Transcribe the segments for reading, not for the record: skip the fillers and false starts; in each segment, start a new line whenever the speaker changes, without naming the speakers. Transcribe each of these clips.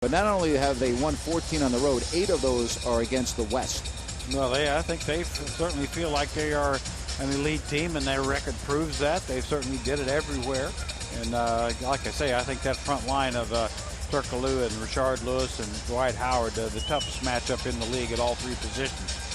But not only have they won 14 on the road, 8 of those are against the West.
Well, I think they certainly feel like they are an elite team, and their record proves that. They certainly did it everywhere. And like I say, I think that front line of Turkoglu and Rashard Lewis and Dwight Howard, the toughest matchup in the league at all 3 positions.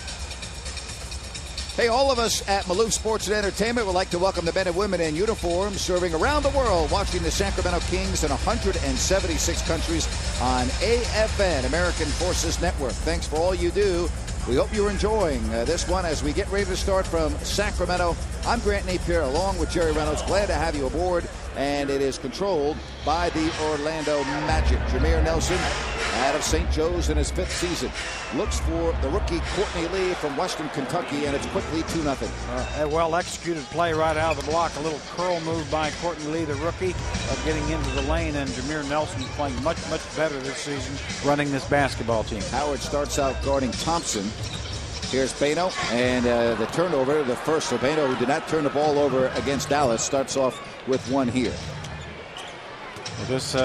Hey, all of us at Maloof Sports and Entertainment would like to welcome the men and women in uniform serving around the world, watching the Sacramento Kings in 176 countries on AFN, American Forces Network. Thanks for all you do. We hope you're enjoying this one as we get ready to start from Sacramento. I'm Grant Napier along with Jerry Reynolds. Glad to have you aboard. And it is controlled by the Orlando Magic. Jameer Nelson, out of St. Joe's in his 5th season, looks for the rookie Courtney Lee from Western Kentucky, and it's quickly 2-0.
A well-executed play right out of the block. A little curl move by Courtney Lee, the rookie, getting into the lane, and Jameer Nelson playing much, much better this season, running this basketball team.
Howard starts out guarding Thompson. Here's Bano, and the turnover, the first. So Bano, who did not turn the ball over against Dallas, starts off with 1 here.
Well, this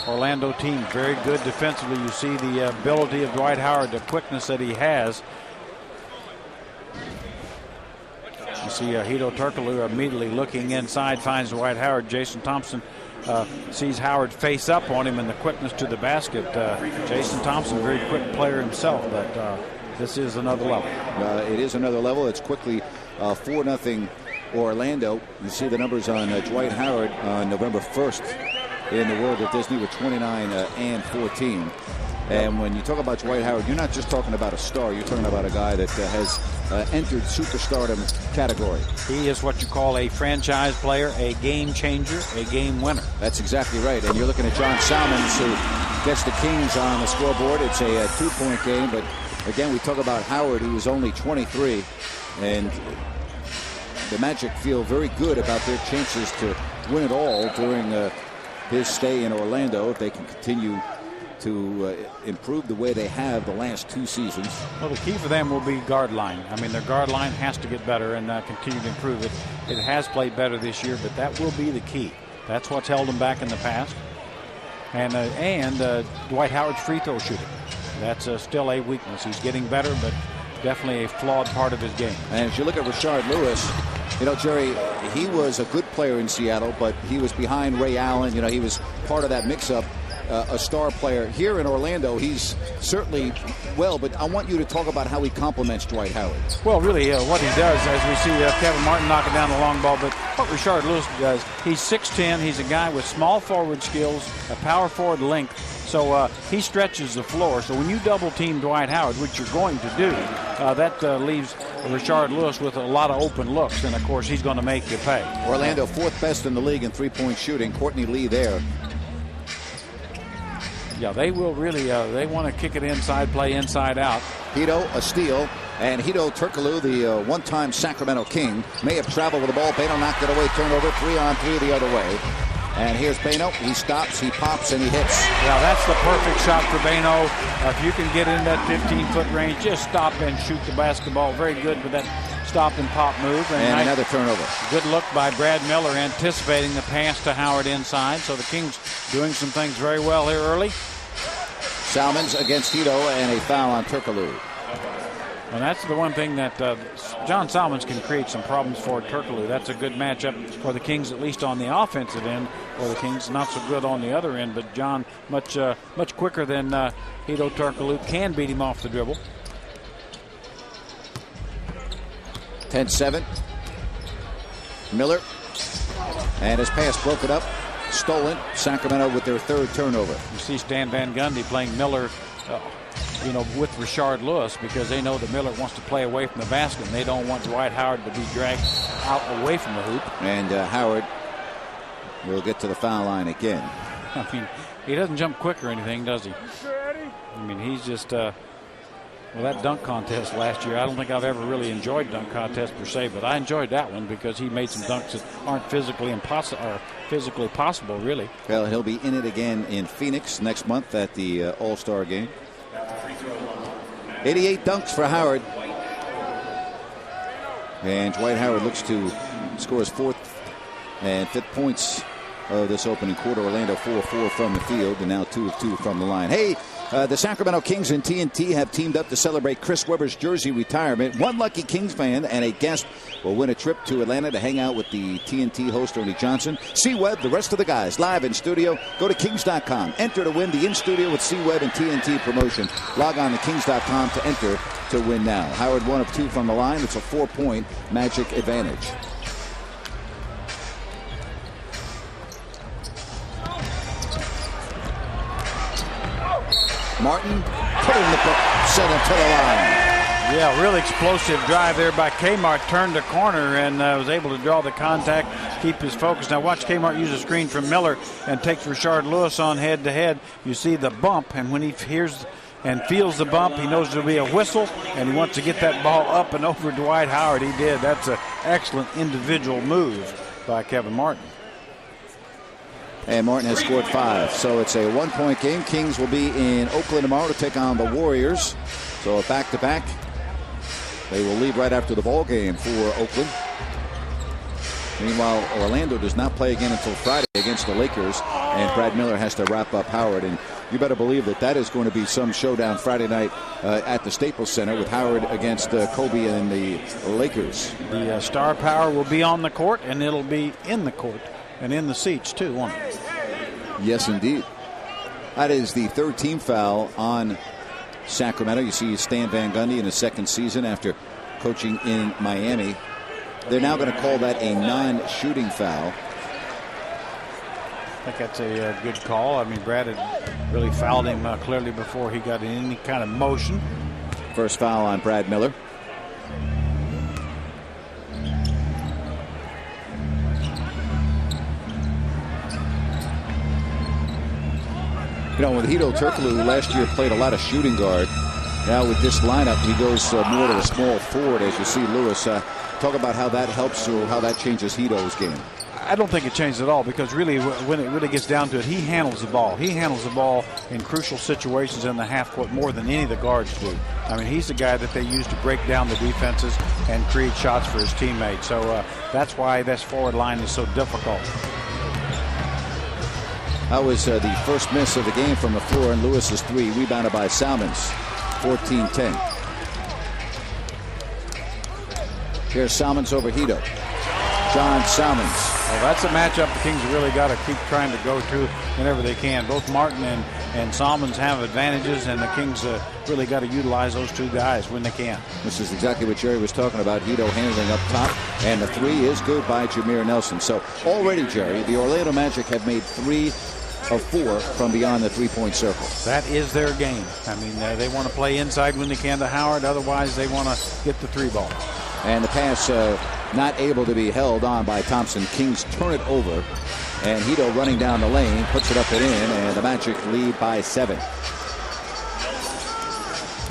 Orlando team, very good defensively. You see the ability of Dwight Howard, the quickness that he has. You see Hedo Turkoglu immediately looking inside, finds Dwight Howard. Jason Thompson sees Howard face up on him, and the quickness to the basket. Jason Thompson, a very quick player himself, but this is another level.
It is another level. It's quickly 4-0 Orlando. You see the numbers on Dwight Howard on November 1st in the World at Disney with 29 and 14. And when you talk about Dwight Howard, you're not just talking about a star. You're talking about a guy that has entered superstardom category.
He is what you call a franchise player, a game changer, a game winner.
That's exactly right. And you're looking at John Salmons, who gets the Kings on the scoreboard. It's a 2-point game. But again, we talk about Howard, who is only 23. And the Magic feel very good about their chances to win it all during his stay in Orlando if they can continue to improve the way they have the last 2 seasons.
Well, the key for them will be guard line. I mean, their guard line has to get better and continue to improve it. It has played better this year, but that will be the key. That's what's held them back in the past. And Dwight Howard's free throw shooting. That's still a weakness. He's getting better, but definitely a flawed part of his game.
And as you look at Rashard Lewis, you know, Jerry, he was a good player in Seattle, but he was behind Ray Allen. You know, he was part of that mix-up, a star player. Here in Orlando, he's certainly well, but I want you to talk about how he complements Dwight Howard.
Well, really, what he does, as we see Kevin Martin knocking down the long ball, but what Rashard Lewis does, he's 6'10", he's a guy with small forward skills, a power forward length, so he stretches the floor. So when you double-team Dwight Howard, which you're going to do, that leaves Rashard Lewis with a lot of open looks, and of course he's going to make you pay.
Orlando 4th best in the league in 3-point shooting. Courtney Lee there.
Yeah, they will really, they want to kick it inside, play inside out.
Hedo, a steal, and Hedo Turkoglu, the one-time Sacramento King, may have traveled with the ball. Bano knocked it away, turnover, 3-on-3 the other way. And here's Bano. He stops, he pops, and he hits.
Yeah, that's the perfect shot for Bano. If you can get in that 15-foot range, just stop and shoot the basketball. Very good with that stop and pop move.
And another turnover.
Good look by Brad Miller, anticipating the pass to Howard inside. So the Kings doing some things very well here early.
Salmons against Hedo, and a foul on Turkoglu.
And that's the one thing that John Salmons can create some problems for Turkoglu. That's a good matchup for the Kings, at least on the offensive end. For the Kings, not so good on the other end. But John, much quicker than Hedo Turkoglu, can beat him off the dribble.
10-7. Miller, and his pass broken up, stolen. Sacramento with their 3rd turnover.
You see Stan Van Gundy playing Miller, with Rashard Lewis, because they know that Miller wants to play away from the basket, and they don't want Dwight Howard to be dragged out away from the hoop.
And Howard will get to the foul line again.
I mean, he doesn't jump quick or anything, does he? I mean, he's just well, that dunk contest last year, I don't think I've ever really enjoyed dunk contests per se, but I enjoyed that one because he made some dunks that aren't physically possible, really.
Well, he'll be in it again in Phoenix next month at the All-Star game. 88 dunks for Howard. And Dwight Howard looks to score his 4th and 5th points of this opening quarter. Orlando 4-4 from the field, and now 2 of 2 from the line. Hey, the Sacramento Kings and TNT have teamed up to celebrate Chris Webber's jersey retirement. One lucky Kings fan and a guest will win a trip to Atlanta to hang out with the TNT host, Ernie Johnson. See Webb, the rest of the guys, live in studio. Go to Kings.com. Enter to win the in-studio with C. Webb and TNT promotion. Log on to Kings.com to enter to win now. Howard 1 of 2 from the line. It's a 4-point Magic advantage. Martin putting the center to the line.
Yeah, really explosive drive there by Kmart. Turned the corner and was able to draw the contact, keep his focus. Now watch Kmart use a screen from Miller and takes Rashard Lewis on head-to-head. You see the bump, and when he hears and feels the bump, he knows there'll be a whistle, and he wants to get that ball up and over Dwight Howard. He did. That's an excellent individual move by Kevin Martin.
And Martin has scored 5, so it's a 1-point game. Kings will be in Oakland tomorrow to take on the Warriors. So a back-to-back. They will leave right after the ball game for Oakland. Meanwhile, Orlando does not play again until Friday against the Lakers, and Brad Miller has to wrap up Howard. And you better believe that that is going to be some showdown Friday night at the Staples Center with Howard against Kobe and the Lakers.
The star power will be on the court, and it'll be in the court and in the seats too, won't it?
Yes, indeed. That is the third team foul on Sacramento. You see Stan Van Gundy in his second season after coaching in Miami. They're now going to call that a non-shooting foul.
I think that's a good call. I mean, Brad had really fouled him clearly before he got in any kind of motion.
First foul on Brad Miller. You know, with Hedo Turkoglu last year played a lot of shooting guard. Now with this lineup, he goes more to a small forward, as you see Lewis. Talk about how that helps or how that changes Hedo's game.
I don't think it changes at all, because really when it really gets down to it, he handles the ball. He handles the ball in crucial situations in the half court more than any of the guards do. I mean, he's the guy that they use to break down the defenses and create shots for his teammates. So that's why this forward line is so difficult.
That was the first miss of the game from the floor, and Lewis's 3 rebounded by Salmons. 14-10. Here's Salmons over Hedo. John Salmons.
Well, that's a matchup the Kings really got to keep trying to go through whenever they can. Both Martin and Salmons have advantages, and the Kings really got to utilize those two guys when they can.
This is exactly what Jerry was talking about. Hedo handling up top, and the 3 is good by Jameer Nelson. So already, Jerry, the Orlando Magic have made 3 of 4 from beyond the 3-point circle.
That is their game. I mean, they want to play inside when they can to Howard. Otherwise, they want to get the 3 ball.
And the pass not able to be held on by Thompson. Kings turn it over, and Hedo running down the lane puts it up and in, and the Magic lead by 7.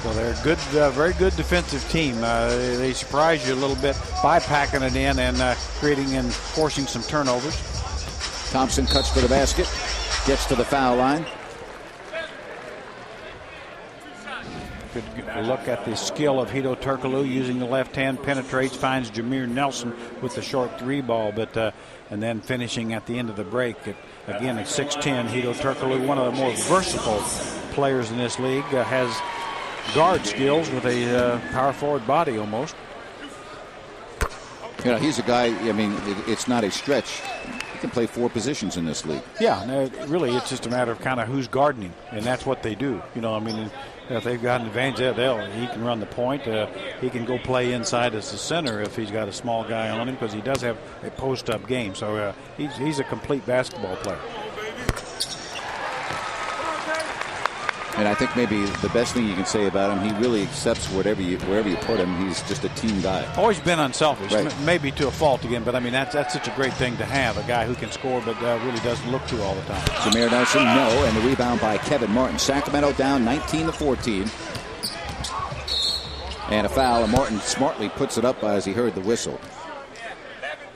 So they're a good, very good defensive team. They surprise you a little bit by packing it in and creating and forcing some turnovers.
Thompson cuts for the basket, gets to the foul line.
Good look at the skill of Hedo Turkoglu using the left hand, penetrates, finds Jameer Nelson with the short 3 ball, but and then finishing at the end of the break. Again, at 6'10", Hedo Turkoglu, one of the more versatile players in this league, has guard skills with a power forward body almost.
You know, he's a guy, I mean, it's not a stretch. He can play 4 positions in this league.
Yeah, no, really, it's just a matter of kind of who's guarding him, and that's what they do. You know, I mean, if they've got an advantage there, he can run the point. He can go play inside as the center if he's got a small guy on him, because he does have a post-up game. So he's a complete basketball player.
And I think maybe the best thing you can say about him, he really accepts wherever you put him. He's just a team guy.
Always been unselfish,
right.
Maybe to a fault again, but I mean that's such a great thing to have, a guy who can score but really doesn't look to all the time.
Jameer Nelson, no, and the rebound by Kevin Martin. Sacramento down 19-14. And a foul, and Martin smartly puts it up as he heard the whistle.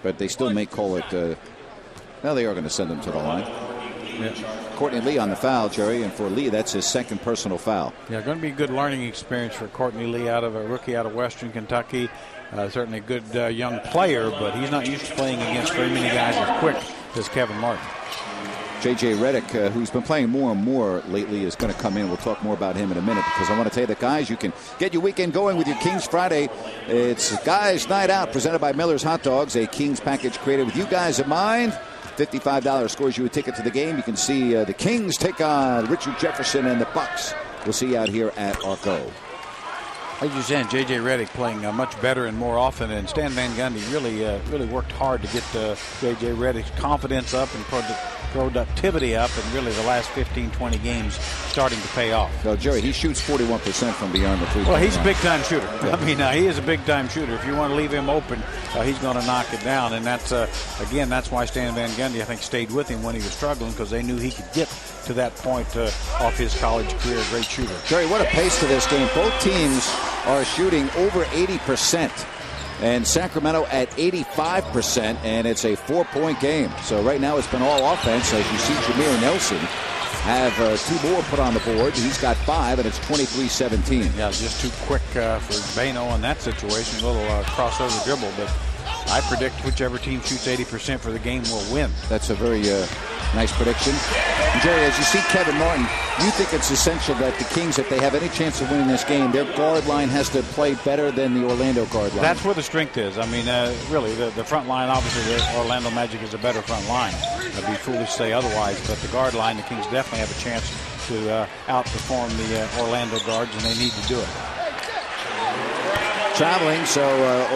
But they still may call it, well, they are going to send him to the line. Yeah. Courtney Lee on the foul, Jerry, and for Lee, that's his second personal foul.
Yeah, going to be a good learning experience for Courtney Lee, out of a rookie out of Western Kentucky. Certainly a good young player, but he's not used to playing against very many guys as quick as Kevin Martin.
J.J. Redick, who's been playing more and more lately, is going to come in. We'll talk more about him in a minute, because I want to tell you that, guys, you can get your weekend going with your Kings Friday. It's Guys Night Out, presented by Miller's Hot Dogs, a Kings package created with you guys in mind. $55 scores you a ticket to the game. You can see the Kings take on Richard Jefferson and the Bucks. We'll see you out here at Arco.
As you said, J.J. Redick playing much better and more often, and Stan Van Gundy really worked hard to get J.J. Redick's confidence up and productivity up, and really the last 15-20 games starting to pay off.
So, Jerry, he shoots 41% from beyond the three-point
line. Well, he's
a
big-time shooter. Yeah. I mean, he is a big-time shooter. If you want to leave him open, he's going to knock it down, and that's, again, that's why Stan Van Gundy, I think, stayed with him when he was struggling, because they knew he could get to that point off his college career. Great shooter.
Jerry, what a pace to this game. Both teams are shooting over 80%, and Sacramento at 85%, and it's a 4-point game. So right now it's been all offense, as you see Jameer Nelson have 2 more put on the board. He's got 5, and it's 23-17.
Yeah, just too quick for Bano in that situation. A little crossover dribble, but I predict whichever team shoots 80% for the game will win.
That's a very nice prediction. And Jerry, as you see Kevin Martin, you think it's essential that the Kings, if they have any chance of winning this game, their guard line has to play better than the Orlando guard line.
That's where the strength is. I mean, really, the front line, obviously, the Orlando Magic is a better front line. It'd be foolish to say otherwise, but the guard line, the Kings definitely have a chance to outperform the Orlando guards, and they need to do it.
Traveling, so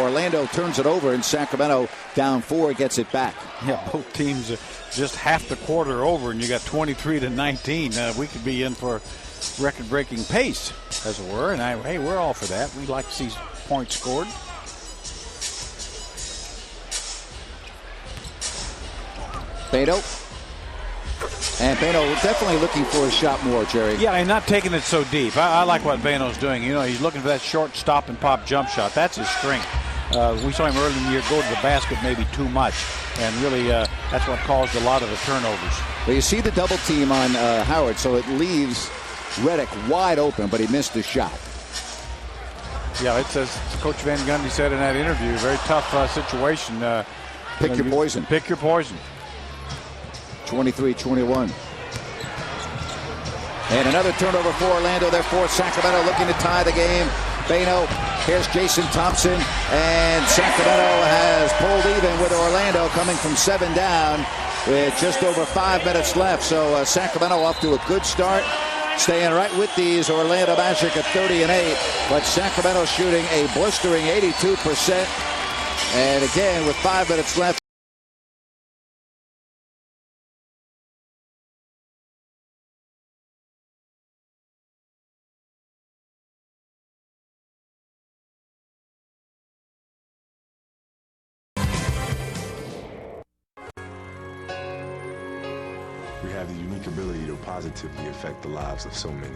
Orlando turns it over, and Sacramento down 4 gets it back.
Yeah, both teams just half the quarter over, and you got 23-19. We could be in for record-breaking pace, as it were, and hey, we're all for that. We'd like to see points scored.
Beto. And Bano definitely looking for a shot more, Jerry.
Yeah, and not taking it so deep. I like what Bano's doing. You know, he's looking for that short stop and pop jump shot. That's his strength. We saw him early in the year go to the basket maybe too much, and really that's what caused a lot of the turnovers.
But you see the double team on Howard, so it leaves Redick wide open, but he missed the shot.
Yeah, it's as Coach Van Gundy said in that interview, very tough situation.
Pick your poison.
Pick your poison.
23-21. And another turnover for Orlando. Therefore, Sacramento looking to tie the game. Bano, here's Jason Thompson, and Sacramento has pulled even with Orlando, coming from 7 down with just over 5 minutes left. So Sacramento off to a good start, staying right with these Orlando Magic at 30-8, but Sacramento shooting a blistering 82%. And again, with 5 minutes left.
We have the unique ability to positively affect the lives of so many.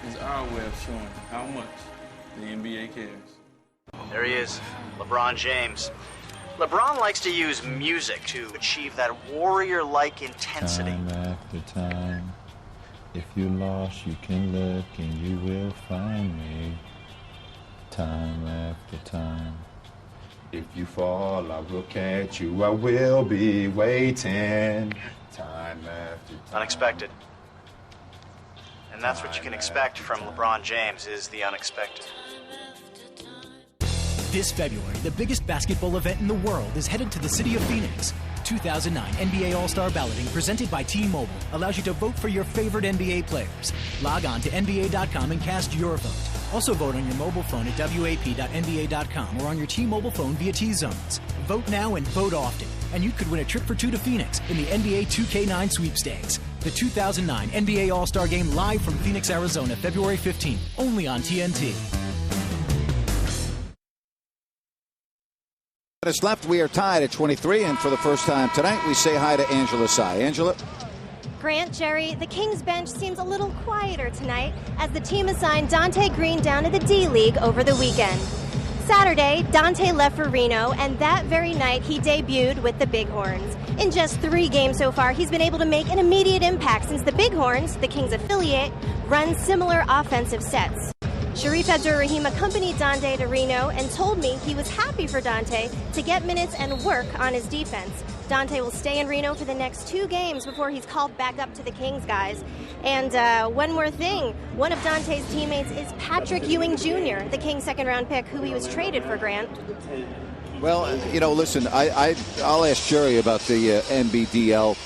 It's our way of showing how much the NBA cares.
There he is, LeBron James. LeBron likes to use music to achieve that warrior-like intensity.
Time after time, if you're lost, you can look and you will find me. Time after time. If you fall, I will catch you. I will be waiting. Time after time.
Unexpected. And that's what you can expect from LeBron James, is the unexpected.
This February, the biggest basketball event in the world is headed to the city of Phoenix. 2009 NBA All-Star Balloting, presented by T-Mobile, allows you to vote for your favorite NBA players. Log on to NBA.com and cast your vote. Also vote on your mobile phone at WAP.NBA.com or on your T-Mobile phone via T-Zones. Vote now and vote often, and you could win a trip for 2 to Phoenix in the NBA 2K9 sweepstakes. The 2009 NBA All-Star Game, live from Phoenix, Arizona, February 15th, only on TNT.
Minutes left. We are tied at 23, and for the first time tonight, we say hi to Angela Tsai. Angela?
Grant, Jerry, the Kings bench seems a little quieter tonight as the team assigned Dante Green down to the D-League over the weekend. Saturday, Dante left for Reno, and that very night he debuted with the Bighorns. In just 3 games so far, he's been able to make an immediate impact since the Bighorns, the Kings affiliate, run similar offensive sets. Sharif Abdur-Rahim accompanied Dante to Reno and told me he was happy for Dante to get minutes and work on his defense. Dante will stay in Reno for the next 2 games before he's called back up to the Kings, guys. And one more thing, one of Dante's teammates is Patrick Ewing Jr., the Kings' second-round pick, who he was traded for, Grant.
Well, you know, listen, I'll ask Jerry about the NBDL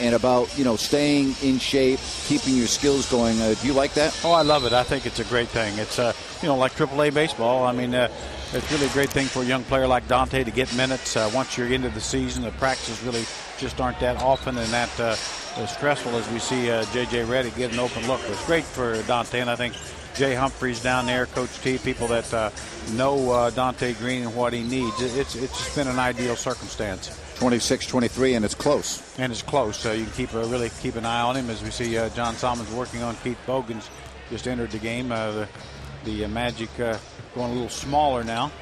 and about, you know, staying in shape, keeping your skills going. Do you like that?
Oh, I love it. I think it's a great thing. It's, you know, like AAA baseball. I mean, it's really a great thing for a young player like Dante to get minutes. Once you're into the season, the practices really just aren't that often and that as stressful as we see J.J. Redick get an open look. It's great for Dante, and I think Jay Humphreys down there, Coach T, people that know Dante Green and what he needs. It's just been an ideal circumstance.
26-23, and it's close.
And it's close, so you can really keep an eye on him as we see John Salmons working on Keith Bogans. Just entered the game. The Magic going a little smaller now.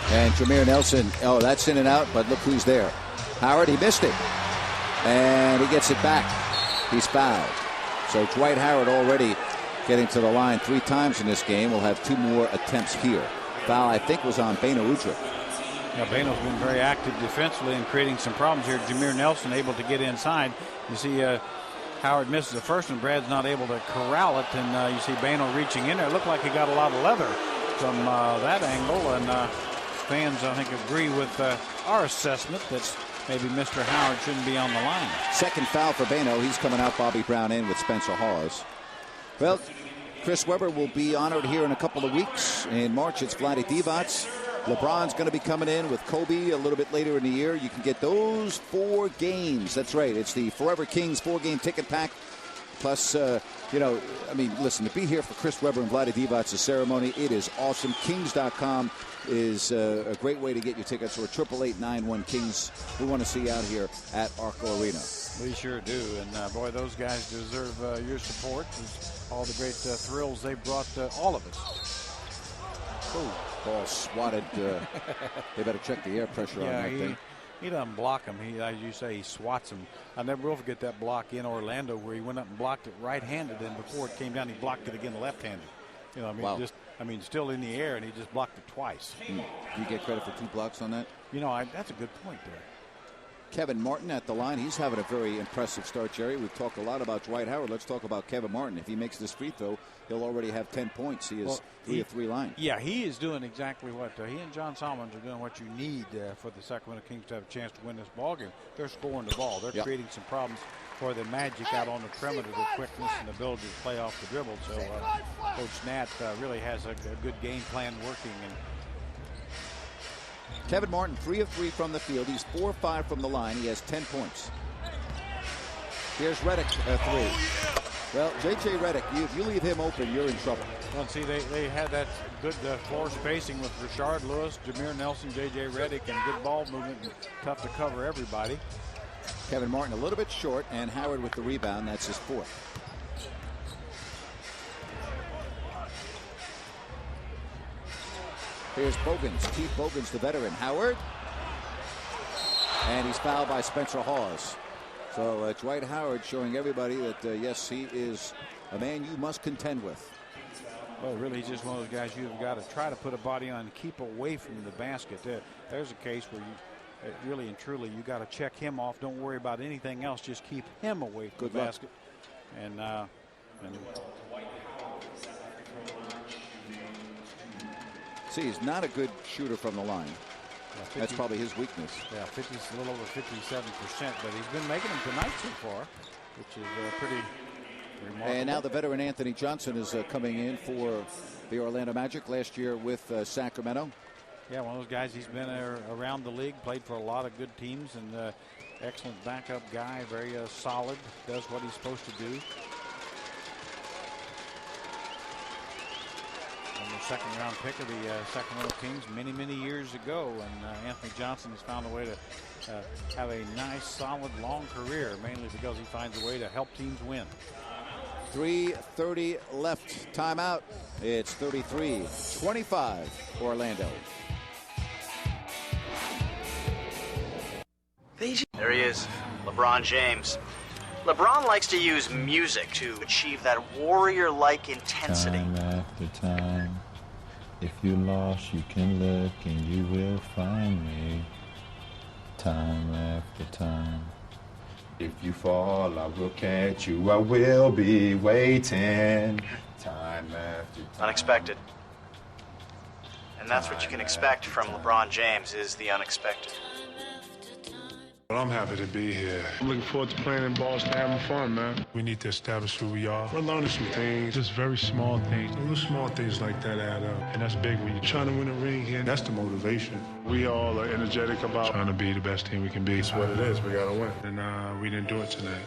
And Jameer Nelson, oh, that's in and out, but look who's there. Howard, he missed it. And he gets it back. He's fouled. So Dwight Howard already getting to the line 3 times in this game. We'll have 2 more attempts here. Foul, I think, was on Bano Udrih.
Yeah, Bano's been very active defensively and creating some problems here. Jameer Nelson able to get inside. You see Howard misses the first one. Brad's not able to corral it. And you see Bano reaching in there. It looked like he got a lot of leather from that angle. And fans, I think, agree with our assessment that maybe Mr. Howard shouldn't be on the line.
Second foul for Bano. He's coming out. Bobby Brown in with Spencer Hawes. Well, Chris Webber will be honored here in a couple of weeks. In March, it's Vlade Divac. LeBron's going to be coming in with Kobe a little bit later in the year. You can get those 4 games. That's right. It's the Forever Kings 4-game ticket pack. Plus, you know, I mean, listen, to be here for Chris Webber and Vlade Divac's ceremony, it is awesome. Kings.com is a great way to get your tickets. Or 888-91-KINGS. We want to see you out here at Arco Arena.
We sure do. And, boy, those guys deserve your support. All the great thrills they brought all of us.
Oh, ball swatted. They better check the air pressure on that thing.
He doesn't block him. As you say, he swats him. I never will forget that block in Orlando where he went up and blocked it right-handed, and before it came down, he blocked it again left-handed. You know, I mean,
wow.
Still in the air, and he just blocked it twice.
Do you get credit for 2 blocks on that?
You know, that's a good point there.
Kevin Martin at the line. He's having a very impressive start, Jerry. We've talked a lot about Dwight Howard. Let's talk about Kevin Martin. If he makes this free throw, he'll already have 10 points. He is 3 of 3 line.
Yeah, he is doing exactly what he and John Salmons are doing what you need for the Sacramento Kings to have a chance to win this ball game. They're scoring the ball. They're creating some problems for the Magic out on the perimeter, the quickness and ability to play off the dribble. So Coach Nat really has a good game plan working. And
Kevin Martin, 3 of 3 from the field. He's 4 of 5 from the line. He has 10 points. Here's Redick, 3. Well, J.J. Redick, if you leave him open, you're in trouble.
Well, see, they had that good floor spacing with Rashard Lewis, Jameer Nelson, J.J. Redick, and good ball movement. And tough to cover everybody.
Kevin Martin a little bit short, and Howard with the rebound. That's his 4th. Here's Bogans, Keith Bogans, the veteran. Howard. And he's fouled by Spencer Hawes. So Dwight Howard showing everybody that, yes, he is a man you must contend with.
Well, really, he's just one of those guys you've got to try to put a body on and keep away from the basket. There's a case where you really and truly you got to check him off. Don't worry about anything else. Just keep him away from the basket. And
see, he's not a good shooter from the line. Yeah, that's probably his weakness.
Yeah, 50's a little over 57%, but he's been making them tonight so far, which is pretty remarkable.
And now the veteran Anthony Johnson is coming in for the Orlando Magic last year with Sacramento.
Yeah, one of those guys. He's been around the league, played for a lot of good teams, and excellent backup guy, very solid, does what he's supposed to do. Second-round pick of the Sacramento Kings many years ago, and Anthony Johnson has found a way to have a nice, solid, long career, mainly because he finds a way to help teams win.
3:30 left. Timeout. It's 33-25 Orlando.
There he is, LeBron James. LeBron likes to use music to achieve that warrior-like intensity.
Time after time, if you're lost, you can look and you will find me. Time after time. If you fall, I will catch you. I will be waiting. Time after time.
Unexpected. And that's what you can expect from LeBron James, is the unexpected.
Well, I'm happy to be here. I'm looking forward to playing in Boston, having fun, man. We need to establish who we are. We're learning some things, just very small things. Little small things like that add up. And that's big when you're trying to win a ring here. That's the motivation. We all are energetic about trying to be the best team we can be. It's what it is. We got to win. And we didn't do it tonight.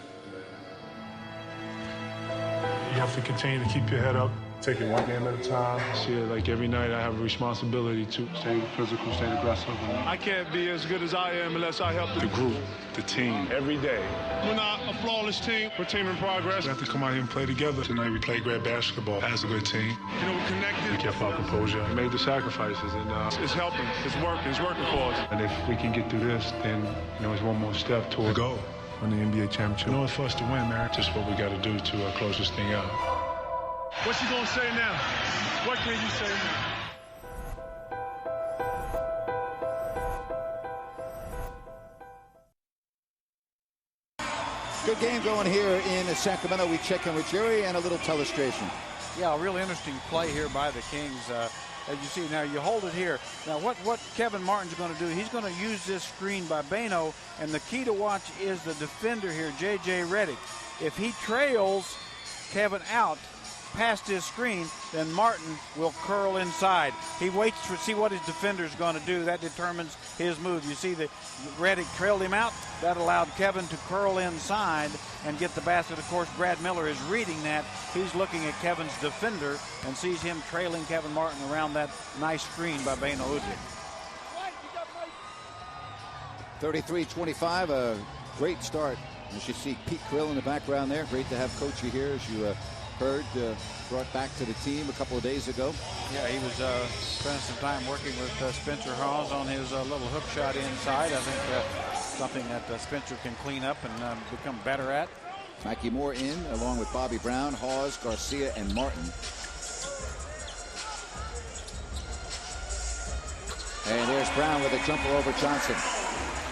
You have to continue to keep your head up. Take it one game at a time. See it like every night I have a responsibility to stay physical, stay aggressive. I can't be as good as I am unless I help the group, the team, every day. We're not a flawless team. We're a team in progress. We have to come out here and play together. Tonight we played great basketball as a good team. You know, we're connected. We kept our composure. We made the sacrifices, and it's helping. It's working. It's working for us. And if we can get through this, then it's one more step toward the goal. Win the NBA championship. You know, it's for us to win, man. Just what we got to do to close this thing out. What you gonna say now? What can you say now?
Good game going here in Sacramento. We check in with Jerry and a little telestration.
Yeah, a real interesting play here by the Kings. As you see now, you hold it here. Now what Kevin Martin's going to do, he's going to use this screen by Bano, and the key to watch is the defender here, J.J. Redick. If he trails Kevin out past his screen, then Martin will curl inside. He waits to see what his defender's going to do. That determines his move. You see that Redick trailed him out. That allowed Kevin to curl inside and get the basket. Of course, Brad Miller is reading that. He's looking at Kevin's defender and sees him trailing Kevin Martin around that nice screen by Bano Udrih.
33-25, a great start. As you see Pete Krill in the background there. Great to have Coachy here, as you heard, brought back to the team a couple of days ago.
Yeah, he was spending some time working with Spencer Hawes on his little hook shot inside. I think something that Spencer can clean up and become better at.
Mikey Moore in, along with Bobby Brown, Hawes, Garcia, and Martin. And there's Brown with a jumper over Johnson.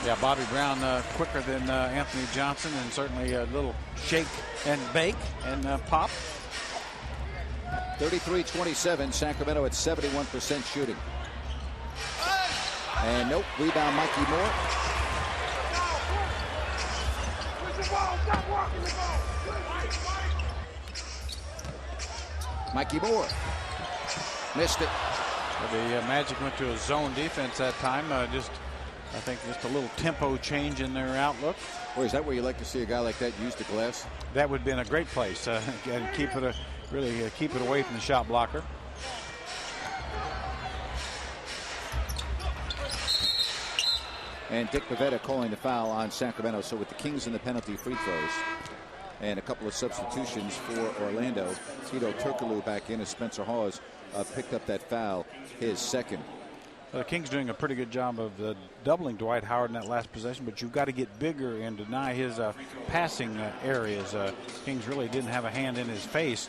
Yeah, Bobby Brown quicker than Anthony Johnson, and certainly a little shake and bake and pop.
33-27, Sacramento at 71% shooting. And nope, rebound Mikey Moore. Mikey Moore missed it.
The Magic went to a zone defense that time. I think just a little tempo change in their outlook.
Boy, is that where you like to see a guy like that use the glass?
That would have been a great place. And keep it keep it away from the shot blocker.
And Dick Pavetta calling the foul on Sacramento. So with the Kings in the penalty free throws and a couple of substitutions for Orlando, Tito Turkoglu back in as Spencer Hawes picked up that foul, his second.
The Kings doing a pretty good job of doubling Dwight Howard in that last possession, but you've got to get bigger and deny his passing areas. Kings really didn't have a hand in his face.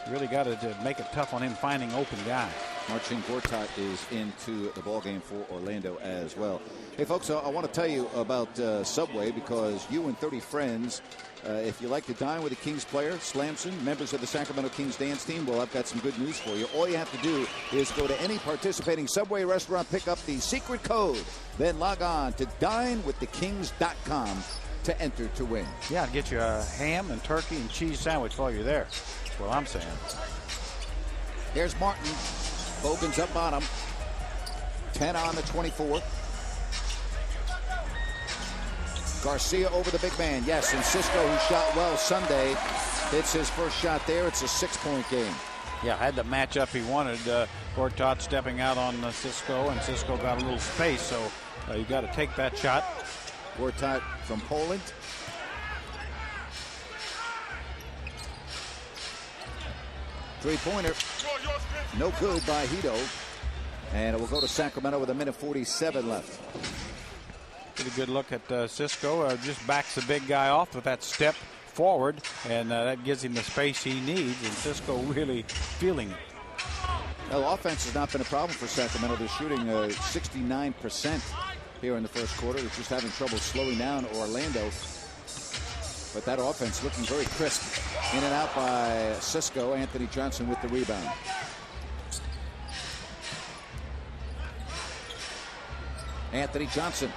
Really got to make it tough on him finding open guys.
Marcin Gortat is into the ballgame for Orlando as well. Hey, folks, I want to tell you about Subway, because you and 30 friends, if you like to dine with a Kings player, Slamson, members of the Sacramento Kings dance team, well, I've got some good news for you. All you have to do is go to any participating Subway restaurant, pick up the secret code, then log on to dinewiththekings.com to enter to win.
Yeah, get you a ham and turkey and cheese sandwich while you're there. That's what I'm saying.
Here's Martin. Bogans up bottom. 10 on the 24. Garcia over the big man. Yes, and Cisco, who shot well Sunday, hits his first shot there. It's a 6-point game.
Yeah, had the matchup he wanted. Gortat stepping out on Cisco, and Cisco got a little space, so you got to take that shot.
Gortat from Poland. Three-pointer. No good by Hito. And it will go to Sacramento with 1:47 left.
Pretty good look at Cisco. Just backs the big guy off with that step forward, and that gives him the space he needs, and Cisco really feeling it.
Well, offense has not been a problem for Sacramento. They're shooting 69% here in the first quarter. They're just having trouble slowing down Orlando. But that offense looking very crisp. In and out by Cisco. Anthony Johnson with the rebound. Anthony Johnson.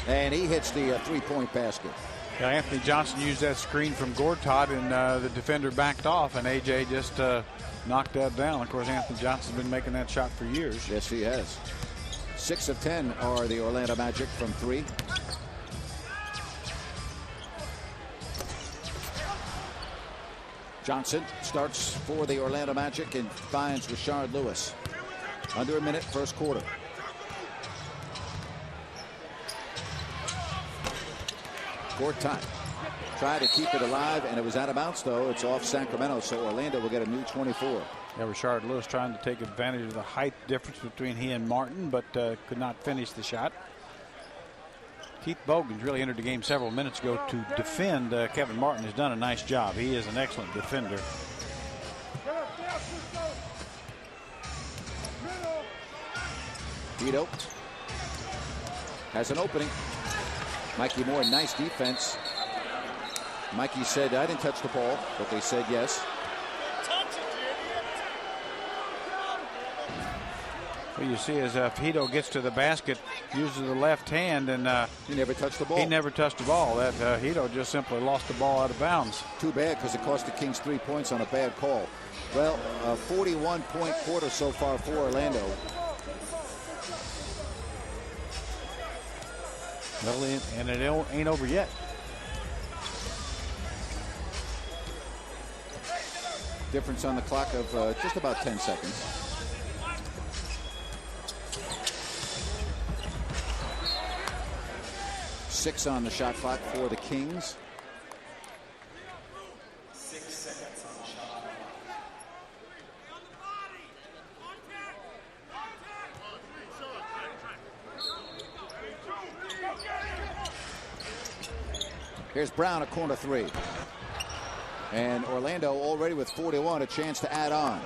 And he hits the three-point basket.
Yeah, Anthony Johnson used that screen from Gortat, and the defender backed off, and A.J. just knocked that down. Of course, Anthony Johnson's been making that shot for years.
Yes, he has. 6 of 10 are the Orlando Magic from 3. Johnson starts for the Orlando Magic and finds Rashard Lewis. Under a minute, first quarter. Gortat tried to keep it alive, and it was out of bounds, though. It's off Sacramento, so Orlando will get a new 24.
Yeah, Rashard Lewis trying to take advantage of the height difference between he and Martin, but could not finish the shot. Keith Bogans really entered the game several minutes ago to defend. Kevin Martin has done a nice job. He is an excellent defender.
Hito has an opening. Mikey Moore, nice defense. Mikey said, I didn't touch the ball, but they said yes.
What you see is if Hito gets to the basket, uses the left hand, and
he never touched the ball.
He never touched the ball. That Hito just simply lost the ball out of bounds.
Too bad, because it cost the Kings 3 points on a bad call. Well, a 41-point quarter so far for Orlando.
Well, and it ain't over yet.
Difference on the clock of just about 10 seconds. Six on the shot clock for the Kings.
6 seconds on the shot.
Here's Brown, a corner three. And Orlando already with 41, a chance to add on.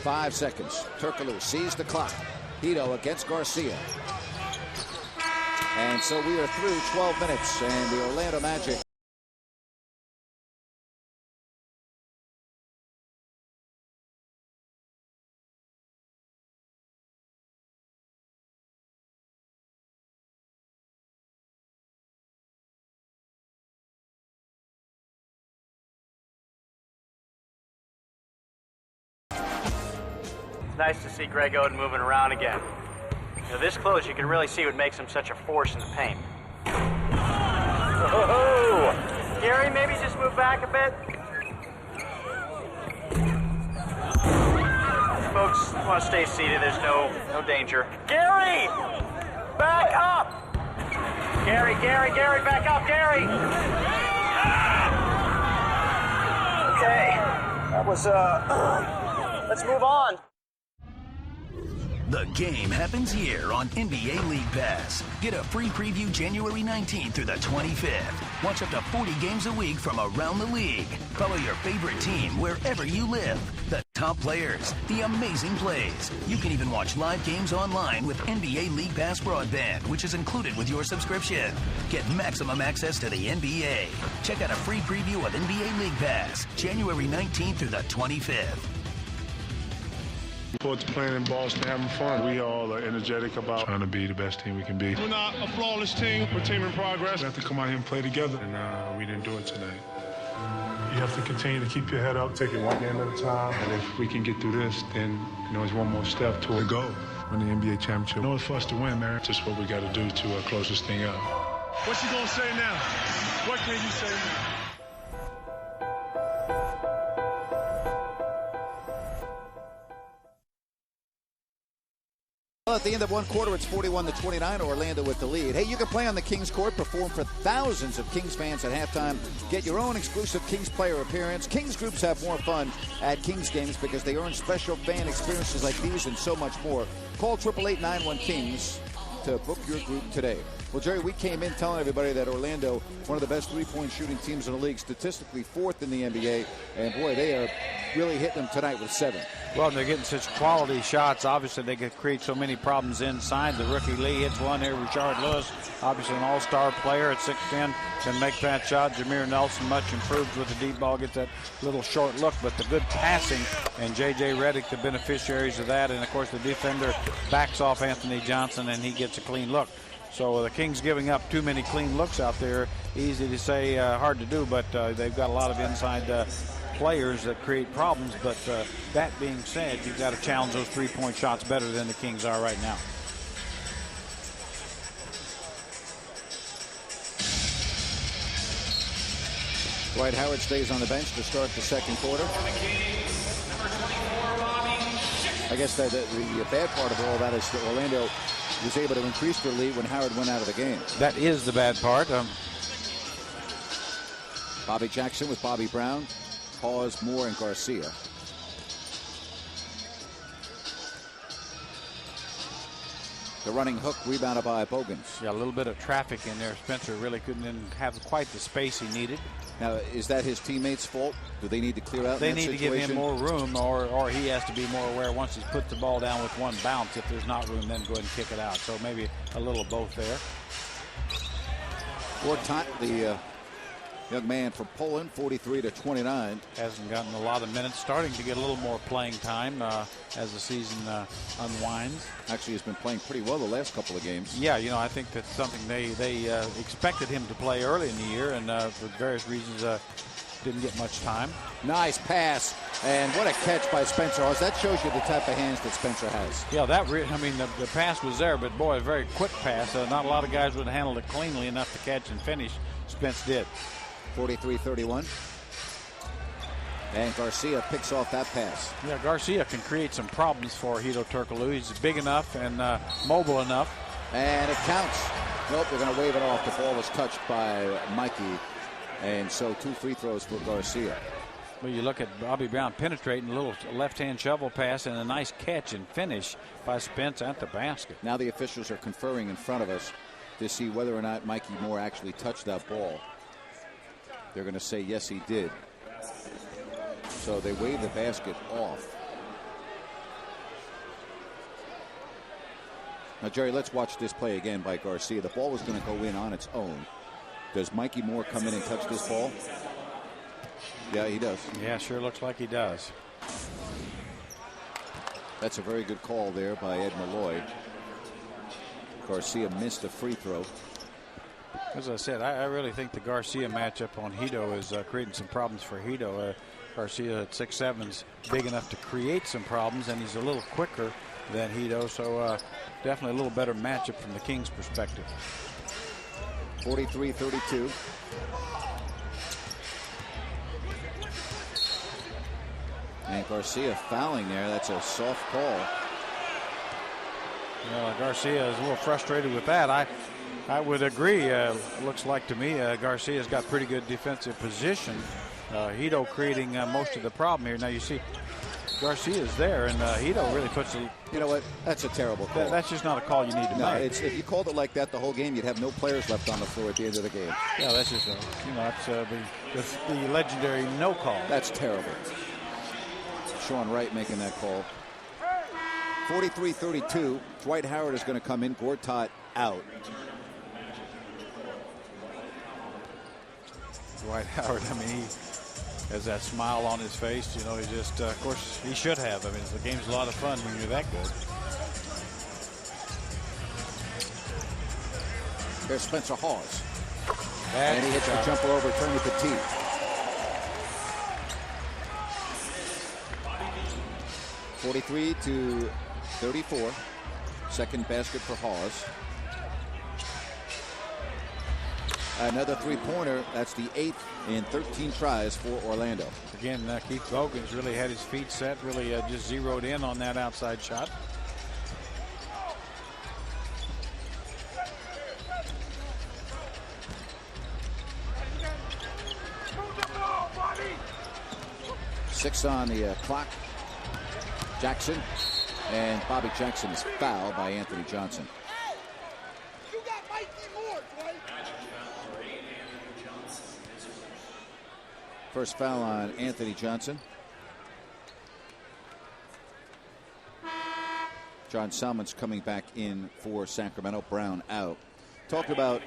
5 seconds. Turkoglu sees the clock. Hito against Garcia. And so we are through 12 minutes, and the Orlando Magic
It's nice to see Greg Oden moving around again. You know, this close, you can really see what makes him such a force in the paint. Oh! Gary, maybe just move back a bit. Folks want to stay seated. There's no danger. Gary! Back up! Gary, back up, Gary! Okay. That was, let's move on.
The game happens here on NBA League Pass. Get a free preview January 19th through the 25th. Watch up to 40 games a week from around the league. Follow your favorite team wherever you live. The top players, the amazing plays. You can even watch live games online with NBA League Pass broadband, which is included with your subscription. Get maximum access to the NBA. Check out a free preview of NBA League Pass, January 19th through the 25th.
Forward to playing in Boston, having fun. We all are energetic about trying to be the best team we can be. We're not a flawless team. We're a team in progress. We have to come out here and play together, and we didn't do it tonight. You have to continue to keep your head up, take it one game at a time. And if we can get through this, then it's one more step toward the goal. Win the NBA championship. It's for us to win, man. Just what we got to do to close this thing out. What you gonna say now? What can you say now?
At the end of one quarter, it's 41-29, Orlando with the lead. Hey, you can play on the Kings court, perform for thousands of Kings fans at halftime. Get your own exclusive Kings player appearance. Kings groups have more fun at Kings games because they earn special fan experiences like these and so much more. Call 888-91-KINGS to book your group today. Well, Jerry, we came in telling everybody that Orlando, one of the best three-point shooting teams in the league, statistically fourth in the NBA, and boy, they are really hitting them tonight with 7.
Well, they're getting such quality shots. Obviously, they could create so many problems inside. The rookie Lee hits one here. Richard Lewis, obviously an all-star player at 6'10", can make that shot. Jameer Nelson, much improved with the deep ball, gets that little short look, but the good passing, and J.J. Redick, the beneficiaries of that. And, of course, the defender backs off Anthony Johnson, and he gets a clean look. So the Kings giving up too many clean looks out there. Easy to say, hard to do, but they've got a lot of inside players that create problems. But that being said, you've got to challenge those three-point shots better than the Kings are right now.
Dwight Howard stays on the bench to start the second quarter. I guess that the bad part of all that is that Orlando was able to increase their lead when Howard went out of the game.
That is the bad part.
Bobby Jackson with Bobby Brown, Hawes, Moore, and Garcia. The running hook rebounded by Bogans.
Yeah, a little bit of traffic in there. Spencer really couldn't have quite the space he needed.
Now, is that his teammates' fault? Do they need to clear out?
They need to give him more room, or he has to be more aware once he's put the ball down with one bounce. If there's not room, then go ahead and kick it out. So maybe a little of both there.
The young man from Poland, 43-29.
Hasn't gotten a lot of minutes. Starting to get a little more playing time as the season unwinds.
Actually, he's been playing pretty well the last couple of games.
Yeah, you know, I think that's something they expected him to play early in the year, and for various reasons didn't get much time.
Nice pass, and what a catch by Spencer Hawes. That shows you the type of hands that Spencer has.
Yeah, the pass was there, but boy, a very quick pass. Not a lot of guys would have handled it cleanly enough to catch and finish. Spence did.
43-31. And Garcia picks off that pass.
Yeah, Garcia can create some problems for Hedo Turkoglu. He's big enough and mobile enough.
And it counts. Nope, they're going to wave it off. The ball was touched by Mikey. And so 2 free throws for Garcia.
Well, you look at Bobby Brown penetrating, a little left-hand shovel pass, and a nice catch and finish by Spence at the basket.
Now the officials are conferring in front of us to see whether or not Mikey Moore actually touched that ball. They're going to say, yes, he did. So they wave the basket off. Now, Jerry, let's watch this play again by Garcia. The ball was going to go in on its own. Does Mikey Moore come in and touch this ball? Yeah, he does.
Yeah, sure looks like he does.
That's a very good call there by Ed Malloy. Garcia missed a free throw.
As I said, I really think the Garcia matchup on Hedo is creating some problems for Hedo. Garcia at 6'7" is big enough to create some problems, and he's a little quicker than Hedo, so definitely a little better matchup from the Kings' perspective.
43-32. And Garcia fouling there. That's a soft call.
Well, Garcia is a little frustrated with that. I would agree. Looks like to me Garcia's got pretty good defensive position. Hedo creating most of the problem here. Now you see Garcia's there, and Hedo really puts a...
You know what? That's a terrible call.
That's just not a call you need to make.
If you called it like that the whole game, you'd have no players left on the floor at the end of the game.
Yeah, that's just it's the legendary no call.
That's terrible. Sean Wright making that call. 43-32. Dwight Howard is going to come in. Gortat out.
Dwight Howard, I mean, he has that smile on his face. You know, he just, of course, he should have. I mean, the game's a lot of fun when you're that good.
There's Spencer Hawes. And he hits the jumper over Tony Petit. (43-34). Second basket for Hawes. Another three-pointer. That's the 8th in 13 tries for Orlando.
Again, Keith Bogans really had his feet set, really just zeroed in on that outside shot.
6 on the clock. Jackson. And Bobby Jackson is fouled by Anthony Johnson. First foul on Anthony Johnson. John Salmons coming back in for Sacramento. Brown out. Talked about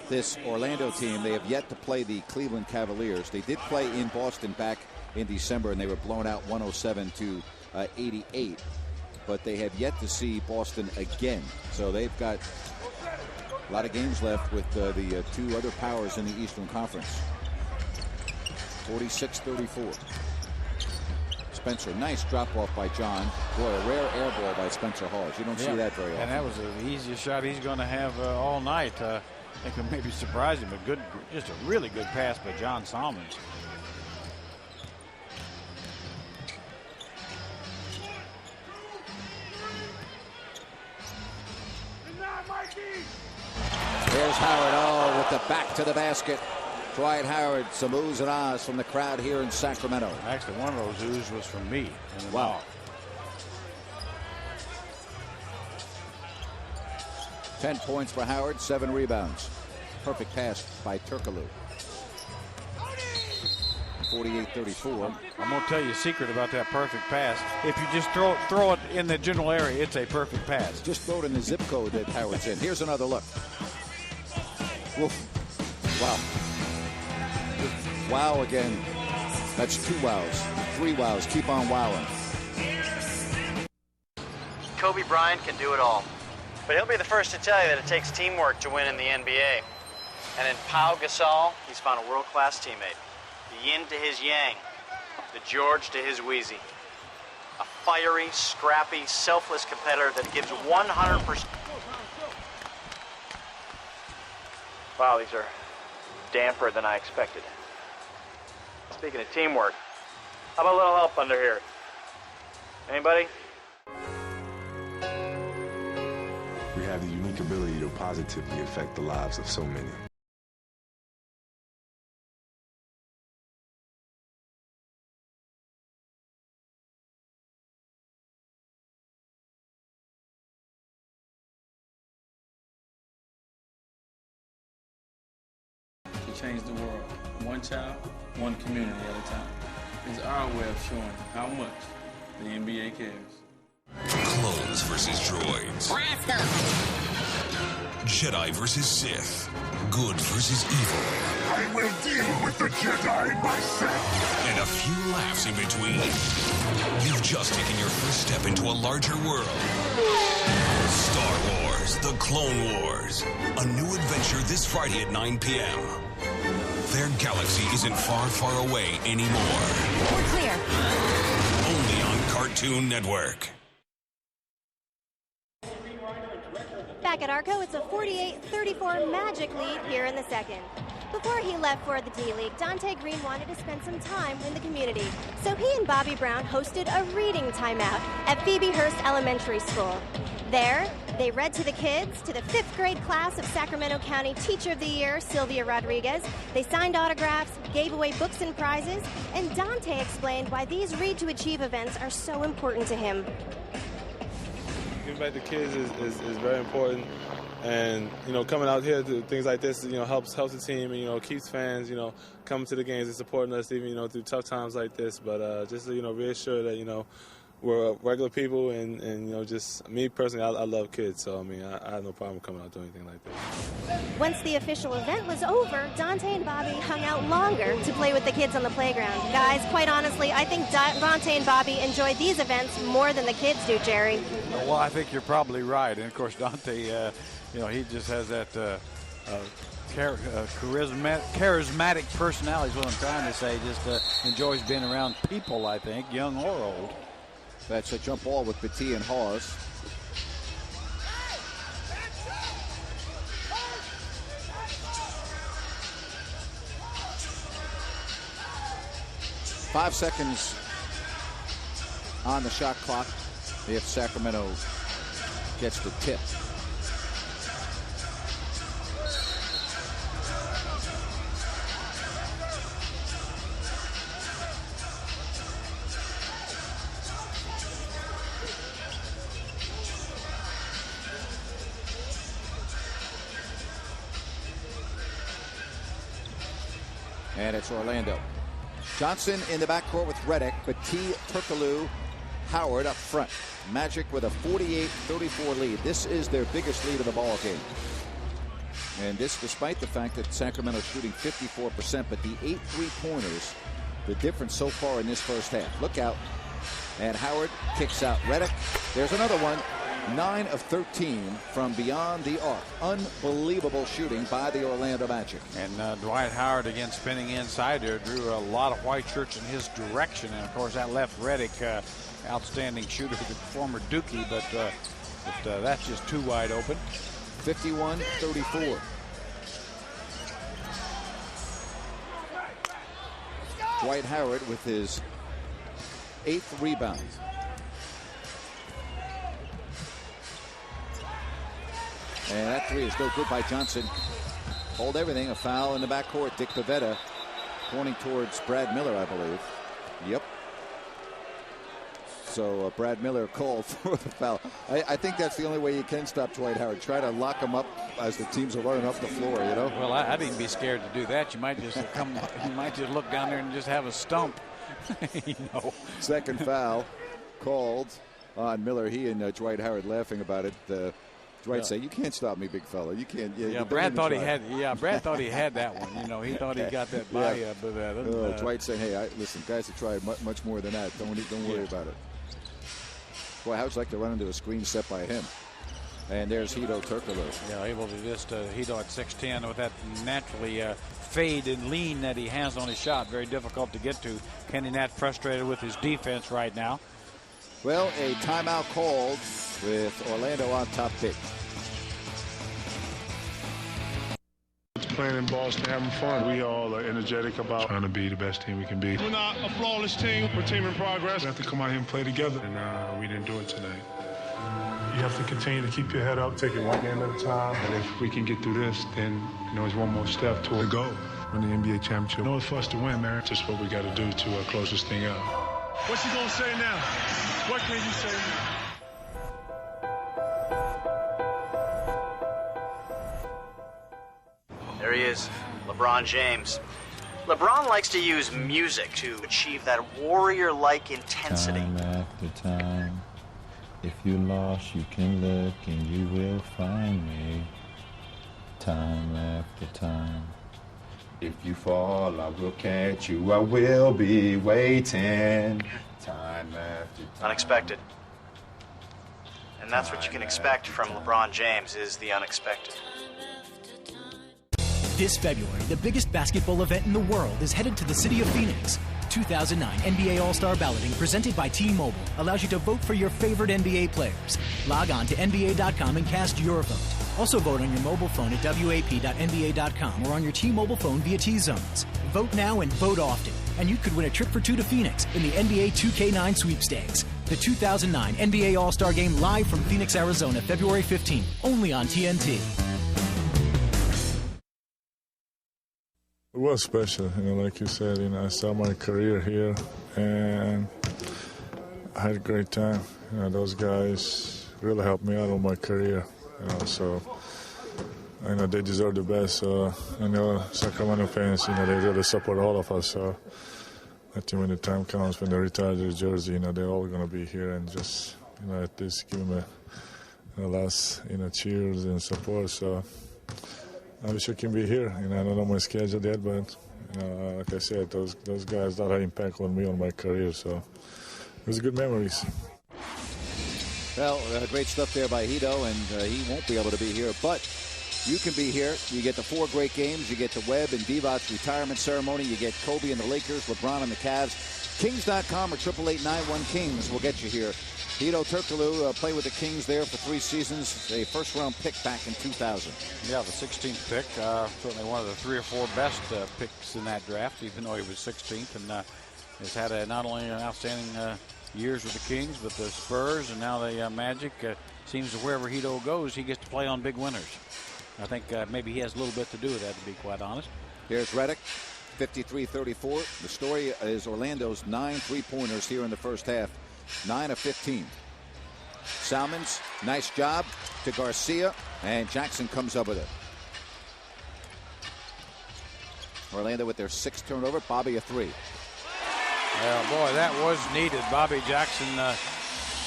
this Orlando team. They have yet to play the Cleveland Cavaliers. They did play in Boston back in December, and they were blown out 107-88. But they have yet to see Boston again. So they've got a lot of games left with the two other powers in the Eastern Conference. 46-34. Spencer, nice drop off by John. Boy, a rare air ball by Spencer Hawes. You don't see that very often.
And that was the easiest shot he's going to have all night. I think it maybe surprised him, but good, just a really good pass by John Salmons.
Here's Howard, with the back to the basket. Dwight Howard, some oohs and ahs from the crowd here in Sacramento.
Actually, one of those oohs was from me.
Wow. 10 points for Howard, 7 rebounds. Perfect pass by Turkoglu. 48-34.
I'm going to tell you a secret about that perfect pass. If you just throw it in the general area, it's a perfect pass.
Just throw it in the zip code that Howard's in. Here's another look. Woof. Wow. Wow again. That's 2 wows. 3 wows. Keep on wowing.
Kobe Bryant can do it all. But he'll be the first to tell you that it takes teamwork to win in the NBA. And in Pau Gasol, he's found a world-class teammate. The yin to his yang. The George to his Wheezy. A fiery, scrappy, selfless competitor that gives 100%. Wow, these are damper than I expected. Speaking of teamwork, how about a little help under here? Anybody?
We have the unique ability to positively affect the lives of so many.
To change the world, one child, one community at a time. It's our way of showing how much the NBA cares.
Clones versus droids. Jedi versus Sith. Good versus evil.
I will deal with the Jedi myself.
And a few laughs in between. You've just taken your first step into a larger world. Star Wars, The Clone Wars. A new adventure this Friday at 9 p.m. Their galaxy isn't far, far away anymore.
We're clear.
Only on Cartoon Network.
Back at Arco, it's a 48-34 Magic lead here in the second. Before he left for the D-League, Dante Green wanted to spend some time in the community. So he and Bobby Brown hosted a reading timeout at Phoebe Hearst Elementary School. There, they read to the kids, to the 5th grade class of Sacramento County Teacher of the Year, Sylvia Rodriguez. They signed autographs, gave away books and prizes, and Dante explained why these Read to Achieve events are so important to him.
Giving back to kids is very important, and coming out here to things like this helps the team, and keeps fans coming to the games and supporting us even through tough times like this. But just to reassure that we're regular people, and just me personally, I love kids, so I have no problem coming out doing anything like this.
Once the official event was over, Dante and Bobby hung out longer to play with the kids on the playground. Guys, quite honestly, I think Dante and Bobby enjoy these events more than the kids do, Jerry.
Well, I think you're probably right. And of course, Dante, he just has that charismatic personality is what I'm trying to say. Just enjoys being around people, I think, young or old.
That's a jump ball with Petit and Hawes. Five seconds on the shot clock if Sacramento gets the tip. And it's Orlando. Johnson in the backcourt with Redick, but Turkoglu, Howard up front. Magic with a 48-34 lead. This is their biggest lead of the ball game. And this despite the fact that Sacramento shooting 54%, but the 8 3-pointers, the difference so far in this first half. Look out. And Howard kicks out Redick. There's another one. 9 of 13 from beyond the arc. Unbelievable shooting by the Orlando Magic.
And Dwight Howard again spinning inside there, drew a lot of white shirts in his direction. And of course that left Redick, outstanding shooter, the former Dookie, but that's just too wide open.
51-34. Dwight Howard with his 8th rebound. And that three is no good by Johnson. Hold everything. A foul in the backcourt. Dick Pavetta pointing towards Brad Miller, I believe. Yep. So Brad Miller called for the foul. I think that's the only way you can stop Dwight Howard. Try to lock him up as the teams are running up the floor, you know?
Well, I'd even be scared to do that. You might just you might just look down there and just have a stump. You know.
Second foul called on Miller. He and Dwight Howard laughing about it. Dwight say, "You can't stop me, big fella. You can't."
Yeah, Brad thought he had. Yeah, Brad thought he had that one. You know, he thought he got that by you. But
Dwight saying, "Hey, listen, guys have tried much more than that. Don't worry about it." Boy, Howard's like to run into a screen set by him. And there's Hedo Turkoglu.
Yeah, able to just Hedo at 6'10" with that naturally fade and lean that he has on his shot. Very difficult to get to. Kenny Nat frustrated with his defense right now.
Well, a timeout called with Orlando on top big.
It's playing in Boston, having fun. We all are energetic about trying to be the best team we can be. We're not a flawless team. We're a team in progress. We have to come out here and play together, and we didn't do it tonight. You have to continue to keep your head up, take it one game at a time. And if we can get through this, then it's one more step toward the goal. Win the NBA championship. It's for us to win, man. Just what we got to do to close this thing out. What's he gonna say now? What can you say now?
There he is, LeBron James. LeBron likes to use music to achieve that warrior-like intensity.
Time after time, if you're lost, you can look and you will find me. Time after time. If you fall, I will catch you. I will be waiting. Time after time.
Unexpected. And that's what you can expect from LeBron James, is the unexpected.
This February, the biggest basketball event in the world is headed to the city of Phoenix. 2009 NBA All-Star Balloting presented by T-Mobile allows you to vote for your favorite NBA players. Log on to NBA.com and cast your vote. Also vote on your mobile phone at WAP.NBA.com or on your T-Mobile phone via T-Zones. Vote now and vote often, and you could win a trip for two to Phoenix in the NBA 2K9 sweepstakes. The 2009 NBA All-Star Game live from Phoenix, Arizona, February 15th, only on TNT.
It was special, like you said, I started my career here, and I had a great time. Those guys really helped me out on my career, so they deserve the best. So Sacramento fans, they really support all of us. So I think when the time comes, when they retire their jersey, they're all going to be here and just, at least give them a last, cheers and support. So I wish I can be here. I don't know my schedule yet, but like I said, those guys that had impact on me on my career. So it was good memories.
Well, great stuff there by Hedo, and he won't be able to be here, but you can be here. You get the 4 great games. You get the Webb and Divac's retirement ceremony. You get Kobe and the Lakers, LeBron and the Cavs. Kings.com or 888-91-KINGS will get you here. Hedo Turkoglu played with the Kings there for 3 seasons, a first-round pick back in 2000.
Yeah, the 16th pick, certainly one of the 3 or 4 best picks in that draft, even though he was 16th, and has had not only an outstanding years with the Kings, but the Spurs, and now the Magic. Seems that wherever Hedo goes, he gets to play on big winners. I think maybe he has a little bit to do with that, to be quite honest.
Here's Redick, 53-34. The story is Orlando's 9 3-pointers here in the first half. 9 of 15. Salmons, nice job to Garcia, and Jackson comes up with it. Orlando with their 6th turnover. Bobby a 3.
Well, boy, that was needed. Bobby Jackson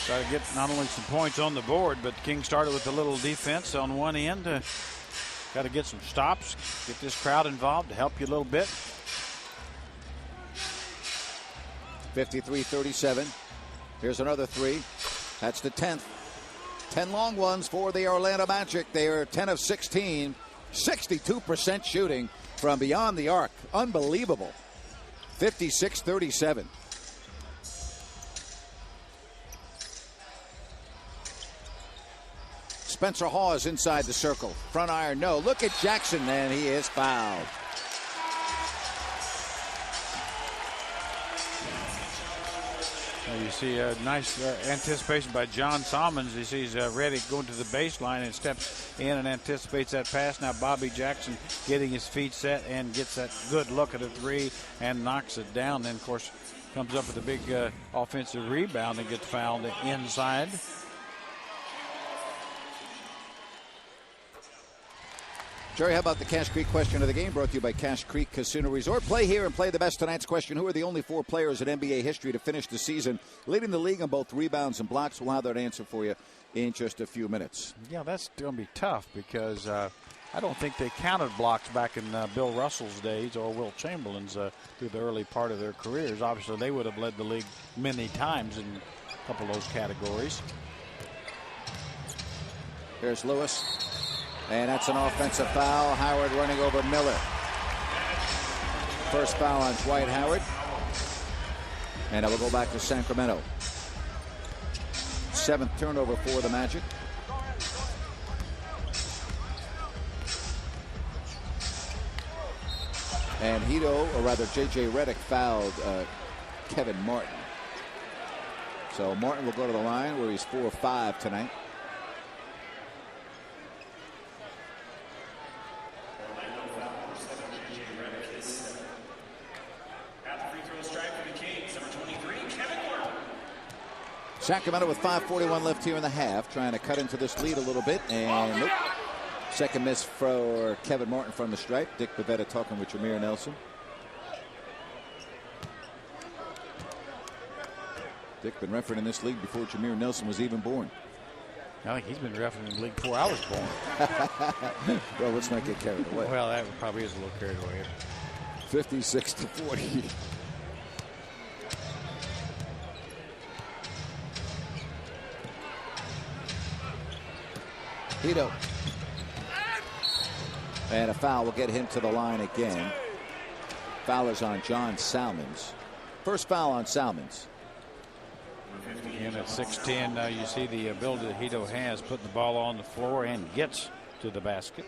tried to get not only some points on the board, but the Kings started with a little defense on one end. Got to get some stops, get this crowd involved to help you a little bit.
53-37. Here's another 3. That's the 10th. 10 long ones for the Orlando Magic. They are 10 of 16. 62% shooting from beyond the arc. Unbelievable. 56-37. Spencer Hawes inside the circle. Front iron, no. Look at Jackson, and he is fouled.
You see a nice anticipation by John Salmons. He sees Redick going to the baseline and steps in and anticipates that pass. Now Bobby Jackson getting his feet set and gets that good look at a 3 and knocks it down. Then, of course, comes up with a big offensive rebound and gets fouled inside.
Jerry, how about the Cache Creek question of the game, brought to you by Cache Creek Casino Resort? Play here and play the best. Tonight's question: who are the only 4 players in NBA history to finish the season leading the league on both rebounds and blocks? We'll have that answer for you in just a few minutes.
Yeah, that's going to be tough because I don't think they counted blocks back in Bill Russell's days or Wilt Chamberlain's through the early part of their careers. Obviously, they would have led the league many times in a couple of those categories.
Here's Lewis. And that's an offensive foul. Howard running over Miller. First foul on Dwight Howard. And it will go back to Sacramento. 7th turnover for the Magic. And Hito, or rather J.J. Redick, fouled Kevin Martin. So Martin will go to the line where he's 4 of 5 tonight. Sacramento with 5:41 left here in the half, trying to cut into this lead a little bit, and nope. Second miss for Kevin Martin from the stripe. Dick Bavetta talking with Jameer Nelson. Dick been refereeing in this league before Jameer Nelson was even born.
I think he's been refereeing in the league before I was born.
Well, let's not get carried away.
Well, that probably is a little carried away.
56-40. Hito. And a foul will get him to the line again. Foul is on John Salmons. First foul on Salmons.
And at 6'10", you see the ability that Hito has, putting the ball on the floor and gets to the basket.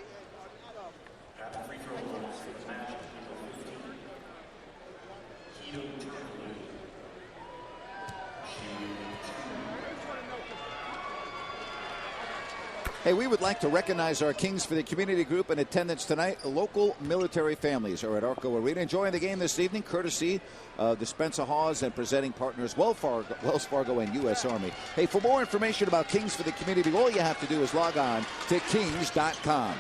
Hey, we would like to recognize our Kings for the community group in attendance tonight. Local military families are at Arco Arena enjoying the game this evening, courtesy of the Spencer Hawes and presenting partners Wells Fargo and U.S. Army. Hey, for more information about Kings for the community, all you have to do is log on to kings.com.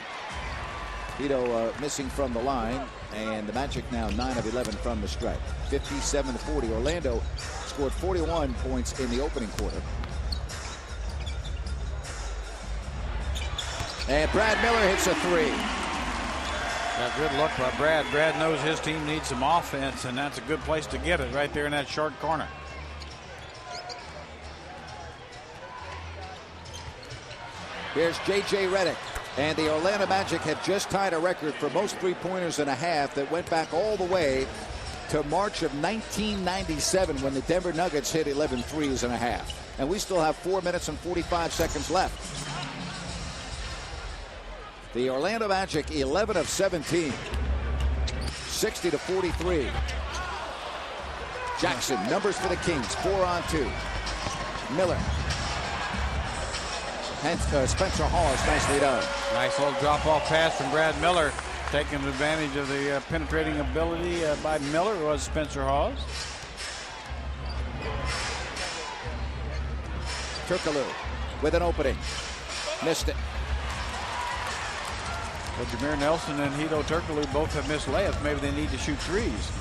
Hito missing from the line, and the Magic now 9 of 11 from the stripe. 57-40. Orlando scored 41 points in the opening quarter. And Brad Miller hits a 3.
A good look by Brad. Brad knows his team needs some offense, and that's a good place to get it right there in that short corner.
Here's J.J. Redick. And the Orlando Magic have just tied a record for most three-pointers in a half that went back all the way to March of 1997 when the Denver Nuggets hit 11 threes in a half. And we still have 4 minutes and 45 seconds left. The Orlando Magic 11 of 17. 60-43. Jackson, numbers for the Kings, 4 on 2. Miller. And Spencer Hawes, nicely done.
Nice little drop-off pass from Brad Miller. Taking advantage of the penetrating ability by Miller was Spencer Hawes.
Turkoglu with an opening. Missed it.
Well, Jameer Nelson and Turkoglu both have missed layups. Maybe they need to shoot threes.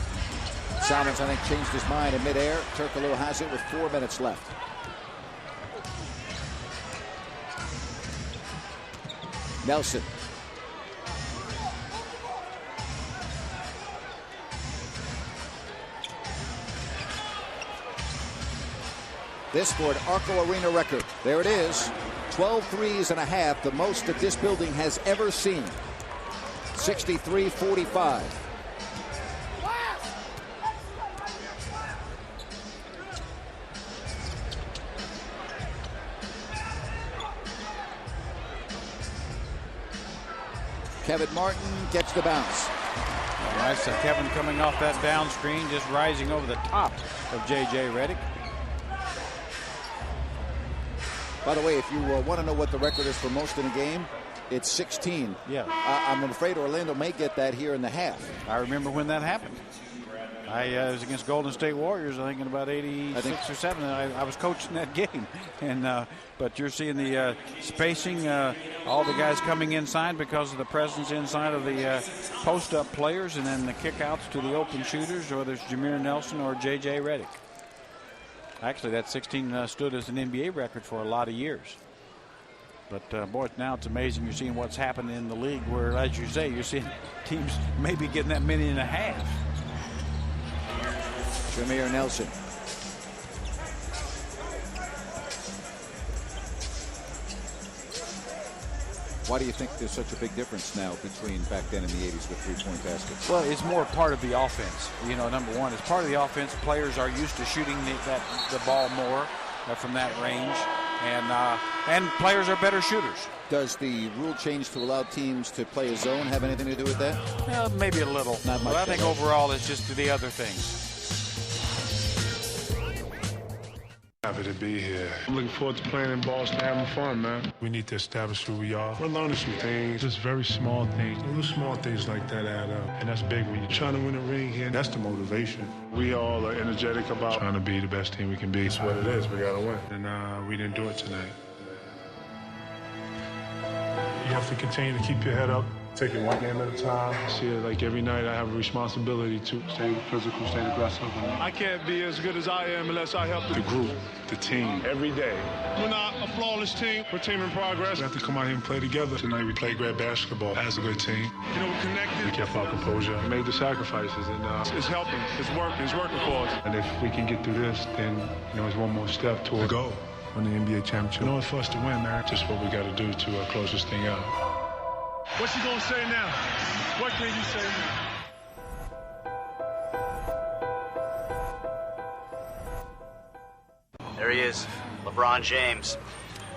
Salmons, I think, changed his mind in midair. Turkoglu has it with 4 minutes left. Nelson. This for an Arco Arena record. There it is. 12 threes and a half, the most that this building has ever seen. 63-45. Kevin Martin gets the bounce.
All right, so Kevin coming off that down screen, just rising over the top of J.J. Redick.
By the way, if you want to know what the record is for most in a game, it's 16.
Yeah.
I'm afraid Orlando may get that here in the half.
I remember when that happened. I was against Golden State Warriors, I think, in about 86 or 7. I was coaching that game. And but you're seeing the spacing, all the guys coming inside because of the presence inside of the post-up players, and then the kickouts to the open shooters, whether it's Jameer Nelson or J.J. Redick. Actually, that 16 stood as an NBA record for a lot of years. But, boy, now it's amazing. You're seeing what's happening in the league where, as you say, you're seeing teams maybe getting that many and a half.
Jameer Nelson. Why do you think there's such a big difference now between back then in the 80s with three-point baskets?
Well, it's more part of the offense. You know, number one, it's part of the offense. Players are used to shooting the ball more from that range, and players are better shooters.
Does the rule change to allow teams to play a zone have anything to do with that?
Well, maybe a little.
Not much.
But I think overall it's just the other things.
Happy to be here. I'm looking forward to playing in Boston, having fun, man. We need to establish who we are. We're learning some things, just very small things. Little small things like that add up. And that's big when you're trying to win a ring here. That's the motivation. We all are energetic about trying to be the best team we can be. It's what it is. We got to win. And we didn't do it tonight. You have to continue to keep your head up. Take it one game at a time. See, like every night I have a responsibility to stay physical, stay aggressive. I can't be as good as I am unless I help the group, the team, every day. We're not a flawless team. We're a team in progress. We have to come out here and play together. Tonight we played great basketball as a good team. You know, we're connected. We kept our composure. We made the sacrifices, and it's helping. It's working. It's working for us. And if we can get through this, then, you know, it's one more step toward the goal. Win the NBA championship. You know, it's for us to win, man. Just what we got to do to close this thing out. What's you gonna say now? What can you say now?
There he is, LeBron James.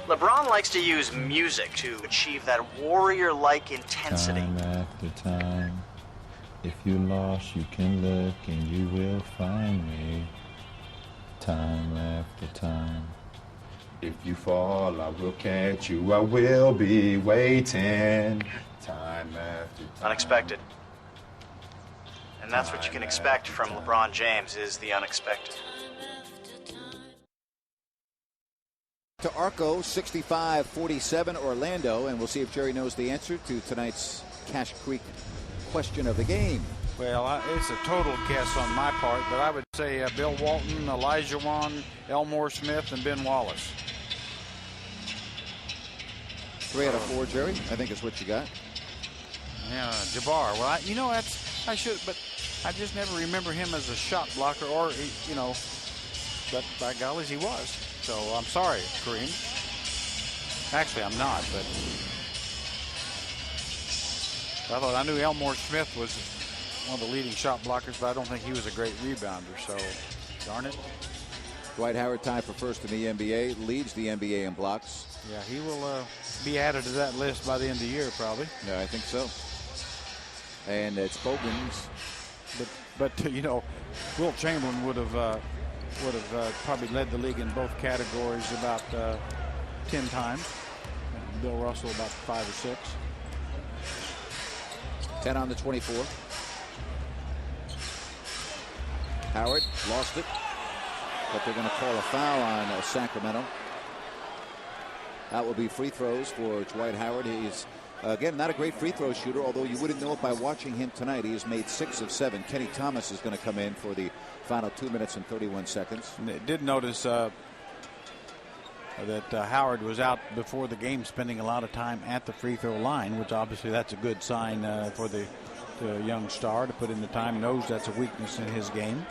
LeBron likes to use music to achieve that warrior-like intensity.
Time after time, if you're lost, you can look and you will find me. Time after time. If you fall, I will catch you. I will be waiting. Time after time.
Unexpected. And that's what you can expect from LeBron James, is the unexpected.
To Arco, 65-47 Orlando, and we'll see if Jerry knows the answer to tonight's Cash Creek question of the game.
Well, it's a total guess on my part, but I would say Bill Walton, Elijah Wan, Elmore Smith, and Ben Wallace.
3 out of 4, Jerry, I think is what you got.
Yeah, Jabbar. Well, I should, but I just never remember him as a shot blocker, or, you know, but by golly, he was. So I'm sorry, Kareem. Actually, I'm not, but I thought I knew Elmore Smith was one of the leading shot blockers, but I don't think he was a great rebounder, so darn it.
Dwight Howard tied for first in the NBA, leads the NBA in blocks.
Yeah, he will be added to that list by the end of the year, probably.
Yeah, I think so. And it's Bogans.
But you know, Wilt Chamberlain would have probably led the league in both categories about 10 times. And Bill Russell about 5 or 6.
10 on the 24. Howard lost it, but they're going to call a foul on Sacramento. That will be free throws for Dwight Howard. He's Again, not a great free throw shooter, although you wouldn't know it by watching him tonight. He has made 6 of 7. Kenny Thomas is going to come in for the final 2 minutes and 31 seconds.
Did notice that Howard was out before the game, spending a lot of time at the free throw line, which obviously that's a good sign for the young star to put in the time. Knows that's a weakness in his game.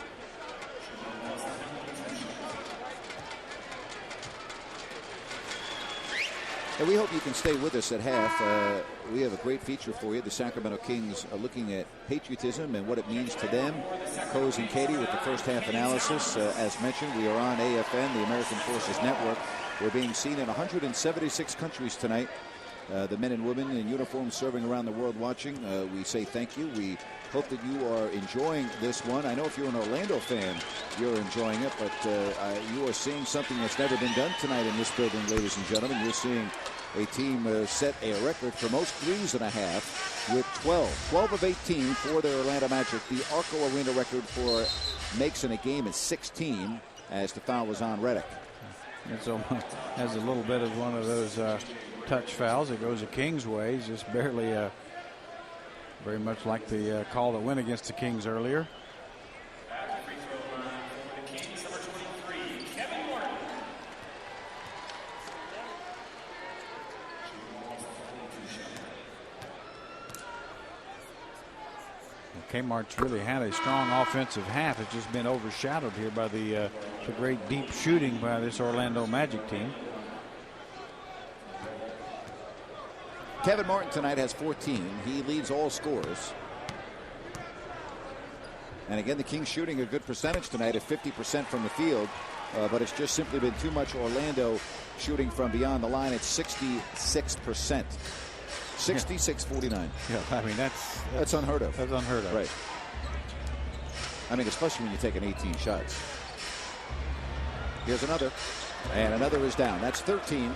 And we hope you can stay with us at half. We have a great feature for you. The Sacramento Kings are looking at patriotism and what it means to them. Hawes and Katie with the first half analysis. As mentioned, we are on AFN, the American Forces Network. We're being seen in 176 countries tonight. The men and women in uniform serving around the world watching. We say thank you. We hope that you are enjoying this one. I know if you're an Orlando fan, you're enjoying it, but you are seeing something that's never been done tonight in this building, ladies and gentlemen. You're seeing a team set a record for most 3.5 with 12 of 18 for the Orlando Magic. The Arco Arena record for makes in a game is 16, as the foul was on Redick.
It's almost has a little bit of one of those touch fouls. It goes the Kings' way. He's just barely, very much like the call that went against the Kings earlier. Kmart's really had a strong offensive half. It's just been overshadowed here by the great deep shooting by this Orlando Magic team.
Kevin Martin tonight has 14. He leads all scorers. And again, the Kings shooting a good percentage tonight at 50% from the field. But it's just simply been too much Orlando shooting from beyond the line at 66%. 66-49.
Yeah, I mean, that's
unheard of.
That's unheard of.
Right. I mean, especially when you're taking 18 shots. Here's another. And another is down. That's 13.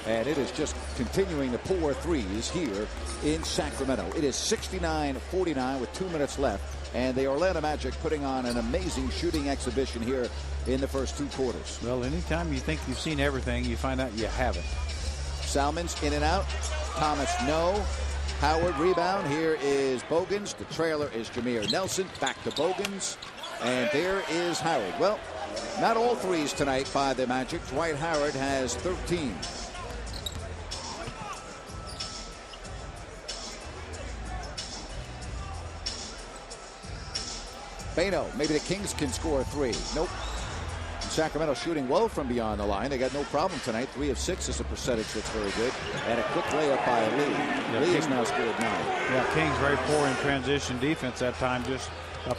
And it is just continuing to pour threes here in Sacramento. It is 69-49 with 2 minutes left. And the Orlando Magic putting on an amazing shooting exhibition here in the first 2 quarters.
Well, anytime you think you've seen everything, you find out you haven't.
Salmons in and out. Thomas, no. Howard, rebound. Here is Bogans. The trailer is Jameer Nelson. Back to Bogans. And there is Howard. Well, not all threes tonight by the Magic. Dwight Howard has 13. Bano, maybe the Kings can score a 3. Nope. Sacramento shooting well from beyond the line. They got no problem tonight. 3 of 6 is a percentage that's very good. And a quick layup by Lee.
Yeah,
Lee has now scored 9.
Yeah, Kings very poor in transition defense that time, just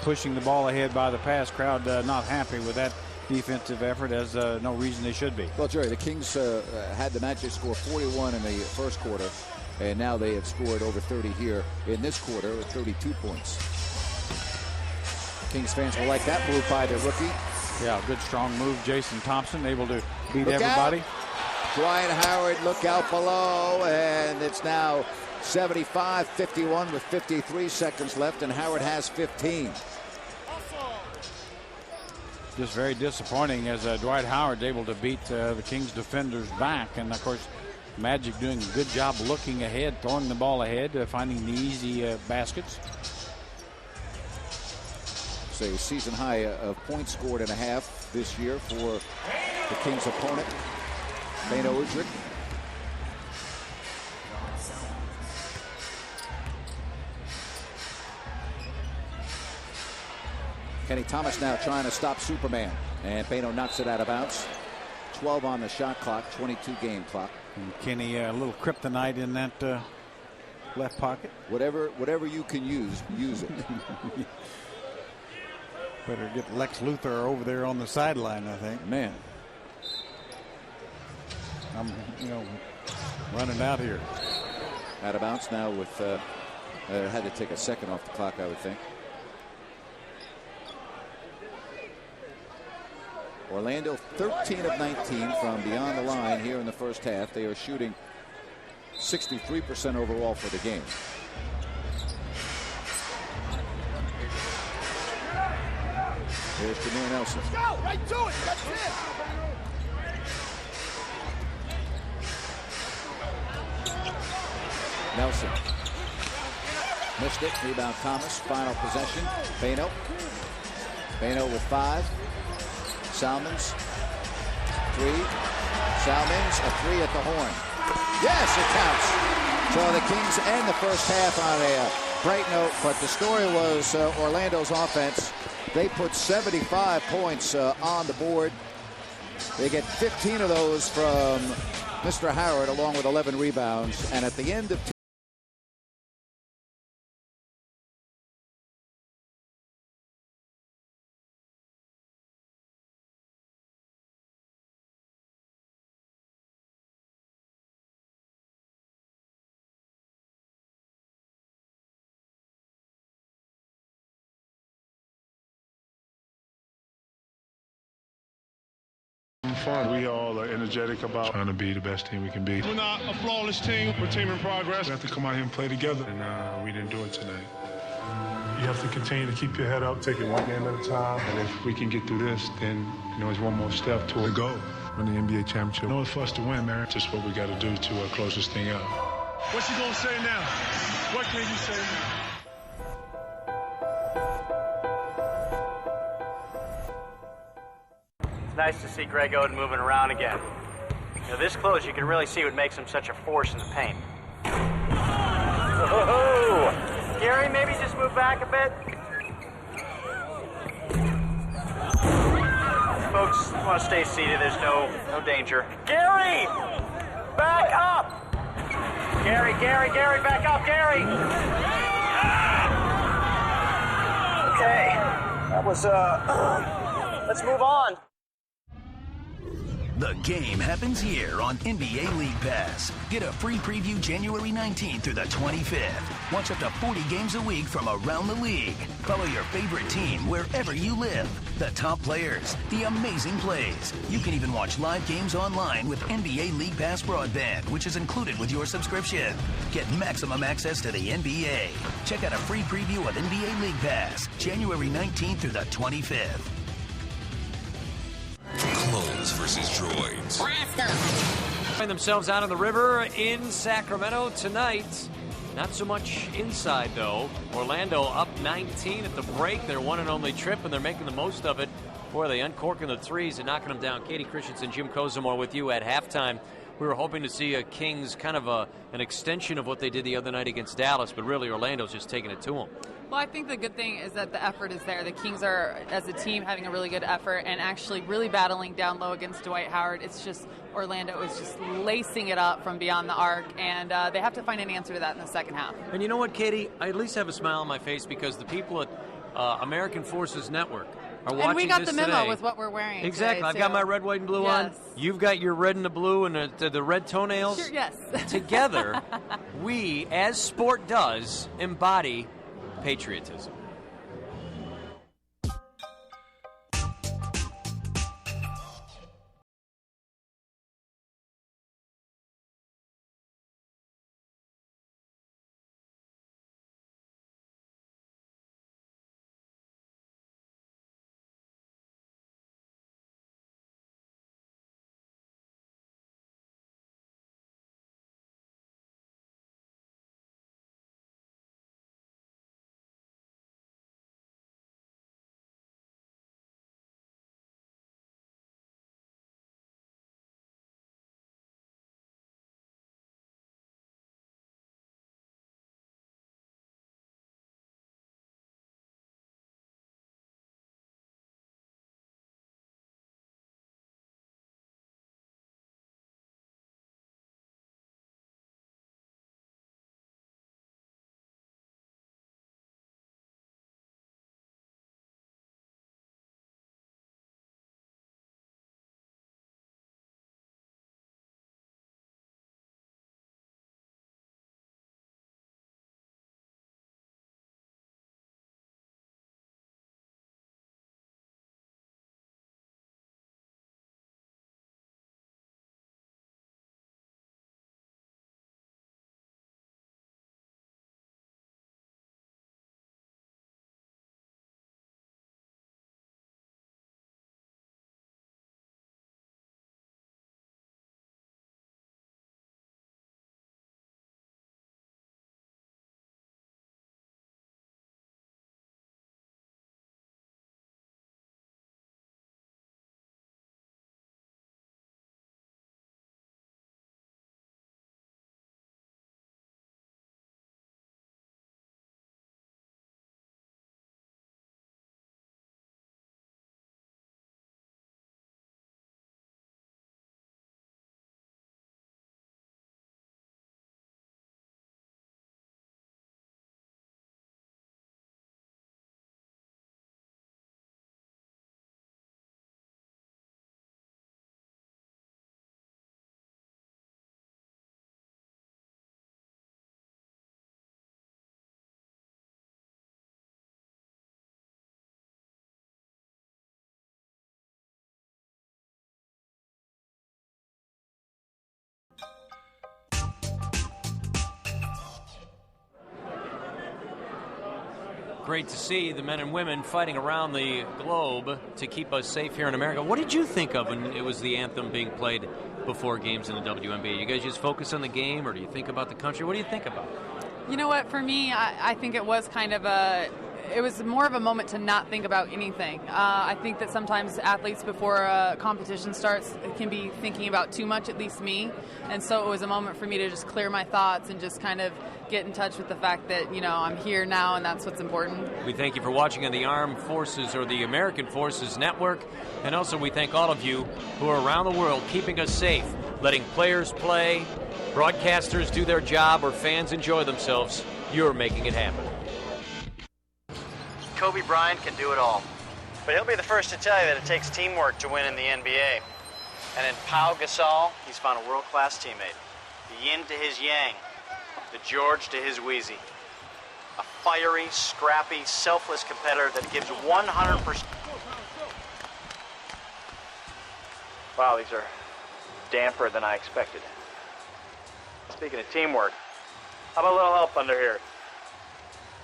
pushing the ball ahead by the pass. Crowd not happy with that defensive effort, as no reason they should be.
Well, Jerry, the Kings had the Magic score 41 in the first quarter, and now they have scored over 30 here in this quarter with 32 points. Kings fans will like that move by the rookie.
Yeah, good strong move. Jason Thompson able to beat
Look
everybody.
Out. Dwight Howard, look out below, and it's now 75-51 with 53 seconds left, and Howard has 15.
Just very disappointing as Dwight Howard's able to beat the Kings defenders back, and of course Magic doing a good job looking ahead, throwing the ball ahead, finding the easy baskets.
It's a season high of points scored and a half this year for the Kings' opponent, Bano Udrih. Kenny Thomas now trying to stop Superman, and Bano knocks it out of bounds. 12 on the shot clock, 22 game clock.
And Kenny, a little kryptonite in that left pocket.
Whatever you can use it.
Better get Lex Luthor over there on the sideline, I think.
Man,
I'm running out here.
Out of bounds now with had to take a second off the clock, I would think. Orlando 13 of 19 from beyond the line here in the first half. They are shooting 63% overall for the game. Here's Jameer Nelson.
Let's go! Right to it! That's it!
Nelson. Missed it. Rebound Thomas. Final possession. Bano. Bano with 5. Salmons. 3. Salmons, a 3 at the horn. Yes, it counts. So the Kings end the first half on a bright note, but the story was Orlando's offense. They put 75 points on the board. They get 15 of those from Mr. Howard, along with 11 rebounds. And at the end of
fun. We all are energetic about trying to be the best team we can be. We're not a flawless team. We're a team in progress. We have to come out here and play together, and we didn't do it tonight. You have to continue to keep your head up, take it one game at a time, and if we can get through this, then it's one more step toward the goal. Win the NBA championship. It's for us to win, man. Just what we got to do to close this thing out. What you gonna say now? What can you say now?
It's nice to see Greg Oden moving around again. This close, you can really see what makes him such a force in the paint. Oh! Gary, maybe just move back a bit. Folks want to stay seated. There's no danger. Gary! Back up! Gary, back up, Gary! Okay. That was, let's move on.
The game happens here on NBA League Pass. Get a free preview January 19th through the 25th. Watch up to 40 games a week from around the league. Follow your favorite team wherever you live. The top players, the amazing plays. You can even watch live games online with NBA League Pass broadband, which is included with your subscription. Get maximum access to the NBA. Check out a free preview of NBA League Pass, January 19th through the 25th.
Clones versus droids.
Find themselves out on the river in Sacramento tonight. Not so much inside, though. Orlando up 19 at the break. Their one and only trip, and they're making the most of it. Boy, they uncorking the threes and knocking them down. Katie Christensen, Jim Kozimor with you at halftime. We were hoping to see a Kings kind of an extension of what they did the other night against Dallas, but really Orlando's just taking it to them.
Well, I think the good thing is that the effort is there. The Kings are, as a team, having a really good effort and actually really battling down low against Dwight Howard. It's just Orlando is just lacing it up from beyond the arc, and they have to find an answer to that in the second half.
And you know what, Katie? I at least have a smile on my face because the people at American Forces Network are watching.
And we got the memo
today.
with what we're wearing.
Exactly.
Today,
I've got my red, white, and blue on. You've got your red and the blue and the red toenails.
Sure, yes.
Together, we, as sport does, embody patriotism. great to see the men and women fighting around the globe to keep us safe here in America. What did you think of when it was the anthem being played before games in the WNBA? You guys just focus on the game, or do you think about the country? What do you think about it?
You know what? For me, I think it was kind of it was more of a moment to not think about anything. I think that sometimes athletes before a competition starts can be thinking about too much, at least me. And so it was a moment for me to just clear my thoughts and just kind of get in touch with the fact that, you know, I'm here now and that's what's important.
We thank you for watching on the Armed Forces or the American Forces Network. And also we thank all of you who are around the world keeping us safe, letting players play, broadcasters do their job, or fans enjoy themselves. You're making it happen.
Kobe Bryant can do it all. But he'll be the first to tell you that it takes teamwork to win in the NBA. And in Pau Gasol, he's found a world-class teammate. The yin to his yang, the George to his Wheezy. A fiery, scrappy, selfless competitor that gives 100%. Wow, these are damper than I expected. Speaking of teamwork, how about a little help under here?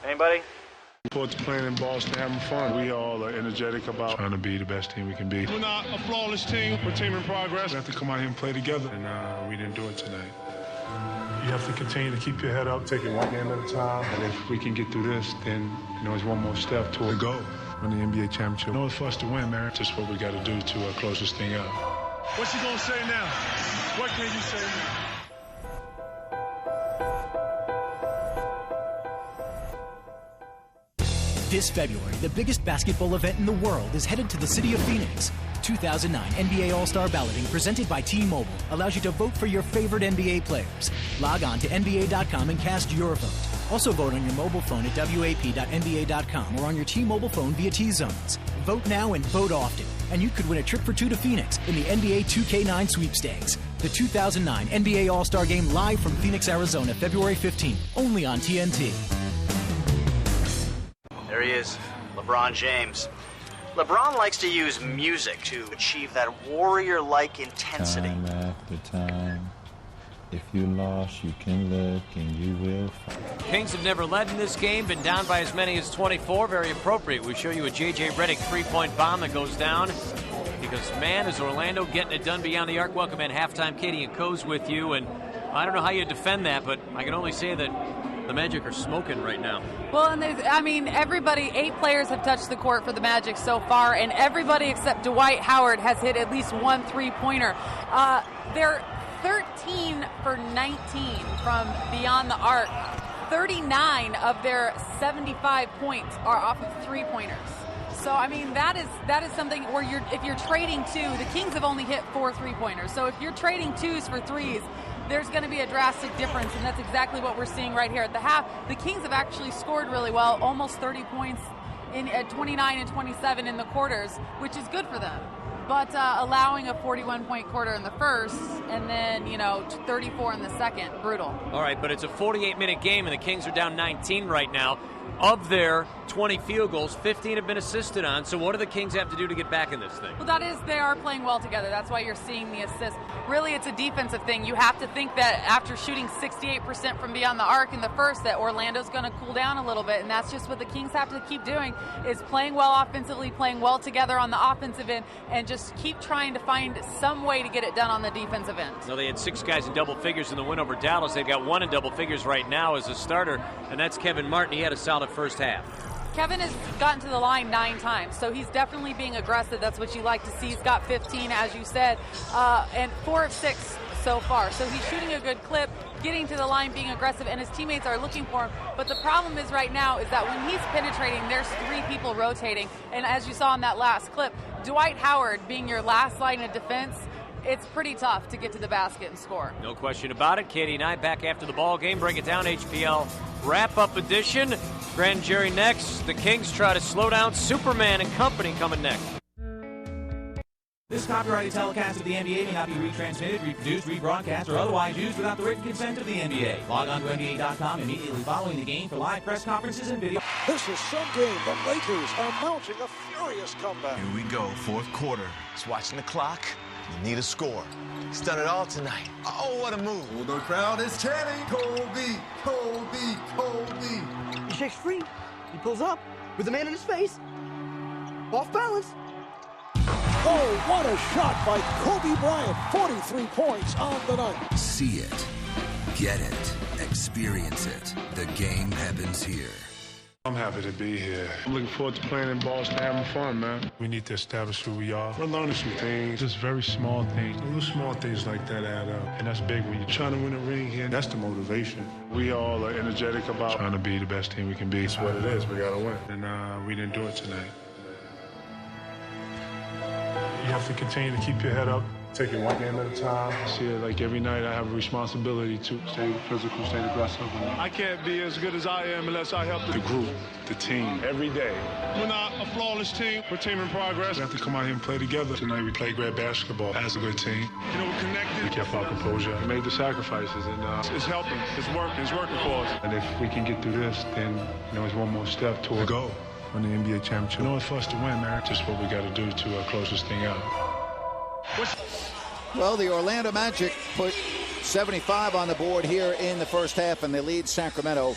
Anybody?
Forward to playing in Boston, having fun. We all are energetic about trying to be the best team we can be. We're not a flawless team. We're a team in progress. We have to come out here and play together, and we didn't do it tonight. You have to continue to keep your head up, take it one game at a time. And if we can get through this, then, you know, it's one more step toward the goal. Win the NBA championship. No, it's for us to win, man. Just what we got to do to close this thing out. What's he going to say now? What can you say now?
This February, the biggest basketball event in the world is headed to the city of Phoenix. 2009 NBA All-Star Balloting presented by T-Mobile allows you to vote for your favorite NBA players. Log on to NBA.com and cast your vote. Also vote on your mobile phone at WAP.NBA.com or on your T-Mobile phone via T-Zones. Vote now and vote often, and you could win a trip for two to Phoenix in the NBA 2K9 sweepstakes. The 2009 NBA All-Star Game live from Phoenix, Arizona, February 15th, only on TNT.
There he is, LeBron James. LeBron likes to use music to achieve that warrior-like intensity.
Time after time, if you lost, you can look and you will find.
Kings have never led in this game, been down by as many as 24. Very appropriate. We show you a J.J. Redick three-point bomb that goes down. Because, man, is Orlando getting it done beyond the arc. Welcome in halftime. Katie and Co's with you. And I don't know how you defend that, but I can only say that the Magic are smoking right now.
Well, and everybody, 8 players have touched the court for the Magic so far, and everybody except Dwight Howard has hit at least one three-pointer. They're 13 for 19 from beyond the arc. 39 of their 75 points are off of three-pointers. So, I mean, that is something where if you're trading two, the Kings have only hit 4 three-pointers. So if you're trading twos for threes, there's going to be a drastic difference, and that's exactly what we're seeing right here at the half. The Kings have actually scored really well, almost 30 points at 29 and 27 in the quarters, which is good for them. But allowing a 41-point quarter in the first, and then, 34 in the second, brutal.
All right, but it's a 48-minute game, and the Kings are down 19 right now. Of their 20 field goals, 15 have been assisted on. So what do the Kings have to do to get back in this thing?
Well, they are playing well together. That's why you're seeing the assist. Really, it's a defensive thing. You have to think that after shooting 68% from beyond the arc in the first, that Orlando's going to cool down a little bit. And that's just what the Kings have to keep doing, is playing well offensively, playing well together on the offensive end, and just keep trying to find some way to get it done on the defensive end.
No, they had 6 guys in double figures in the win over Dallas. They've got 1 in double figures right now as a starter, and that's Kevin Martin. He had a solid first half.
Kevin has gotten to the line 9 times, so he's definitely being aggressive. That's what you like to see. He's got 15, as you said, and 4 of 6 so far. So he's shooting a good clip, getting to the line, being aggressive, and his teammates are looking for him. But the problem is right now is that when he's penetrating, there's 3 people rotating. And as you saw in that last clip, Dwight Howard being your last line of defense, it's pretty tough to get to the basket and score.
No question about it. Katie and I back after the ball game. Break it down, HPL wrap-up edition. Grand Jerry next. The Kings try to slow down Superman and company coming next.
This copyrighted telecast of the NBA may not be retransmitted, reproduced, rebroadcast, or otherwise used without the written consent of the NBA. Log on to NBA.com immediately following the game for live press conferences and video.
This is some game. The Lakers are mounting a furious comeback.
Here we go, fourth quarter. Just watching the clock. You need a score. He's done it all tonight. Oh, what a move.
Oh, the crowd is chanting, Kobe, Kobe, Kobe.
He shakes free.
He pulls up with the man in his face. Off balance.
Oh, what a shot by Kobe Bryant. 43 points on the night.
See it, get it, experience it. The game happens here.
I'm happy to be here. I'm looking forward to playing in Boston, having fun, man. We need to establish who we are. We're learning some things, just very small things. Little small things like that add up. And that's big when you're trying to win a ring here. That's the motivation. We all are energetic about trying to be the best team we can be. It's what it is. We got to win. And we didn't do it tonight. You have to continue to keep your head up. Take it one game at a time. See it like every night I have a responsibility to stay physical, stay aggressive. I can't be as good as I am unless I help the group, the team, every day. We're not a flawless team. We're a team in progress. We have to come out here and play together. Tonight we played great basketball as a good team. You know, we're connected. We kept our composure. We made the sacrifices, and it's helping. It's working. It's working for us. And if we can get through this, then, you know, it's one more step toward the goal. Win the NBA championship. In order for us to win, man, just what we got to do to close this thing out.
Well, the Orlando Magic put 75 on the board here in the first half, and they lead Sacramento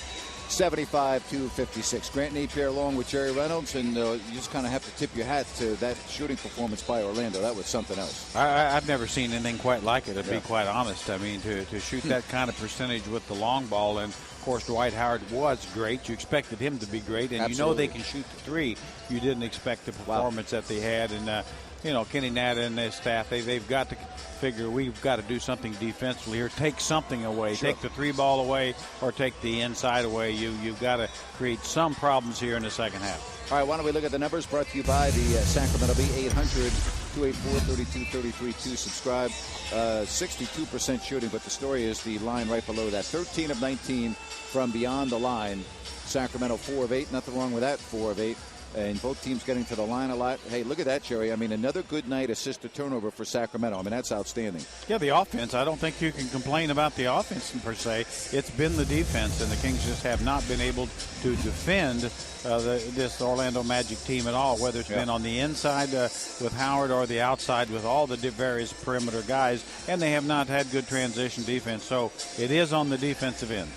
75-56. Grant Napier along with Jerry Reynolds, and you just kind of have to tip your hat to that shooting performance by Orlando. That was something else.
I've never seen anything quite like it, to be quite honest. I mean, to shoot that kind of percentage with the long ball, and of course Dwight Howard was great. You expected him to be great, and
Absolutely.
You know they can shoot the three. You didn't expect the performance that they had, and you know, Kenny Natta and his staff, they've got to figure we've got to do something defensively here. Take something away.
Sure.
Take the three ball away or take the inside away. You've got to create some problems here in the second half.
All right, why don't we look at the numbers brought to you by the Sacramento Bee, 800-284-3233 to subscribe. 62% shooting, but the story is the line right below that. 13 of 19 from beyond the line. Sacramento 4 of 8. Nothing wrong with that, 4 of 8. And both teams getting to the line a lot. Hey, look at that, Jerry. I mean, another good night assist to turnover for Sacramento. I mean, that's outstanding.
Yeah, the offense. I don't think you can complain about the offense per se. It's been the defense, and the Kings just have not been able to defend this Orlando Magic team at all, whether it's been on the inside with Howard or the outside with all the various perimeter guys, and they have not had good transition defense. So it is on the defensive end.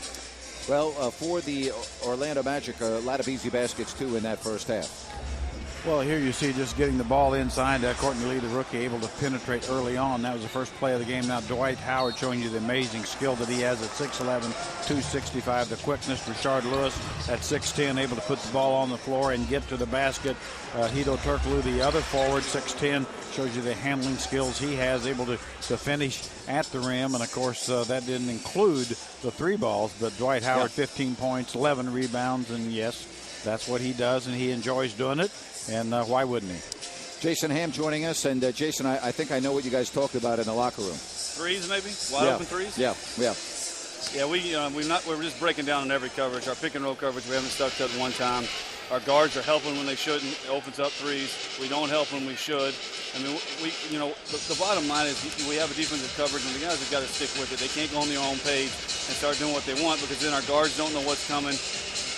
Well, for the Orlando Magic, a lot of easy baskets, too, in that first half.
Well, here you see just getting the ball inside. Courtney Lee, the rookie, able to penetrate early on. That was the first play of the game. Now Dwight Howard showing you the amazing skill that he has at 6'11", 265. The quickness. Rashard Lewis at 6'10", able to put the ball on the floor and get to the basket. Turkoglu, the other forward, 6'10", shows you the handling skills he has, able to finish at the rim. And, of course, that didn't include the three balls. But Dwight Howard, 15 points, 11 rebounds. And, yes, that's what he does, and he enjoys doing it. And why wouldn't he?
Jason Ham joining us. And, Jason, I think I know what you guys talked about in the locker room.
Threes, maybe? Wide open threes?
Yeah.
Yeah, we're just breaking down on every coverage. Our pick and roll coverage, we haven't stuck to it one time. Our guards are helping when they shouldn't. It opens up threes. We don't help when we should. I mean, the bottom line is we have a defensive coverage, and the guys have got to stick with it. They can't go on their own page and start doing what they want, because then our guards don't know what's coming.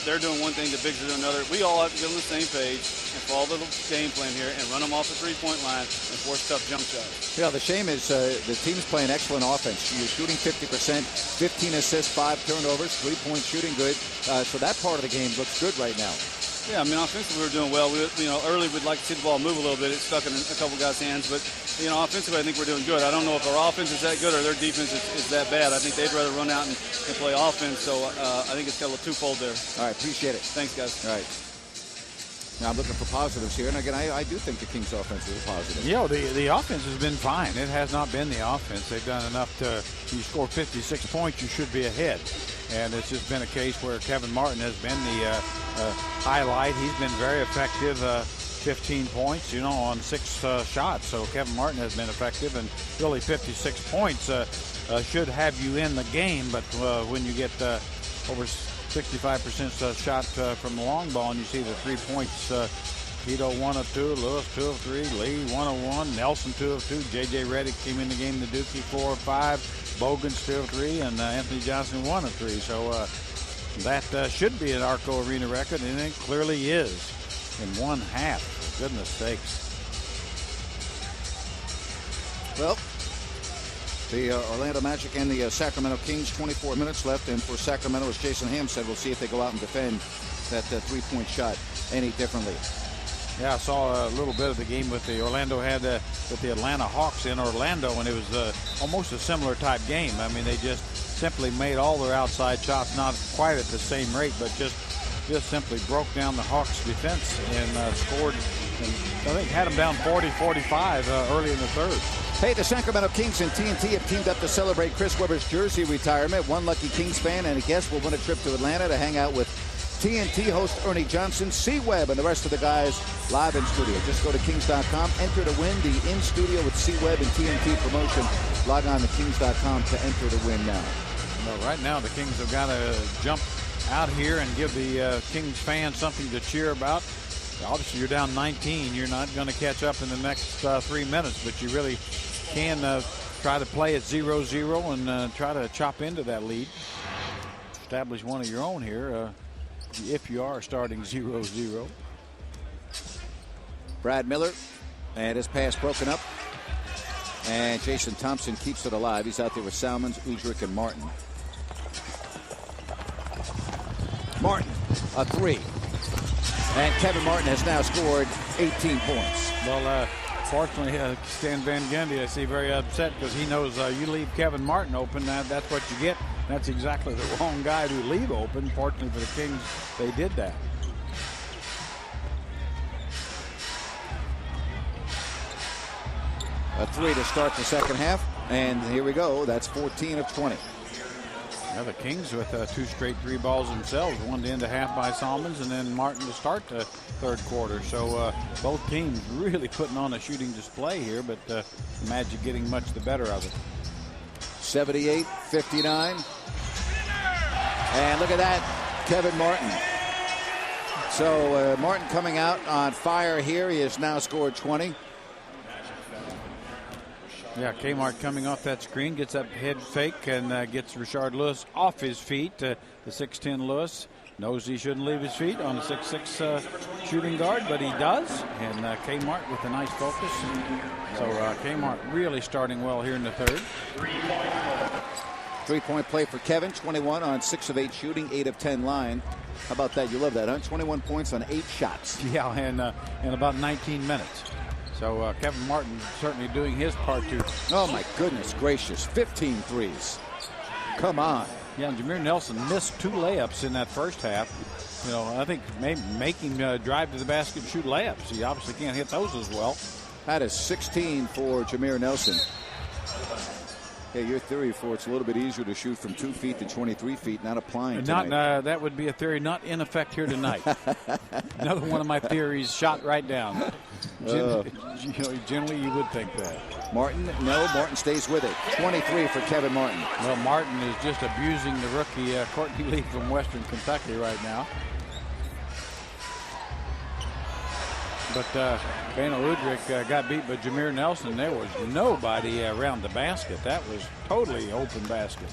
They're doing one thing, the bigs are doing another. We all have to get on the same page and follow the game plan here and run them off the three-point line and force tough jump shots.
Yeah, the shame is the team's playing excellent offense. You're shooting 50%, 15 assists, 5 turnovers, 3-point shooting good. So that part of the game looks good right now.
Yeah, I mean, offensively we're doing well. Early we'd like to see the ball move a little bit. It's stuck in a couple guys' hands, but offensively I think we're doing good. I don't know if our offense is that good or their defense is that bad. I think they'd rather run out and play offense. So I think it's got a twofold there.
All right, appreciate it.
Thanks, guys.
All right. Now I'm looking for positives here, and again, I do think the Kings' offense is a positive.
The offense has been fine. It has not been the offense. They've done enough to. You score 56 points, you should be ahead. And it's just been a case where Kevin Martin has been the highlight. He's been very effective, 15 points, on 6 shots. So Kevin Martin has been effective, and really 56 points should have you in the game. But when you get over 65% shot from the long ball, and you see the 3 points, Tito 1 of 2, Lewis 2 of 3, Lee 1 of 1, Nelson 2 of 2, J.J. Redick came in the game, the Dookie 4 of 5. Bogans 2 of 3, and Anthony Johnson 1 of 3. So that should be an Arco Arena record, and it clearly is in one half. For goodness sakes.
Well, The Orlando Magic and the Sacramento Kings, 24 minutes left. And for Sacramento, as Jason Ham said, we'll see if they go out and defend that three-point shot any differently.
Yeah, I saw a little bit of the game with the Orlando had with the Atlanta Hawks in Orlando, and it was almost a similar type game. I mean, they just simply made all their outside shots, not quite at the same rate, but just simply broke down the Hawks' defense and scored. And I think had them down 40-45 early in the third.
Hey, the Sacramento Kings and TNT have teamed up to celebrate Chris Webber's jersey retirement. One lucky Kings fan and a guest will win a trip to Atlanta to hang out with TNT host Ernie Johnson, C. Webb, and the rest of the guys live in studio. Just go to Kings.com, enter to win the in studio with C. Webb and TNT promotion. Log on to Kings.com to enter to win now.
Well, right now the Kings have got to jump out here and give the Kings fans something to cheer about. Obviously, you're down 19. You're not going to catch up in the next 3 minutes, but you really can try to play at 0-0 and try to chop into that lead. Establish one of your own here if you are starting 0-0.
Brad Miller, and his pass broken up. And Jason Thompson keeps it alive. He's out there with Salmons, Udrich, and Martin. Martin, a three. And Kevin Martin has now scored 18 points.
Well, fortunately, Stan Van Gundy, I see, very upset because he knows you leave Kevin Martin open, that's what you get. That's exactly the wrong guy to leave open. Fortunately for the Kings, they did that.
A three to start the second half. And here we go. That's 14 of 20.
Now the Kings with 2 straight 3 balls themselves, one to end the half by Salmons and then Martin to start the third quarter. So both teams really putting on a shooting display here, but the Magic getting much the better of it.
78-59. And look at that, Kevin Martin. So Martin coming out on fire here. He has now scored 20.
Yeah, Kmart coming off that screen, gets that head fake and gets Rashard Lewis off his feet. The 6'10 Lewis knows he shouldn't leave his feet on a 6'6 shooting guard, but he does. And Kmart with a nice focus. So Kmart really starting well here in the third.
Three-point play for Kevin, 21 on 6 of 8 shooting, 8 of 10 line. How about that? You love that, huh? 21 points on 8 shots.
Yeah, and in about 19 minutes. So Kevin Martin certainly doing his part too.
Oh my goodness gracious, 15 threes. Come on.
Yeah, and Jameer Nelson missed 2 layups in that first half. You know, I think maybe making drive to the basket and shoot layups. He obviously can't hit those as well.
That is 16 for Jameer Nelson. Yeah, your theory for it's a little bit easier to shoot from 2 feet than 23 feet, not applying tonight.
That would be a theory not in effect here tonight. Another one of my theories shot right down. Generally, you would think that.
Martin stays with it. 23 for Kevin Martin.
Well, Martin is just abusing the rookie Courtney Lee from Western Kentucky right now. But Bano Udrich got beat by Jameer Nelson. There was nobody around the basket. That was totally open basket.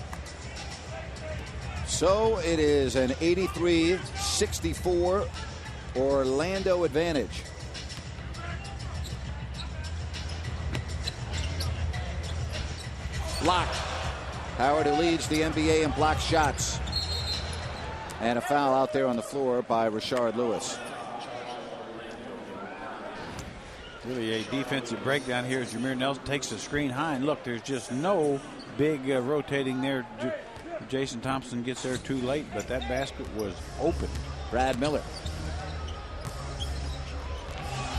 So it is an 83-64 Orlando advantage. Blocked. Howard, who leads the NBA in blocked shots. And a foul out there on the floor by Rashard Lewis.
Really a defensive breakdown here as Jameer Nelson takes the screen high. And look, there's just no big rotating there. Jason Thompson gets there too late, but that basket was open.
Brad Miller.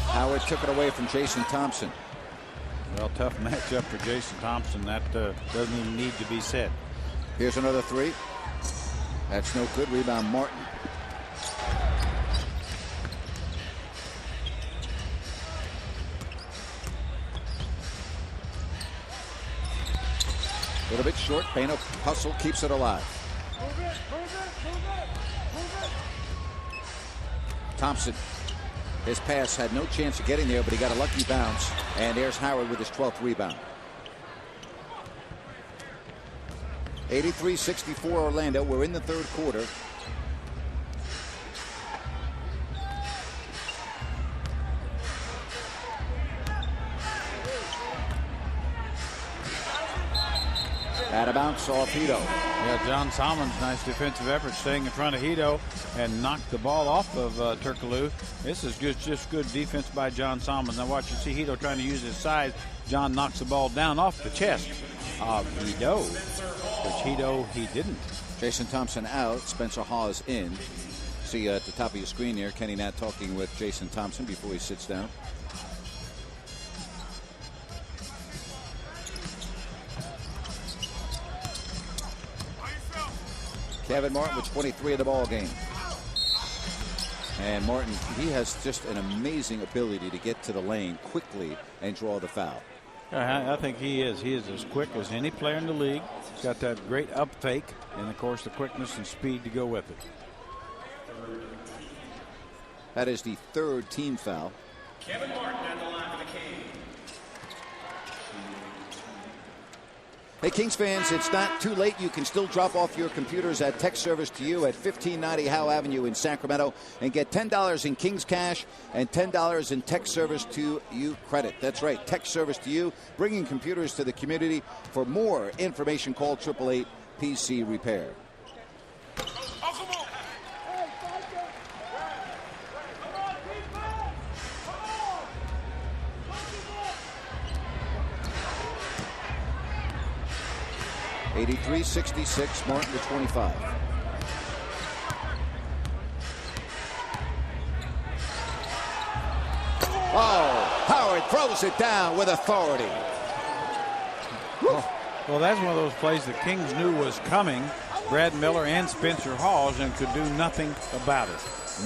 Howard took it away from Jason Thompson.
Well, tough matchup for Jason Thompson. That doesn't even need to be said.
Here's another three. That's no good. Rebound Martin. A little bit short. Bano hustle keeps it alive. Thompson. His pass had no chance of getting there, but he got a lucky bounce. And there's Howard with his 12th rebound. 83-64 Orlando. We're in the third quarter. Out of bounds off Hito.
Yeah, John Salmons, nice defensive effort, staying in front of Hito and knocked the ball off of Turkoglu. This is just good defense by John Salmons. Now watch, you see Hito trying to use his size. John knocks the ball down off the chest of Hito, which Hito, he didn't.
Jason Thompson out, Spencer Hawes in. See at the top of your screen here, Kenny Nat talking with Jason Thompson before he sits down. Kevin Martin with 23 of the ball game. And Martin, he has just an amazing ability to get to the lane quickly and draw the foul.
I think he is. He is as quick as any player in the league. He's got that great up fake and, of course, the quickness and speed to go with it.
That is the third team foul.
Kevin Martin at the line for the Kings.
Hey, Kings fans, it's not too late. You can still drop off your computers at Tech Service to You at 1590 Howe Avenue in Sacramento and get $10 in Kings cash and $10 in Tech Service to You credit. That's right, Tech Service to You, bringing computers to the community. For more information, call 888 PC Repair. 83-66, Martin to 25. Oh, Howard throws it down with authority.
Well, that's one of those plays the Kings knew was coming. Brad Miller and Spencer Hawes, and could do nothing about it.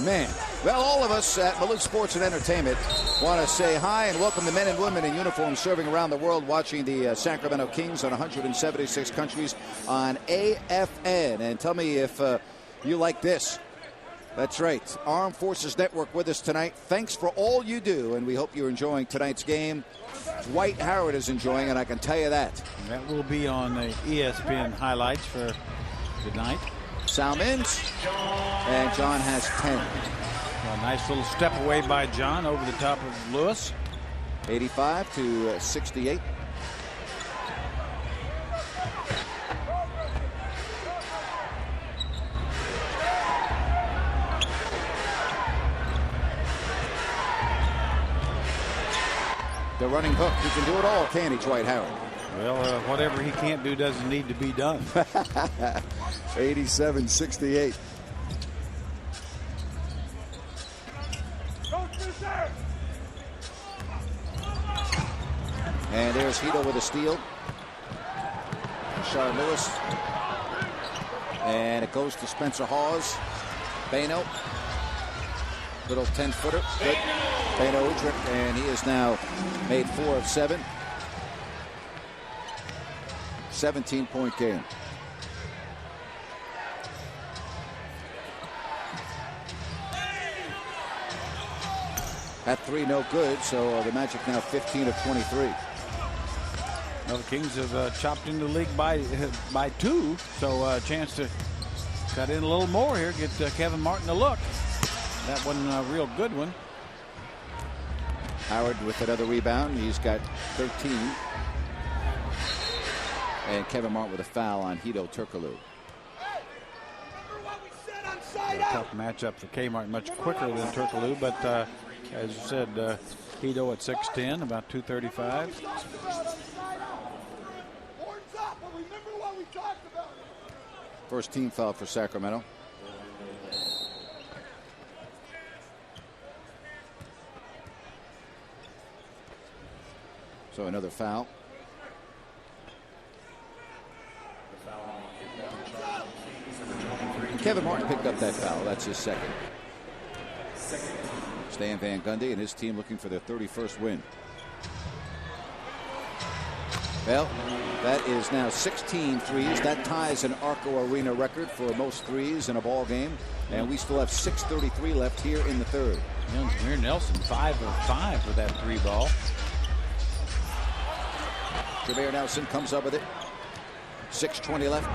Man. Well, all of us at Malou Sports and Entertainment want to say hi and welcome the men and women in uniform serving around the world watching the Sacramento Kings on 176 countries on AFN. And tell me if you like this. That's right. Armed Forces Network with us tonight. Thanks for all you do, and we hope you're enjoying tonight's game. Dwight Howard is enjoying, and I can tell you that.
That will be on the ESPN highlights for tonight.
Salmons, and John has 10.
A nice little step away by John over the top of Lewis.
85-68. The running hook, he can do it all, can he, Dwight Howard?
Well, whatever he can't do doesn't need to be done.
87-68. And there's Hito with a steal. Shard Lewis. And it goes to Spencer Hawes. Bano. Little 10-footer. Good. Bano Udrich, and he has now made 4 of 7. 17-point game. At 3, no good, so the Magic now 15 of 23.
Well, the Kings have chopped into the league by 2, so a chance to cut in a little more here, get Kevin Martin a look. That one a real good one.
Howard with another rebound. He's got 13. And Kevin Martin with a foul on Hito Turkoglu.
A tough matchup for Kmart, much quicker than Turkoglu, but as you said, Hito at 6'10", about 235.
First team foul for Sacramento. So another foul. Kevin Martin picked up that foul. That's his second. Stan Van Gundy and his team looking for their 31st win. Well, that is now 16 threes. That ties an Arco Arena record for most threes in a ball game. And we still have 6:33 left here in the third.
Jameer Nelson 5 of 5 with that 3 ball.
Jameer Nelson comes up with it. 6:20 left.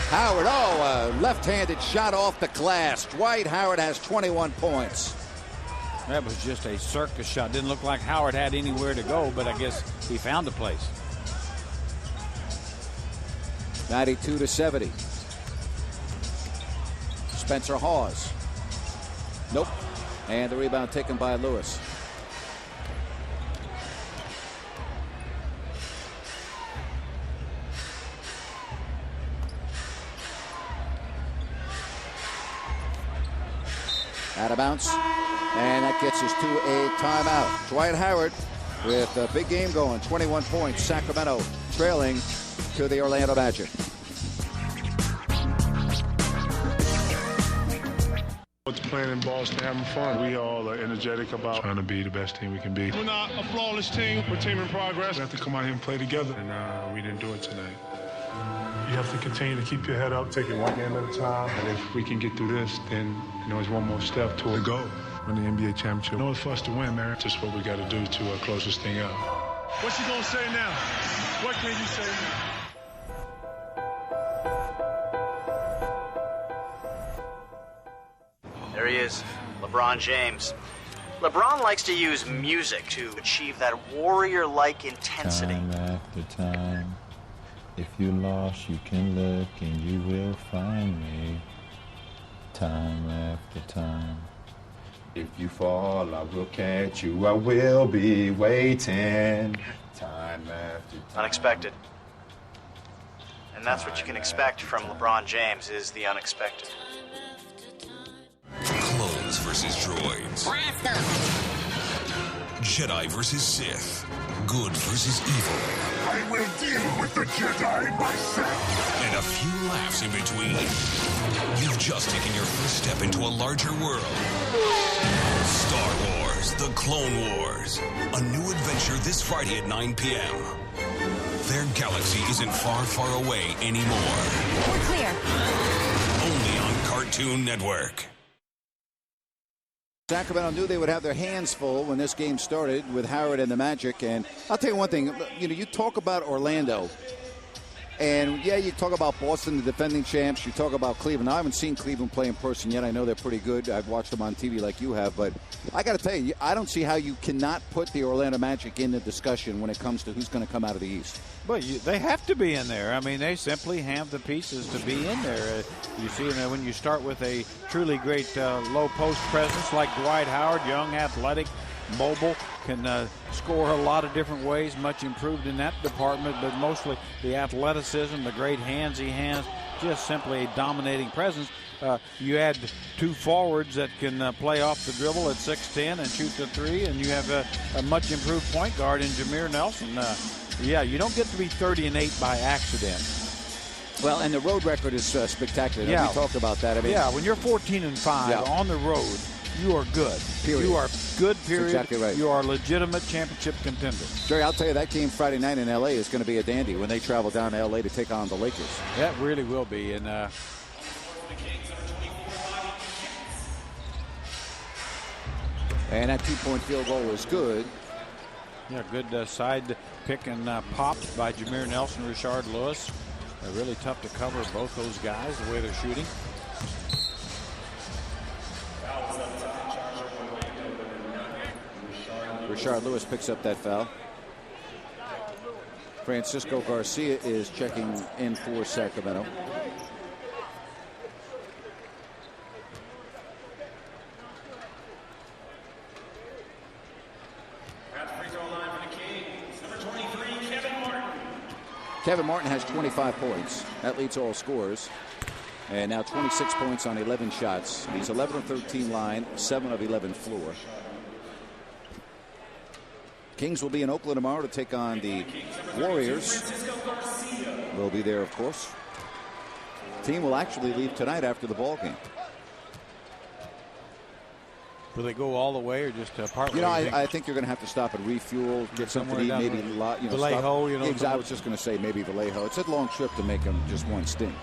Howard, a left-handed shot off the glass. Dwight Howard has 21 points.
That was just a circus shot. Didn't look like Howard had anywhere to go, but I guess he found a place.
92-70. Spencer Hawes. Nope. And the rebound taken by Lewis. Out of bounds. And that gets us to a timeout. Dwight Howard with a big game going. 21 points. Sacramento trailing to the Orlando Magic.
It's playing in Boston, having fun. We all are energetic about trying to be the best team we can be. We're not a flawless team. We're a team in progress. We have to come out here and play together, and we didn't do it tonight. You have to continue to keep your head up, take it one game at a time. And if we can get through this, then it's one more step toward the goal. Win the NBA championship. No, it's for us to win, man. Just what we got to do to close this thing out. What's he gonna say now? What can you say now?
There he is, LeBron James. LeBron likes to use music to achieve that warrior-like intensity.
Time after time, if you lost, you can look and you will find me. Time after time. If you fall, I will catch you. I will be waiting. Time after time.
Unexpected. And that's what you can expect from LeBron James, is the unexpected.
Clones versus droids. Jedi versus Sith. Good versus evil.
I will deal with the Jedi myself.
And a few laughs in between. You've just taken your first step into a larger world. Star Wars, The Clone Wars. A new adventure this Friday at 9 p.m. Their galaxy isn't far, far away anymore.
We're clear.
Only on Cartoon Network.
Sacramento knew they would have their hands full when this game started with Howard and the Magic. And I'll tell you one thing, you talk about Orlando, and yeah, you talk about Boston, the defending champs. You talk about Cleveland. I haven't seen Cleveland play in person yet. I know they're pretty good. I've watched them on TV like you have. But I got to tell you, I don't see how you cannot put the Orlando Magic in the discussion when it comes to who's going to come out of the East.
But they have to be in there. I mean, they simply have the pieces to be in there. You see, when you start with a truly great low post presence like Dwight Howard, young, athletic, mobile, can score a lot of different ways, much improved in that department, but mostly the athleticism, the great hands he has, just simply a dominating presence. You add two forwards that can play off the dribble at 6'10" and shoot the three, and you have a much improved point guard in Jameer Nelson. Yeah, you don't get to be 30-8 by accident.
Well, and the road record is spectacular.
Yeah.
We talked about that. I mean,
yeah, when you're 14-5 on the road, you are good.
Period.
You are good, period.
That's exactly right.
You are a legitimate championship contender.
Jerry, I'll tell you, that game Friday night in L.A. is going to be a dandy when they travel down to L.A. to take on the Lakers.
That really will be. And
that two-point field goal is good.
Yeah, good side pick and pop by Jameer Nelson, Rashard Lewis. Really tough to cover both those guys the way they're shooting.
Rashard Lewis picks up that foul. Francisco Garcia is checking in for Sacramento. Kevin Martin has 25 points. That leads all scorers. And now 26 points on 11 shots. He's 11 of 13 line, 7 of 11 floor. Kings will be in Oakland tomorrow to take on the Warriors. We'll be there, of course. Team will actually leave tonight after the ball game.
Will they go all the way or just part way?
I think you're going to have to stop and refuel, get something to eat, maybe
Vallejo,
Exactly. I was just going to say maybe Vallejo. It's a long trip to make them just one stint,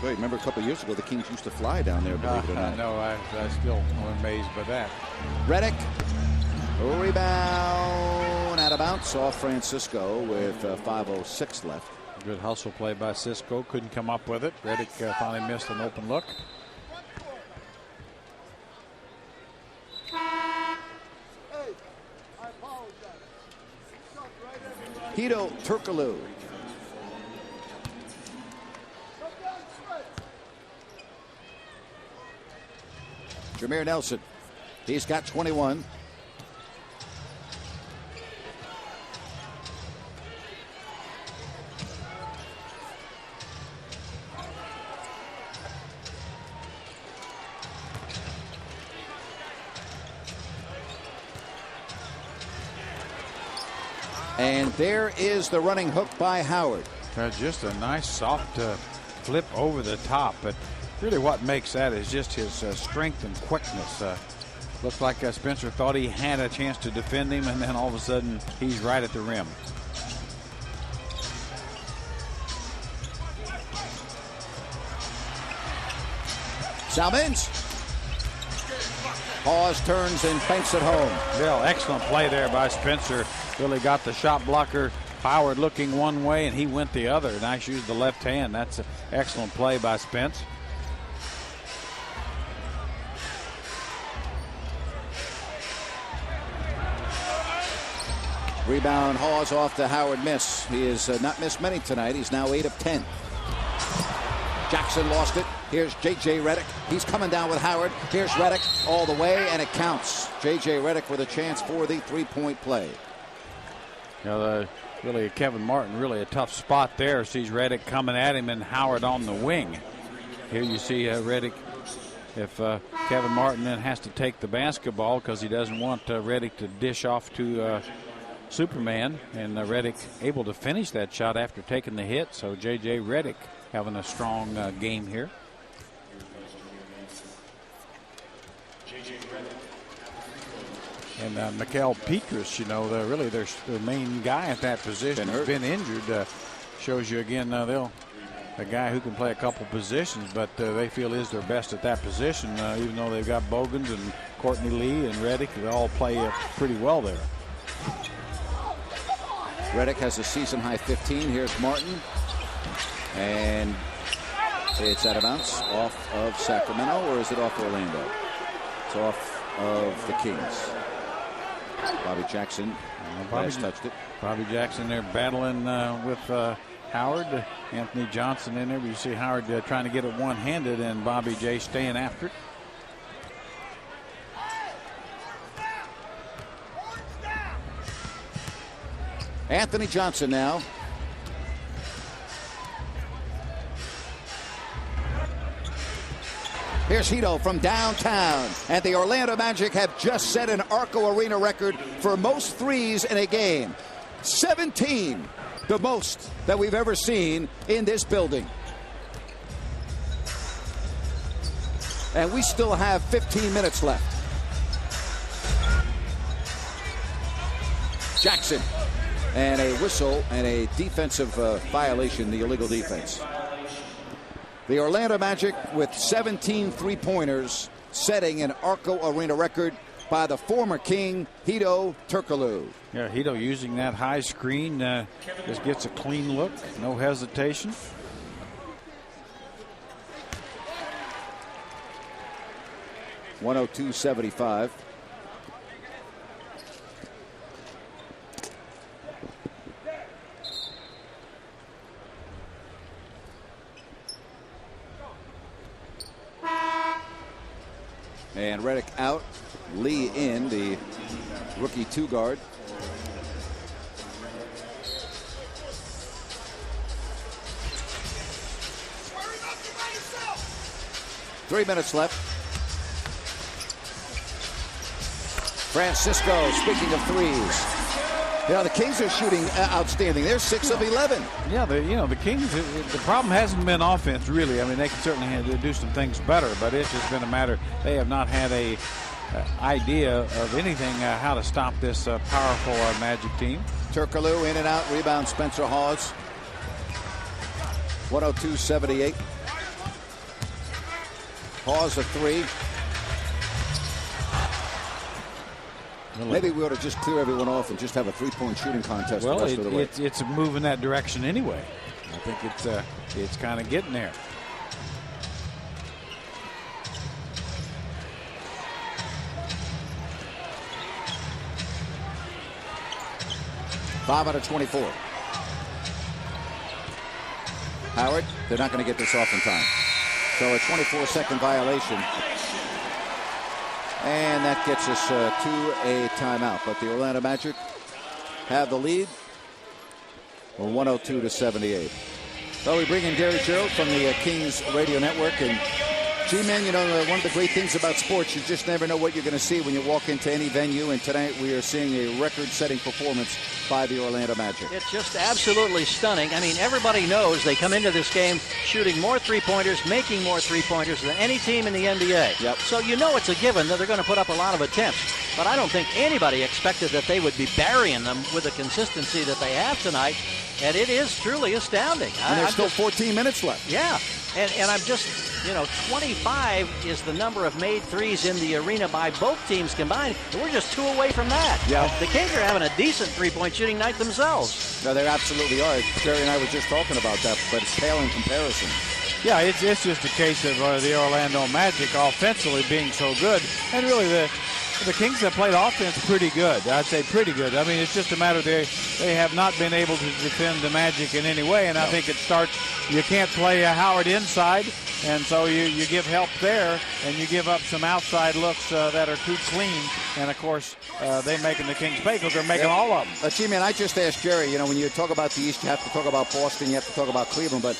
Wait, remember a couple of years ago the Kings used to fly down there, believe it or not.
No, I still am amazed by that.
Redick, rebound, out of bounds off Francisco with 5:06 left.
Good hustle play by Cisco, couldn't come up with it. Redick finally missed an open look.
Redick, Turkoglu. Jameer Nelson, he's got 21. And there is the running hook by Howard.
Just a nice soft flip over the top, but really what makes that is just his strength and quickness. Looks like Spencer thought he had a chance to defend him, and then all of a sudden he's right at the rim.
Salmons. Hawes turns and banks it home.
Well, excellent play there by Spencer. Really got the shot blocker, Howard looking one way, and he went the other. Nice use of the left hand. That's an excellent play by Spence.
Rebound, Hawes off the Howard miss. He has not missed many tonight. He's now 8 of 10. Jackson lost it. Here's J.J. Redick. He's coming down with Howard. Here's Redick all the way, and it counts. J.J. Redick with a chance for the three-point play.
Really, Kevin Martin, really a tough spot there. Sees Redick coming at him and Howard on the wing. Here you see Redick. If Kevin Martin then has to take the basketball because he doesn't want Redick to dish off to Superman, and Redick able to finish that shot after taking the hit. So J.J. Redick having a strong game here. And Mikael Petrus, you know, really their main guy at that position has been injured. Shows you again, a guy who can play a couple positions, but they feel is their best at that position, even though they've got Bogans and Courtney Lee and Redick. They all play pretty well there.
Redick has a season-high 15. Here's Martin. And it's out of bounds. Off of Sacramento, or is it off Orlando? It's off of the Kings. Bobby Jackson has touched it.
Bobby Jackson there battling with Howard. Anthony Johnson in there. But you see Howard trying to get it one-handed, and Bobby J staying after it.
Anthony Johnson now. Here's Redick from downtown. And the Orlando Magic have just set an Arco Arena record for most threes in a game. 17, the most that we've ever seen in this building. And we still have 15 minutes left. Jackson. And a whistle and a defensive violation, the illegal defense. The Orlando Magic with 17 three-pointers, setting an Arco Arena record by the former King, Redick Turkoglu.
Yeah, Redick using that high screen, just gets a clean look, no hesitation.
.102.75. And Redick out, Lee in, the rookie two guard. Three minutes left. Francisco, speaking of threes. You know, the Kings are shooting outstanding. They're 6 of 11.
Yeah, the Kings, the problem hasn't been offense, really. I mean, they can certainly do some things better, but it's just been a matter, they have not had a idea of anything how to stop this powerful Magic team.
Turkoglu in and out, rebound Spencer Hawes. 102.78. Hawes a three. Maybe we ought to just clear everyone off and just have a three-point shooting contest.
Well,
the rest of the way.
It's a move in that direction anyway. I think it's kind of getting there.
5 out of 24. Howard, they're not going to get this off in time. So a 24-second violation. And that gets us to a timeout. But the Orlando Magic have the lead. 102-78. Well, we bring in Gary Gerald from the Kings Radio Network. And G-Man, you know, one of the great things about sports, you just never know what you're going to see when you walk into any venue. And tonight we are seeing a record-setting performance by the Orlando Magic.
It's just absolutely stunning. I mean, everybody knows they come into this game shooting more three-pointers, making more three-pointers than any team in the NBA.
Yep.
So you know it's a given that they're going to put up a lot of attempts. But I don't think anybody expected that they would be burying them with the consistency that they have tonight. And it is truly astounding.
And there's still 14 minutes left.
Yeah. And I'm just, 25 is the number of made threes in the arena by both teams combined. And we're just 2 away from that.
Yeah.
The Kings are having a decent three-point shooting night themselves.
No, they absolutely are. Jerry and I were just talking about that, but it's pale in comparison.
Yeah, it's just a case of the Orlando Magic offensively being so good. And really the Kings have played offense pretty good. I'd say pretty good. I mean, it's just a matter they have not been able to defend the Magic in any way. And I think it starts, you can't play Howard inside. And so you give help there, and you give up some outside looks that are too clean. And, of course, they're making the Kings pay because they're making all of them.
G-Man, I just asked Jerry, when you talk about the East, you have to talk about Boston, you have to talk about Cleveland. But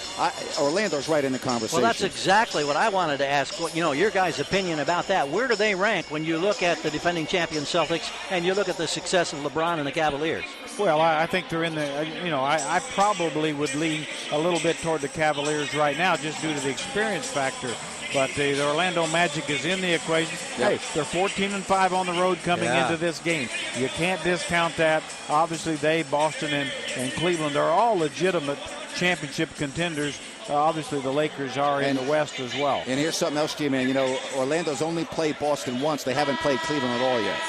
Orlando's right in the conversation.
Well, that's exactly what I wanted to ask. Your guys' opinion about that. Where do they rank when you look at the defending champion Celtics and you look at the success of LeBron and the Cavaliers?
Well, I think they're in the, I probably would lean a little bit toward the Cavaliers right now just due to the experience factor. But the Orlando Magic is in the equation. Yep. Hey, they're 14-5 on the road coming into this game. You can't discount that. Obviously, Boston, and Cleveland are all legitimate championship contenders. Obviously, the Lakers are in the West as well.
And here's something else, G-Man. Orlando's only played Boston once. They haven't played Cleveland at all yet.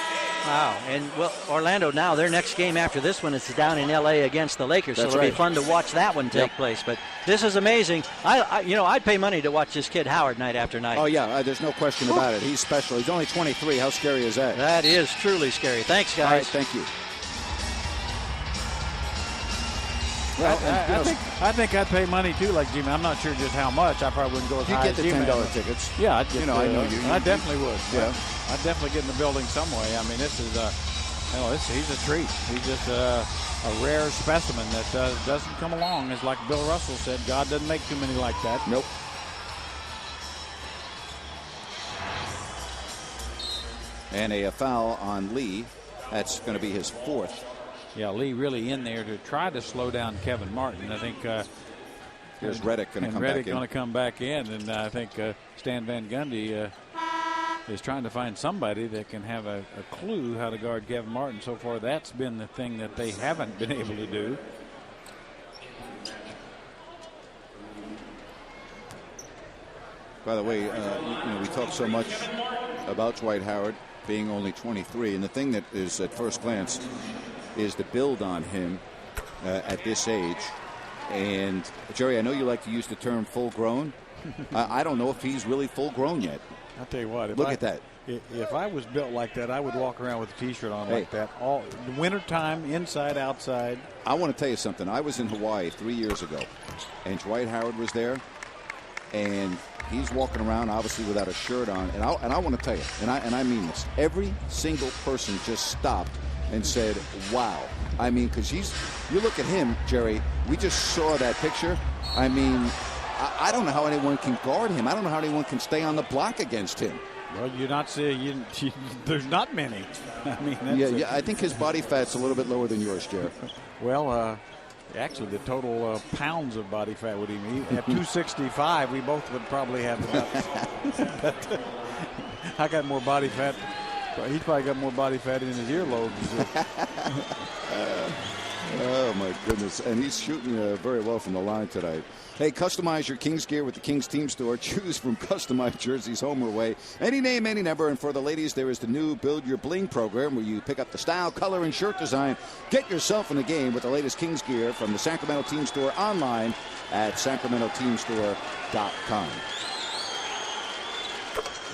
Wow. And, Orlando now, their next game after this one is down in L.A. against the Lakers.
That's
so it'll
right.
be fun to watch that one take place. But this is amazing. I'd pay money to watch this kid Howard night after night.
Oh, yeah. There's no question about it. He's special. He's only 23. How scary is that?
That is truly scary. Thanks, guys.
All right, thank you.
Well, I think I'd pay money too, like Jimmy. I'm not sure just how much. I probably wouldn't go as high as
You
Jimmy.
get the $10 tickets.
Yeah, I'd get.
I know you.
I definitely would.
Yeah,
I'd definitely get in the building some way. I mean, this is he's a treat. He's just a rare specimen that doesn't come along. As like Bill Russell said, God doesn't make too many like that.
Nope. And a foul on Lee. That's going to be his 4th.
Yeah, Lee really in there to try to slow down Kevin Martin. I think
here's Redick going to come back in.
Redick going to come back in, and I think Stan Van Gundy is trying to find somebody that can have a clue how to guard Kevin Martin. So far, that's been the thing that they haven't been able to do.
By the way, we talk so much about Dwight Howard being only 23, and the thing that is at first glance is the build on him at this age. And Jerry, I know you like to use the term full grown. I don't know if he's really full grown yet.
I'll tell you what.
Look at that.
If I was built like that, I would walk around with a T-shirt on like that all wintertime, inside, outside.
I want to tell you something. I was in Hawaii 3 years ago, and Dwight Howard was there, and he's walking around obviously without a shirt on. And I want to tell you, and I mean this. Every single person just stopped and said, wow. I mean, because you look at him, Jerry, we just saw that picture. I mean, I don't know how anyone can guard him. I don't know how anyone can stay on the block against him.
Well, you're not saying there's not many. I mean,
yeah, I think his body fat's a little bit lower than yours, Jerry.
Well, actually, the total pounds of body fat would even at 265, we both would probably have about. But I got more body fat. He's probably got more body fat in his earlobes.
Oh, my goodness. And he's shooting very well from the line tonight. Hey, customize your Kings gear with the Kings Team Store. Choose from customized jerseys home or away. Any name, any number. And for the ladies, there is the new Build Your Bling program where you pick up the style, color, and shirt design. Get yourself in the game with the latest Kings gear from the Sacramento Team Store online at sacramentoteamstore.com.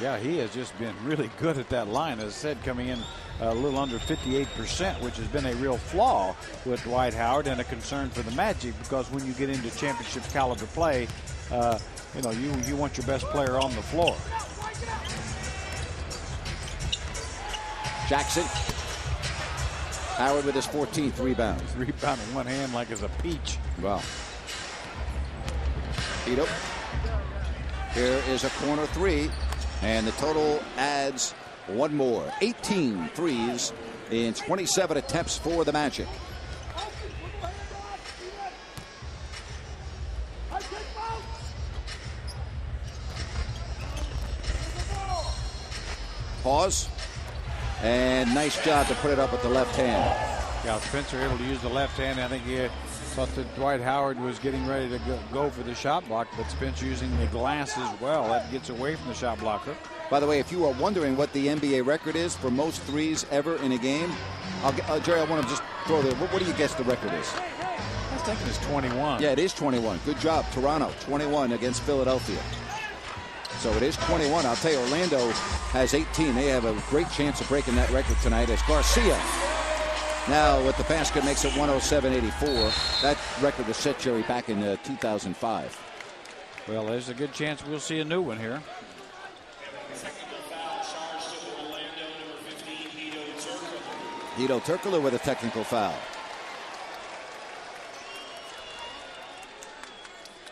Yeah, he has just been really good at that line. As I said, coming in a little under 58%, which has been a real flaw with Dwight Howard and a concern for the Magic, because when you get into championship caliber play, you want your best player on the floor.
Jackson. Howard with his 14th rebound.
Rebound in one hand like it's a peach.
Wow. Ito. Here is a corner three, and the total adds one more. 18 threes in 27 attempts for the Magic. Hawes. And nice job to put it up with the left hand.
Yeah, Spencer able to use the left hand. I think he thought that Dwight Howard was getting ready to go for the shot block, but Spencer using the glass as well. That gets away from the shot blocker.
By the way, if you are wondering what the NBA record is for most threes ever in a game, Jerry, I want to just throw there. What do you guess the record is?
I was thinking it's 21.
Yeah, it is 21. Good job. Toronto, 21 against Philadelphia. So it is 21. I'll tell you, Orlando has 18. They have a great chance of breaking that record tonight as Garcia now with the basket makes it 107-84. That record was set, Jerry, back in 2005.
Well, there's a good chance we'll see a new one here.
Turkoglu with a technical foul.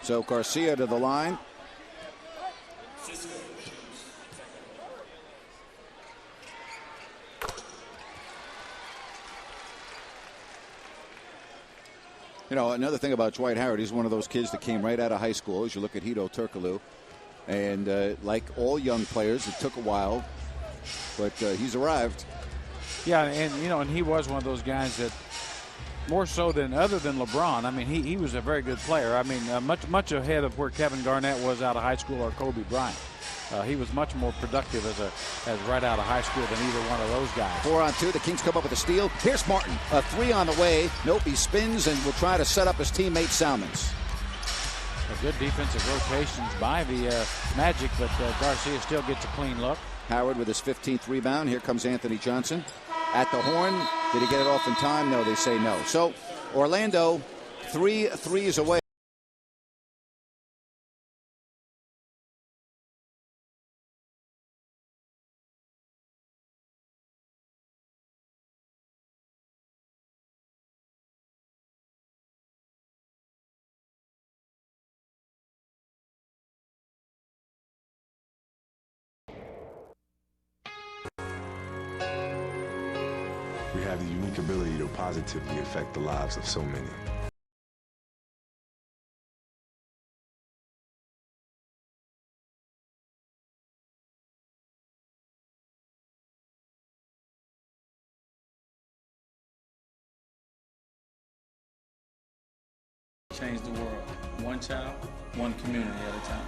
So Garcia to the line. You know, another thing about Dwight Howard, he's one of those kids that came right out of high school. As you look at Turkoglu, and like all young players, it took a while, but he's arrived.
Yeah, and he was one of those guys that more so than other than LeBron. I mean, he was a very good player. I mean, much ahead of where Kevin Garnett was out of high school or Kobe Bryant. He was much more productive as right out of high school than either one of those guys.
4 on 2. The Kings come up with a steal. Here's Martin. A 3 on the way. Nope, he spins and will try to set up his teammate Salmons.
A good defensive rotations by the Magic, but Garcia still gets a clean look.
Howard with his 15th rebound. Here comes Anthony Johnson. At the horn. Did he get it off in time? No, they say no. So Orlando 3 threes away.
We have the unique ability to positively affect the lives of so many.
Change the world, one child, one community at a time.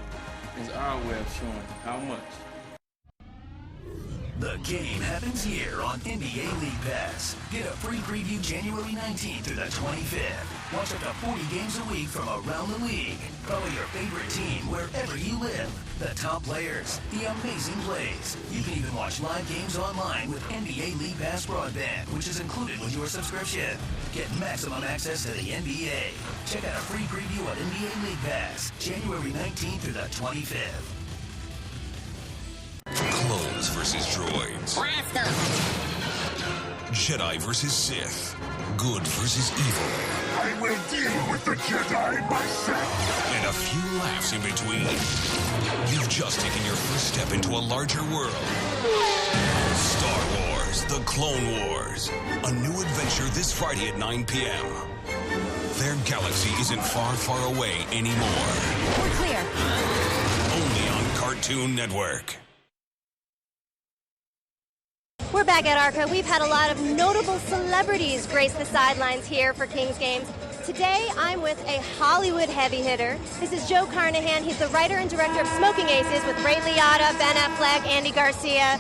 It's our way of showing how much.
The game happens here on NBA League Pass. Get a free preview January 19th through the 25th. Watch up to 40 games a week from around the league. Follow your favorite team wherever you live. The top players, the amazing plays. You can even watch live games online with NBA League Pass broadband, which is included with your subscription. Get maximum access to the NBA. Check out a free preview of NBA League Pass, January 19th through the 25th.
Clones versus droids. Jedi versus Sith. Good versus evil.
I will deal with the Jedi myself.
And a few laughs in between. You've just taken your first step into a larger world. Star Wars, The Clone Wars. A new adventure this Friday at 9 p.m. Their galaxy isn't far, far away anymore.
We're clear.
Only on Cartoon Network.
We're back at Arca. We've had a lot of notable celebrities grace the sidelines here for Kings games. Today, I'm with a Hollywood heavy hitter. This is Joe Carnahan. He's the writer and director of Smoking Aces with Ray Liotta, Ben Affleck, Andy Garcia.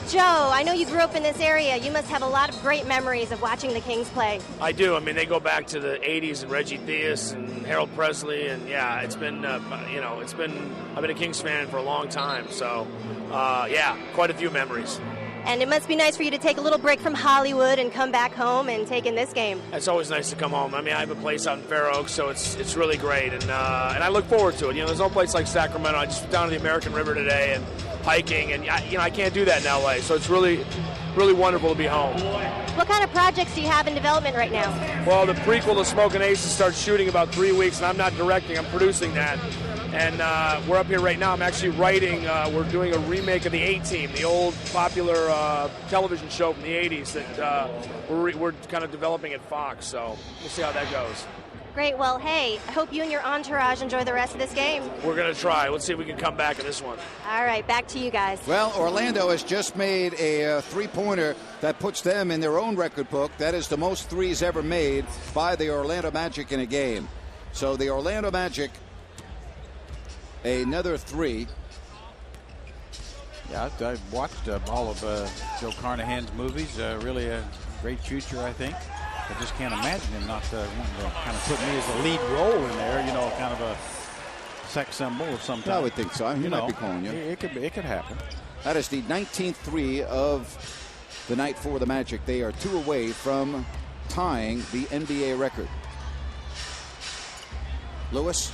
Joe, I know you grew up in this area. You must have a lot of great memories of watching the Kings play.
I do. I mean, they go back to the 80s and Reggie Theus and Harold Presley. And, yeah, it's been, I've been a Kings fan for a long time. So, yeah, quite a few memories.
And it must be nice for you to take a little break from Hollywood and come back home and take in this game.
It's always nice to come home. I mean, I have a place out in Fair Oaks, so it's really great, and I look forward to it. You know, there's no place like Sacramento. I just went down to the American River today and hiking, and I can't do that in LA, so it's really wonderful to be home.
What kind of projects do you have in development right now?
Well, the prequel to Smokin' Aces starts shooting about 3 weeks, and I'm not directing, I'm producing that. And we're up here right now. I'm actually writing, we're doing a remake of the A-Team, the old popular television show from the 80s that we're kind of developing at Fox, so we'll see how that goes.
Great. Well, hey, I hope you and your entourage enjoy the rest of this game.
We're going to try. Let's see if we can come back in this one.
All right, back to you guys.
Well, Orlando has just made a three-pointer that puts them in their own record book. That is the most threes ever made by the Orlando Magic in a game. So the Orlando Magic, another three.
Yeah, I watched all of Joe Carnahan's movies. Really a great future, I think. I just can't imagine him not wanting to kind of put me as a lead role in there, you know, kind of a sex symbol of some type.
I would think so. He might be calling you.
It could happen.
That is the 19th three of the night for the Magic. They are 2 away from tying the NBA record. Lewis.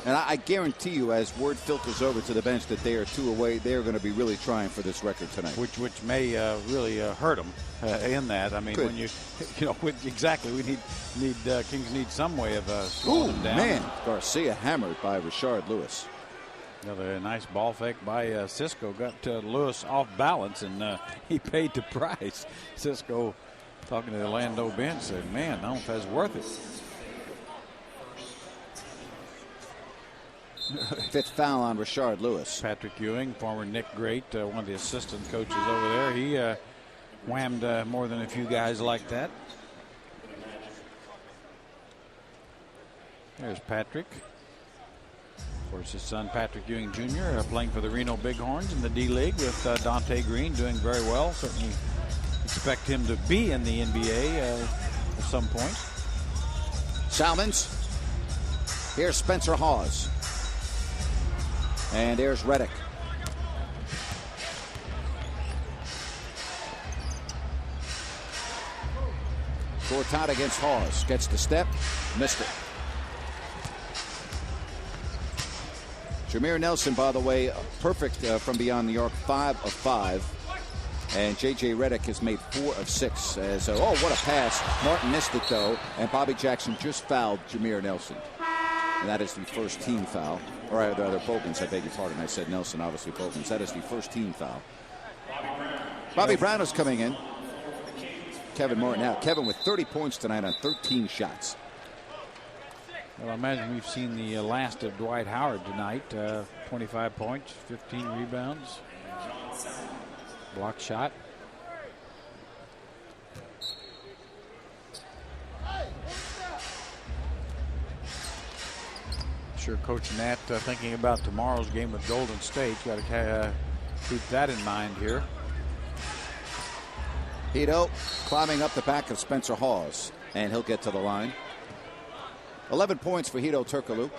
And I guarantee you, as word filters over to the bench that they are 2 away, they're going to be really trying for this record tonight.
Which may really hurt them in that. I mean, when exactly, we need Kings need some way of slowing them down.
Man, Garcia hammered by Rashard Lewis.
Another nice ball fake by Cisco. Got Lewis off balance, and he paid the price. Cisco, talking to the Orlando bench, said, man, I don't know if that's worth it.
5th foul on Rashard Lewis.
Patrick Ewing, former Nick Great, one of the assistant coaches over there. He whammed more than a few guys like that. There's Patrick. Of course, his son Patrick Ewing Jr. Playing for the Reno Bighorns in the D-League with Dante Green, doing very well. Certainly expect him to be in the NBA at some point.
Salmons. Here's Spencer Hawes. And there's Redick. Gortat against Hawes. Gets the step. Missed it. Jameer Nelson, by the way, perfect from beyond the arc. 5 of 5. And J.J. Redick has made 4 of 6. Oh, what a pass. Martin missed it, though. And Bobby Jackson just fouled Jameer Nelson. And that is the first team foul. Or rather, Bogans, I beg your pardon. I said Nelson, obviously Bogans. That is the first team foul. Bobby Brown is coming in. Kevin Martin out. Kevin with 30 points tonight on 13 shots.
Well, I imagine we've seen the last of Dwight Howard tonight. 25 points, 15 rebounds. Block shot. Sure, Coach Nat thinking about tomorrow's game with Golden State. Got to keep that in mind here.
Hito climbing up the back of Spencer Hawes, and he'll get to the line. 11 points for Hito Turkoglu.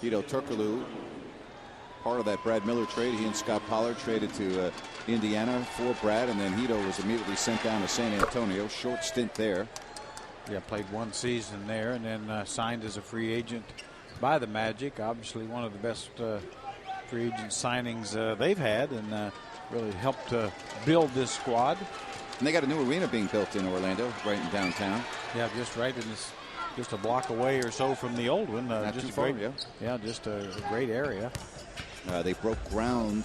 Hito Turkoglu, part of that Brad Miller trade. He and Scott Pollard traded to Indiana for Brad, and then Hito was immediately sent down to San Antonio. Short stint there.
Yeah, played 1 season there, and then signed as a free agent by the Magic. Obviously one of the best free agent signings they've had, and really helped build this squad.
And they got a new arena being built in Orlando, right in downtown.
Yeah, just right in this, just a block away or so from the old one.
Not
just
too
a
far,
great,
yeah.
Just a great area.
They broke ground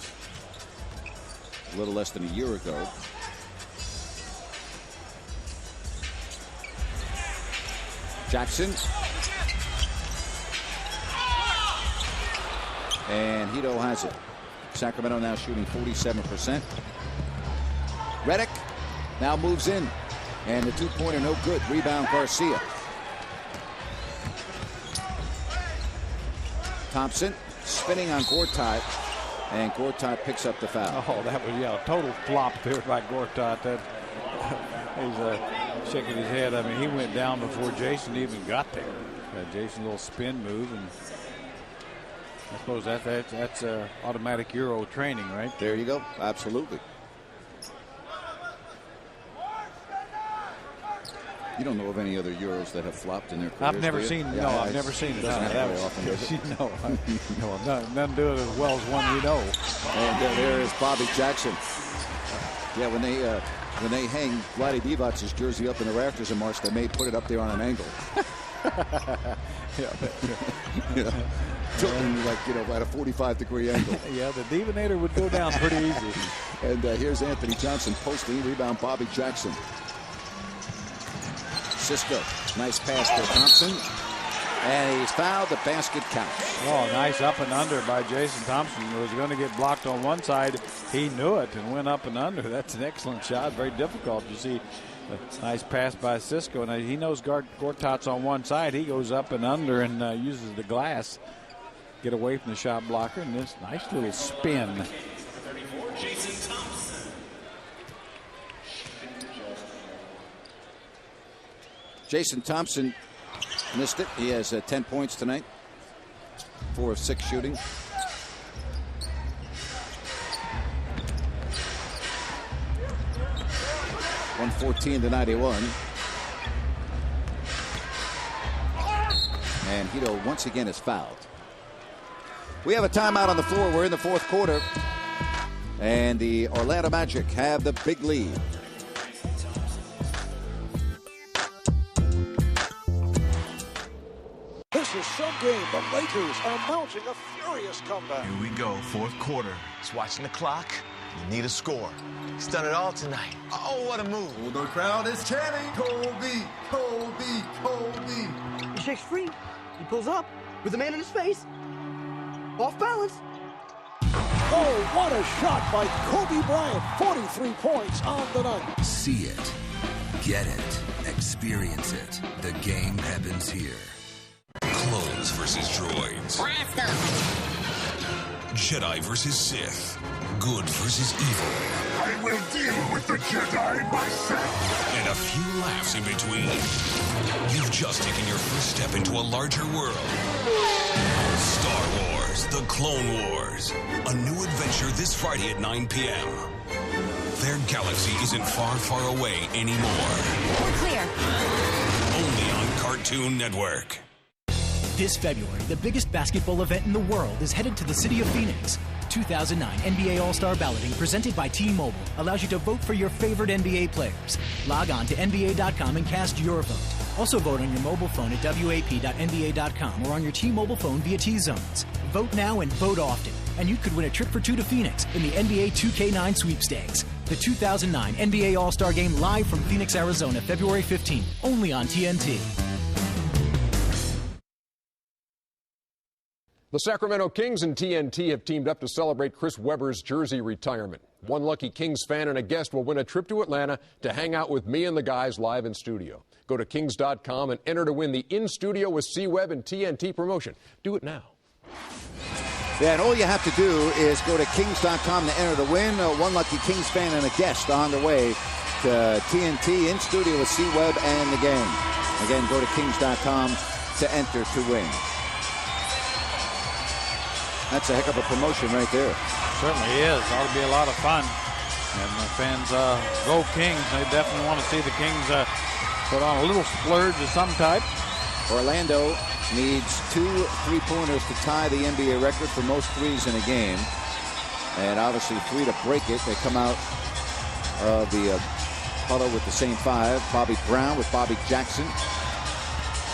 a little less than a year ago. Jackson. And Hito has it. Sacramento now shooting 47%. Redick now moves in. And the two-pointer no good. Rebound Garcia. Thompson spinning on Gortat. And Gortat picks up the foul.
Oh, that was a total flop there by Gortat. That he's shaking his head. I mean, he went down before Jason even got there. Jason, a little spin move, and I suppose that's automatic Euro training, right?
There you go. Absolutely. You don't know of any other Euros that have flopped in their careers?
I've never seen.
Yeah,
No, I've never seen it.
Doesn't happen very often, does it?
No, none do it as well as one we know.
And there is Bobby Jackson. Yeah, when they hang Vladdy Divac's jersey up in the rafters in March, they may put it up there on an angle. Tilting at a 45-degree angle.
Yeah, the Divinator would go down pretty easy.
And here's Anthony Johnson posting, rebound Bobby Jackson. Cisco, nice pass to Thompson, and he's fouled. The basket counts.
Oh, nice up and under by Jason Thompson. He was going to get blocked on one side. He knew it and went up and under. That's an excellent shot. Very difficult. You see a nice pass by Cisco. And he knows Gortat's on one side. He goes up and under and uses the glass. Get away from the shot blocker. And this nice little spin.
Jason Thompson.
Jason Thompson missed it. He has 10 points tonight. 4 of 6 shooting. (114-91). And Hito once again is fouled. We have a timeout on the floor. We're in the fourth quarter. And the Orlando Magic have the big lead.
This is some game. The Lakers are mounting a furious comeback.
Here we go, fourth quarter. Just watching the clock. You need a score. He's done it all tonight. Oh, what a move.
Oh, the crowd is chanting, Kobe, Kobe, Kobe.
He shakes free. He pulls up with the man in his face. Off balance.
Oh, what a shot by Kobe Bryant. 43 points on the night.
See it. Get it. Experience it. The game happens here. Clones versus droids.
Blast them.
Jedi versus Sith. Good versus evil.
I will deal with the Jedi myself.
And a few laughs in between. You've just taken your first step into a larger world. Star Wars, The Clone Wars. A new adventure this Friday at 9 p.m. Their galaxy isn't far, far away anymore.
We're clear.
Only on Cartoon Network.
This February, the biggest basketball event in the world is headed to the city of Phoenix. 2009 NBA All-Star Balloting presented by T-Mobile allows you to vote for your favorite NBA players. Log on to NBA.com and cast your vote. Also vote on your mobile phone at WAP.NBA.com or on your T-Mobile phone via T-Zones. Vote now and vote often, and you could win a trip for 2 to Phoenix in the NBA 2K9 sweepstakes. The 2009 NBA All-Star Game live from Phoenix, Arizona, February 15th, only on TNT.
The Sacramento Kings and TNT have teamed up to celebrate Chris Webber's jersey retirement. One lucky Kings fan and a guest will win a trip to Atlanta to hang out with me and the guys live in studio. Go to Kings.com and enter to win the In Studio with C-Web and TNT promotion. Do it now.
Yeah, and all you have to do is go to Kings.com to enter to win. One lucky Kings fan and a guest on the way to TNT In Studio with C-Web and the game. Again, go to Kings.com to enter to win. That's a heck of a promotion right there.
Certainly is. Ought to be a lot of fun. And the fans go Kings. They definitely want to see the Kings put on a little splurge of some type.
Orlando needs 2 3-pointers to tie the NBA record for most threes in a game. And obviously 3 to break it. They come out of the huddle with the same 5. Bobby Brown with Bobby Jackson,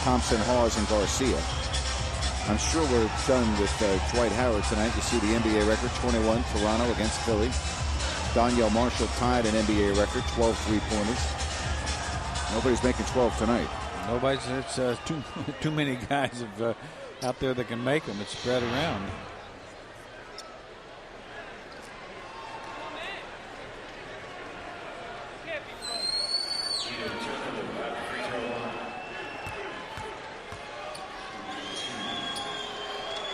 Thompson, Hawes, and Garcia. I'm sure we're done with Dwight Howard tonight. You see the NBA record, 21, Toronto against Philly. Donyell Marshall tied an NBA record, 12 3-pointers. Nobody's making 12 tonight.
Nobody's. It's too many guys out there that can make them. It's spread around.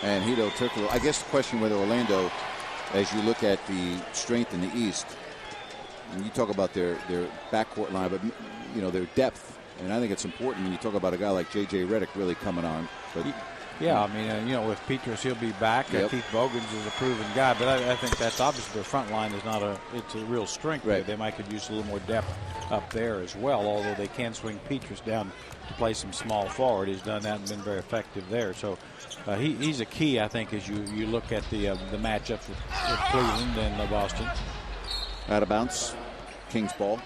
And Hito Turkoglu. I guess the question whether Orlando as you look at the strength in the East, and you talk about their backcourt line, but their depth, and I think it's important when you talk about a guy like J.J. Redick really coming on. But
yeah, I mean, with Petrus, he'll be back.
Yep.
Keith Bogans is a proven guy, but I think that's obviously their front line is it's a real strength.
Right.
They might could use a little more depth up there as well, although they can swing Petrus down to play some small forward. He's done that and been very effective there. So he's a key, I think, as you look at the matchups with Cleveland and Boston.
Out of bounds, Kings ball.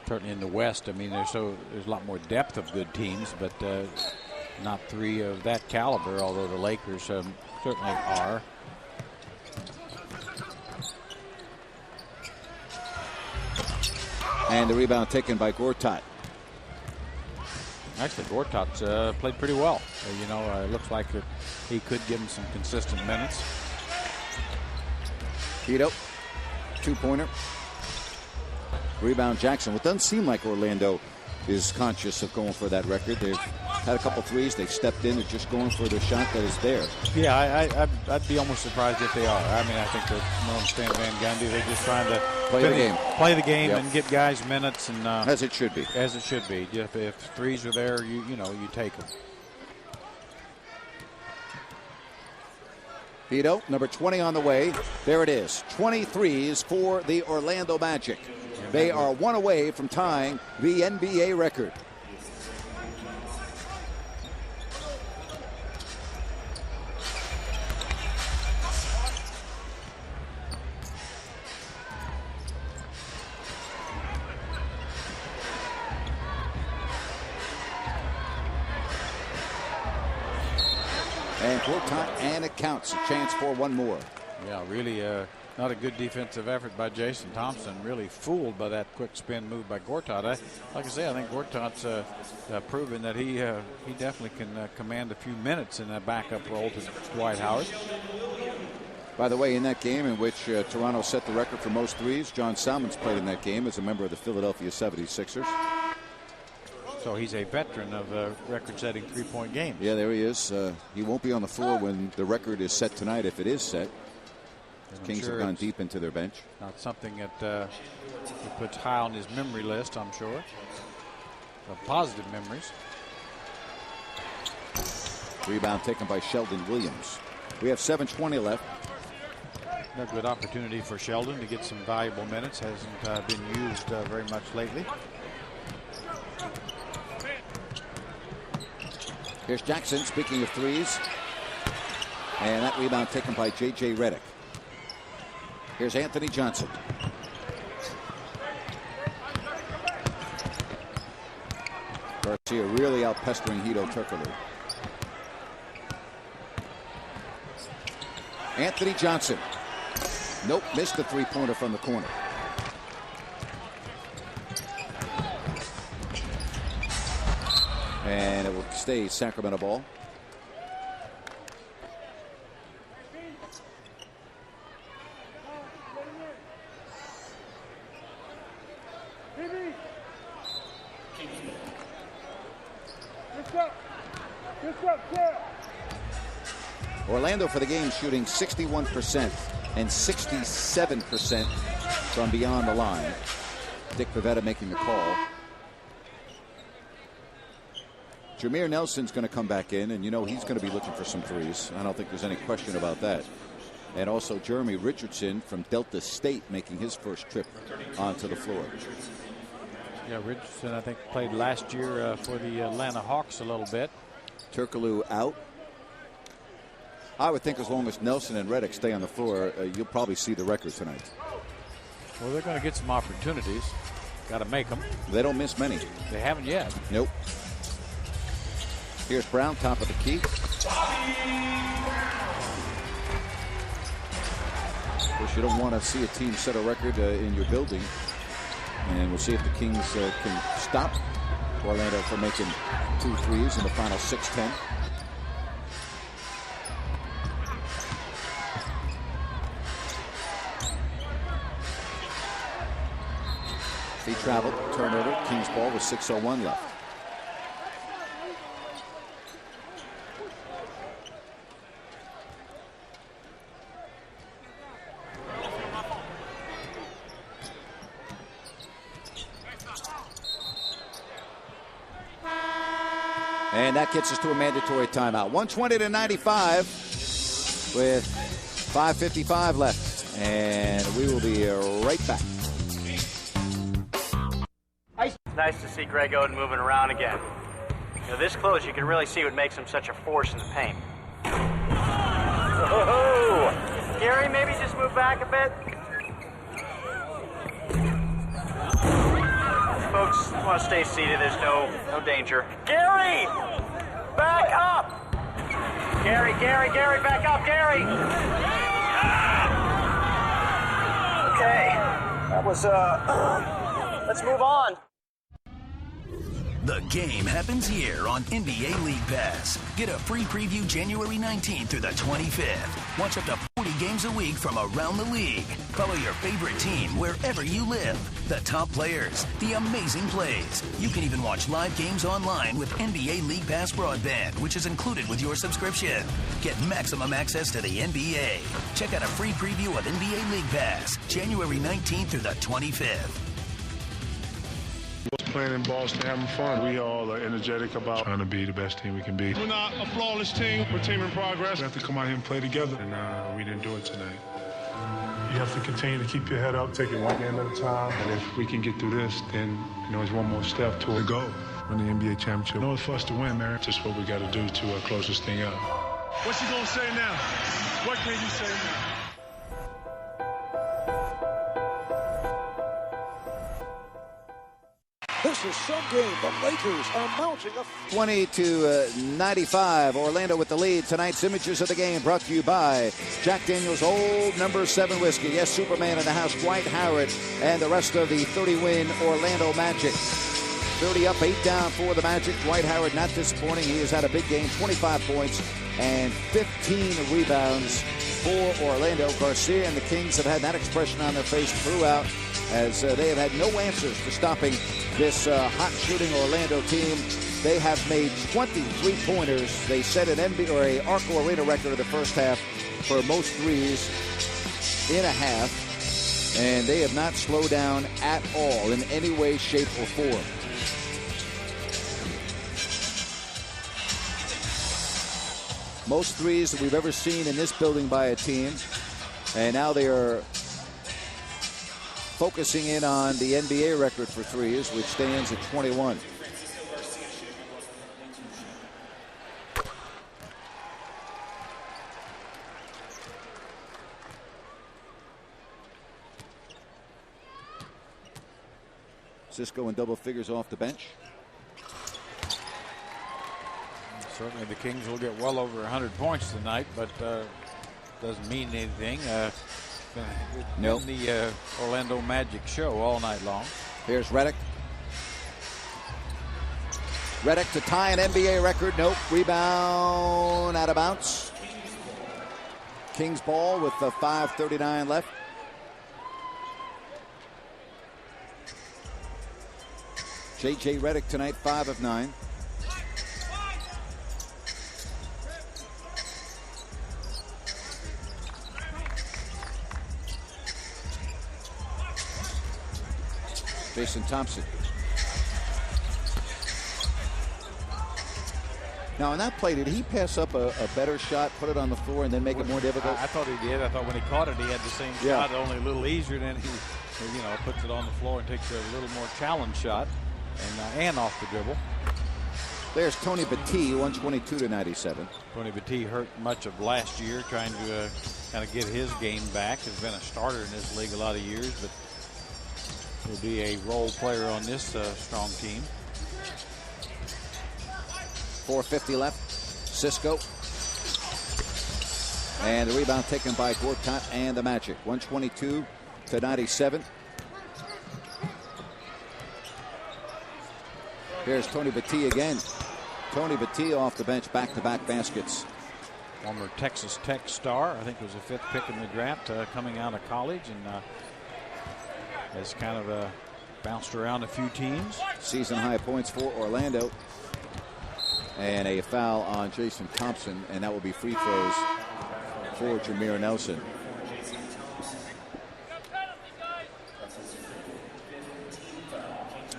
Certainly in the West, I mean, there's a lot more depth of good teams, but not three of that caliber, although the Lakers certainly are.
And the rebound taken by Gortat.
Actually, Gortat's played pretty well. It looks like he could give him some consistent minutes.
Hito, two-pointer. Rebound Jackson. It doesn't seem like Orlando is conscious of going for that record. They've had a couple threes. They've stepped in. They're just going for the shot that is there.
Yeah, I'd be almost surprised if they are. I mean, I think that Norm Stan Van Gundy, they're just trying to play the game
Yep.
and get guys minutes. And
as it should be.
As it should be. If threes are there, you take them.
Hito, number 20 on the way. There it is. 23s for the Orlando Magic. They are one away from tying the NBA record. And Gortat, and it counts. A chance for one more.
Yeah, really not a good defensive effort by Jason Thompson. Really fooled by that quick spin move by Gortat. Like I say, I think Gortat's proven that he definitely can command a few minutes in that backup role to Dwight Howard.
By the way, in that game in which Toronto set the record for most threes, John Salmons played in that game as a member of the Philadelphia 76ers.
So he's a veteran of record-setting three-point games.
Yeah, there he is. He won't be on the floor when the record is set tonight, if it is set. The Kings have gone deep into their bench.
Not something that he puts high on his memory list, I'm sure. Positive memories.
Rebound taken by Sheldon Williams. We have 7:20 left.
A good opportunity for Sheldon to get some valuable minutes. Hasn't been used very much lately.
Here's Jackson, speaking of threes. And that rebound taken by J.J. Redick. Here's Anthony Johnson. Garcia really out pestering Hito Turkoglu. Anthony Johnson. Nope, missed the three-pointer from the corner. And it will stay Sacramento ball. Orlando for the game shooting 61% and 67% from beyond the line. Dick Pavetta making the call. Jameer Nelson's going to come back in, and he's going to be looking for some threes. I don't think there's any question about that. And also Jeremy Richardson from Delta State making his first trip onto the floor.
Yeah, Richardson, I think, played last year for the Atlanta Hawks a little bit.
Turkoglu out. I would think as long as Nelson and Redick stay on the floor, you'll probably see the record tonight.
Well, they're going to get some opportunities. Got to make them.
They don't miss many.
They haven't yet.
Nope. Here's Brown, top of the key. Of course, you don't want to see a team set a record in your building. And we'll see if the Kings can stop Orlando from making 2 threes in the final 6-10. He traveled, turnover, Kings ball with 6:01 left. And that gets us to a mandatory timeout. 120-95 with 5:55 left. And we will be right back.
It's nice to see Greg Oden moving around again. You know, this close, you can really see what makes him such a force in the paint. Oh, Gary, maybe just move back a bit. Folks want to stay seated. There's no danger. Gary, back up. Gary, back up, Gary. Okay, that was let's move on.
The game happens here on NBA League Pass. Get a free preview January 19th through the 25th. Watch up to 40 games a week from around the league. Follow your favorite team wherever you live. The top players, the amazing plays. You can even watch live games online with NBA League Pass broadband, which is included with your subscription. Get maximum access to the NBA. Check out a free preview of NBA League Pass, January 19th through the 25th.
Playing in Boston, having fun. We all are energetic about trying to be the best team we can be. We're not a flawless team. We're a team in progress. We have to come out here and play together, and we didn't do it tonight. You have to continue to keep your head up, take it one game at a time. And if we can get through this, then it's one more step toward the goal. Win the NBA championship. It's for us to win, man. Just what we got to do to close this thing out. What's he gonna say now? What can you say now?
This is some game. The Lakers are mounting a
20-95. Orlando with the lead. Tonight's images of the game brought to you by Jack Daniel's Old No. 7 Whiskey. Yes, Superman in the house, Dwight Howard, and the rest of the 30-win Orlando Magic. 30 up, 8 down for the Magic. Dwight Howard not disappointing. He has had a big game, 25 points and 15 rebounds for Orlando. Garcia and the Kings have had that expression on their face throughout, as they have had no answers for stopping this hot shooting Orlando team. They have made 23 pointers. They set an NBA or a Arco Arena record of the first half for most threes in a half, and they have not slowed down at all in any way, shape, or form. Most threes that we've ever seen in this building by a team, and now they are focusing in on the NBA record for threes, which stands at 21. Cisco in double figures off the bench.
Certainly the Kings will get well over 100 points tonight, but doesn't mean anything.
Nope.
In the Orlando Magic show all night long.
Here's Redick. Redick to tie an NBA record. Nope. Rebound out of bounds. Kings ball with 5:39 left. J.J. Redick tonight, 5 of 9. Jason Thompson. Now, on that play, did he pass up a better shot, put it on the floor, and then make it more difficult?
I thought he did. I thought when he caught it, he had the same shot, only a little easier. Then he, puts it on the floor and takes a little more challenge shot, and off the dribble.
There's Tony Battie, 122-97.
Tony Battie hurt much of last year, trying to kind of get his game back. Has been a starter in this league a lot of years, but will be a role player on this strong team.
4:50 left. Cisco. And the rebound taken by Gortat and the Magic. 122-97. Here's Tony Battie again. Tony Battie off the bench, back-to-back baskets.
Former Texas Tech star. I think was a 5th pick in the draft coming out of college, and has kind of bounced around a few teams.
Season high points for Orlando. And a foul on Jason Thompson, and that will be free throws for Jameer Nelson.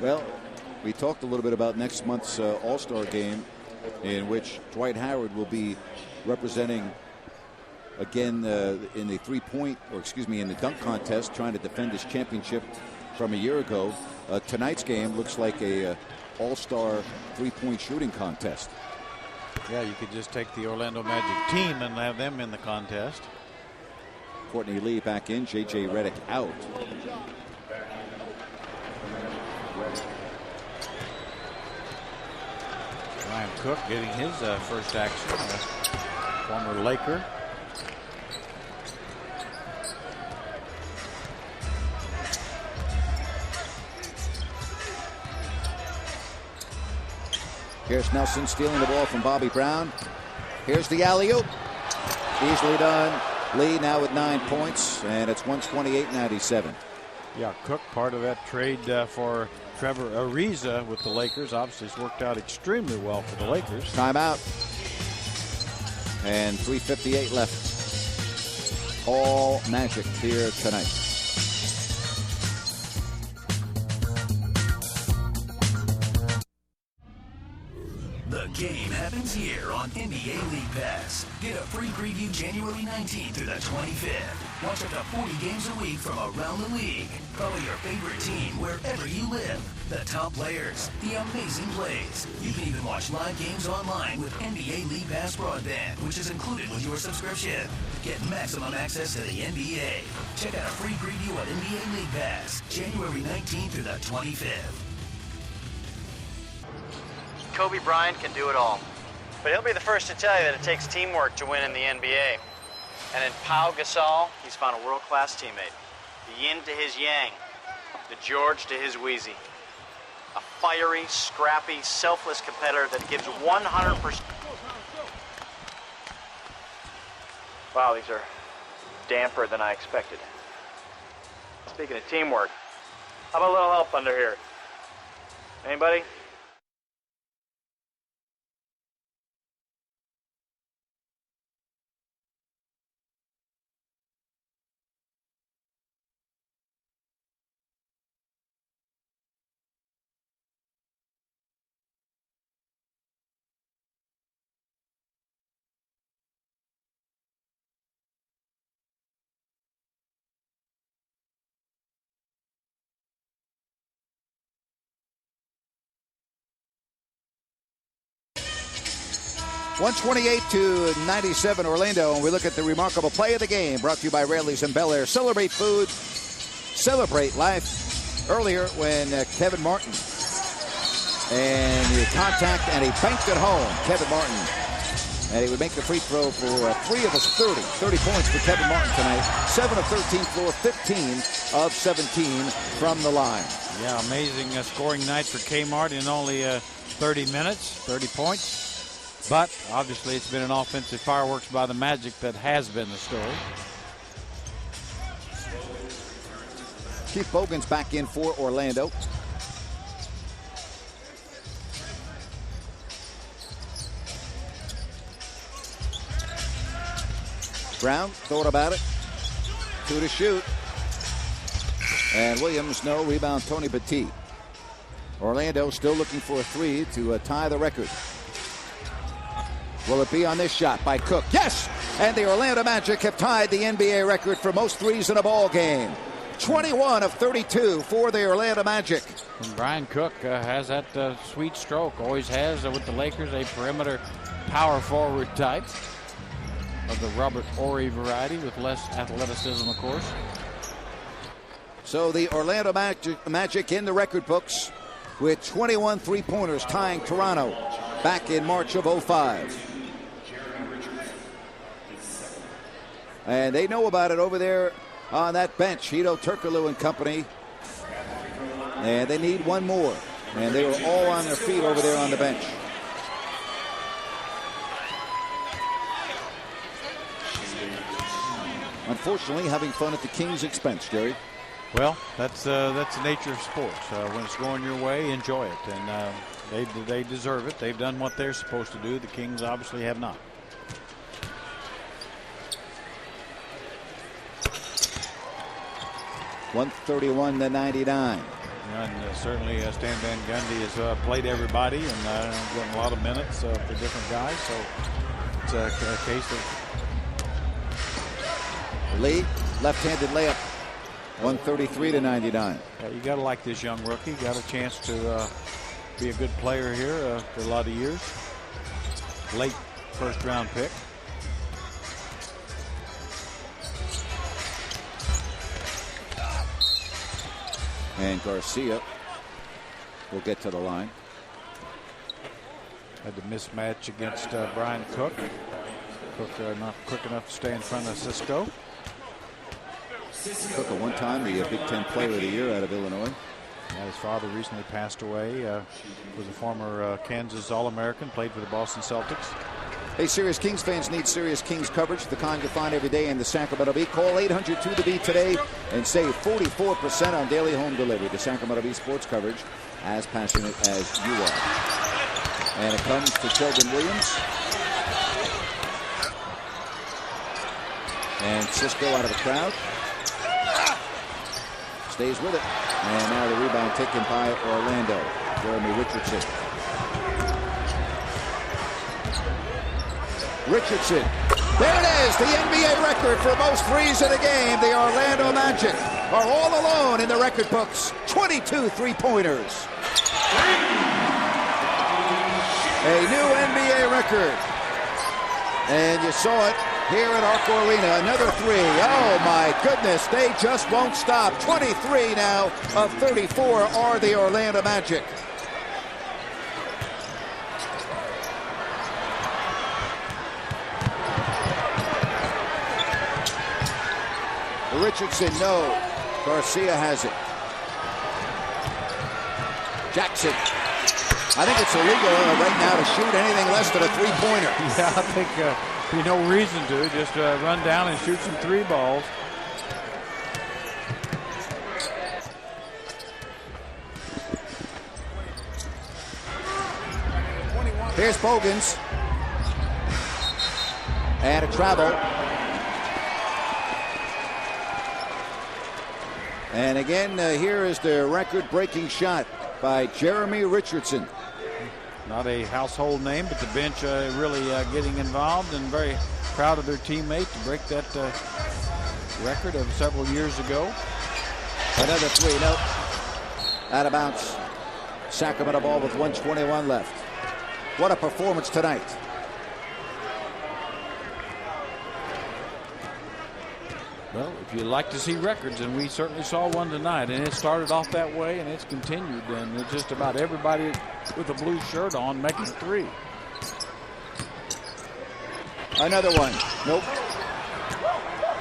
Well, we talked a little bit about next month's All-Star game. in which Dwight Howard will be representing again in the in the dunk contest, trying to defend his championship from a year ago. Tonight's game looks like a all-star three-point shooting contest.
Yeah, you could just take the Orlando Magic team and have them in the contest.
Courtney Lee back in, J.J. Redick out.
Ryan Cook getting his first action, former Laker.
Here's Nelson stealing the ball from Bobby Brown. Here's the alley-oop. Easily done. Lee now with 9 points, and it's 128-97.
Yeah, Cook, part of that trade for Trevor Ariza with the Lakers. Obviously, it's worked out extremely well for the Lakers.
Timeout. And 3:58 left. All Magic here tonight.
The game happens here on NBA League Pass. Get a free preview January 19th through the 25th. Watch up to 40 games a week from around the league. Follow your favorite team wherever you live. The top players, the amazing plays. You can even watch live games online with NBA League Pass broadband, which is included with your subscription. Get maximum access to the NBA. Check out a free preview of NBA League Pass, January 19th through the 25th.
Kobe Bryant can do it all. But he'll be the first to tell you that it takes teamwork to win in the NBA. And in Pau Gasol, he's found a world-class teammate. The yin to his yang, the George to his Wheezy. A fiery, scrappy, selfless competitor that gives 100%. Wow, these are damper than I expected. Speaking of teamwork, how about a little help under here? Anybody?
(128-97) Orlando, and we look at the remarkable play of the game, brought to you by Raley's and Bel Air. Celebrate food, celebrate life. Earlier, when Kevin Martin and the contact, and he banked it home. Kevin Martin, and he would make the free throw for 3 of his 30 points for Kevin Martin tonight. 7 of 13 floor, 15 of 17 from the line.
Yeah, amazing scoring night for Kmart in only 30 minutes, 30 points. But obviously it's been an offensive fireworks by the Magic that has been the story.
Keith Bogans back in for Orlando. Brown thought about it. 2 to shoot. And Williams, no. Rebound, Tony Petit. Orlando still looking for a 3 to tie the record. Will it be on this shot by Cook? Yes! And the Orlando Magic have tied the NBA record for most threes in a ball game. 21 of 32 for the Orlando Magic.
And Brian Cook has that sweet stroke, always has with the Lakers, a perimeter power forward type of the Robert Horry variety with less athleticism, of course.
So the Orlando Magic in the record books with 21 three-pointers, tying Toronto back in March of 05. And they know about it over there on that bench, Hito Turkoglu and company. And they need one more. And they were all on their feet over there on the bench. Unfortunately, having fun at the Kings' expense, Jerry.
Well, that's the nature of sports. When it's going your way, enjoy it. And they deserve it. They've done what they're supposed to do. The Kings obviously have not.
(131-99).
And certainly Stan Van Gundy has played everybody and gotten a lot of minutes for different guys. So it's a case of
Lee, left-handed layup, 133-99.
Yeah, you got to like this young rookie. Got a chance to be a good player here for a lot of years. Late first-round pick.
And Garcia will get to the line.
Had the mismatch against Brian Cook. Cook not quick enough to stay in front of Cisco.
Cook at one time the Big Ten Player of the Year out of Illinois.
Yeah, his father recently passed away. Was a former Kansas All-American. Played for the Boston Celtics.
Hey, Sirius Kings fans need Sirius Kings coverage, the kind you find every day in the Sacramento Bee. Call 800-2-THE-BEAT today and save 44% on daily home delivery. The Sacramento Bee sports coverage, as passionate as you are. And it comes to Sheldon Williams. And Cisco out of the crowd. Stays with it. And now the rebound taken by Orlando. Jeremy Richardson. Richardson. There it is, the NBA record for most threes in a game. The Orlando Magic are all alone in the record books. 22 three-pointers. A new NBA record. And you saw it here at Arco Arena. Another three. Oh, my goodness. They just won't stop. 23 now of 34 are the Orlando Magic. Richardson, no. Garcia has it. Jackson. I think it's illegal right now to shoot anything less than a three-pointer.
Yeah, I think there's no reason to. Just run down and shoot some three balls.
Here's Bogans. And a travel. And again, here is the record-breaking shot by Jeremy Richardson.
Not a household name, but the bench really getting involved and very proud of their teammate to break that record of several years ago.
Another three, nope. Out of bounds. Sacramento ball with 1:21 left. What a performance tonight.
Well, if you like to see records, and we certainly saw one tonight, and it started off that way, and it's continued, and it's just about everybody with a blue shirt on making three.
Another one. Nope.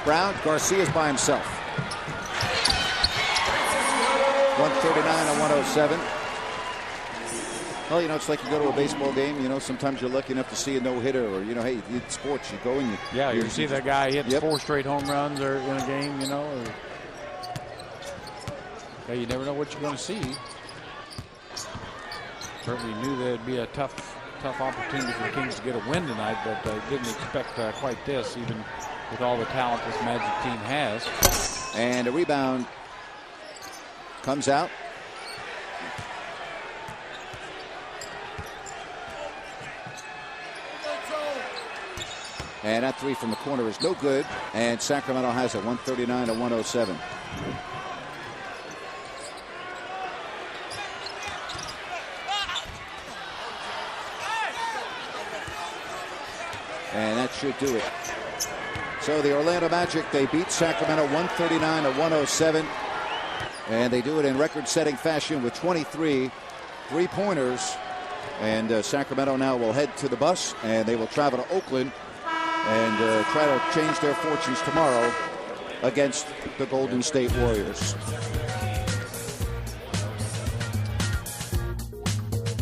Brown. Garcia's by himself. 139 and 107. Well, you know, it's like you go to a baseball game. You know, sometimes you're lucky enough to see a no-hitter, or, you know, hey, it's sports. You go and you...
Yeah, you see that guy hit 4 straight home runs or in a game, you know. Or, yeah, you never know what you're going to see. Certainly knew there'd be a tough opportunity for the Kings to get a win tonight, but didn't expect quite this, even with all the talent this Magic team has.
And a rebound comes out. And that three from the corner is no good. And Sacramento has it, 139 to 107. And that should do it. So the Orlando Magic, they beat Sacramento 139 to 107. And they do it in record-setting fashion with 23 three-pointers. And Sacramento now will head to the bus, and they will travel to Oakland and try to change their fortunes tomorrow against the Golden State Warriors.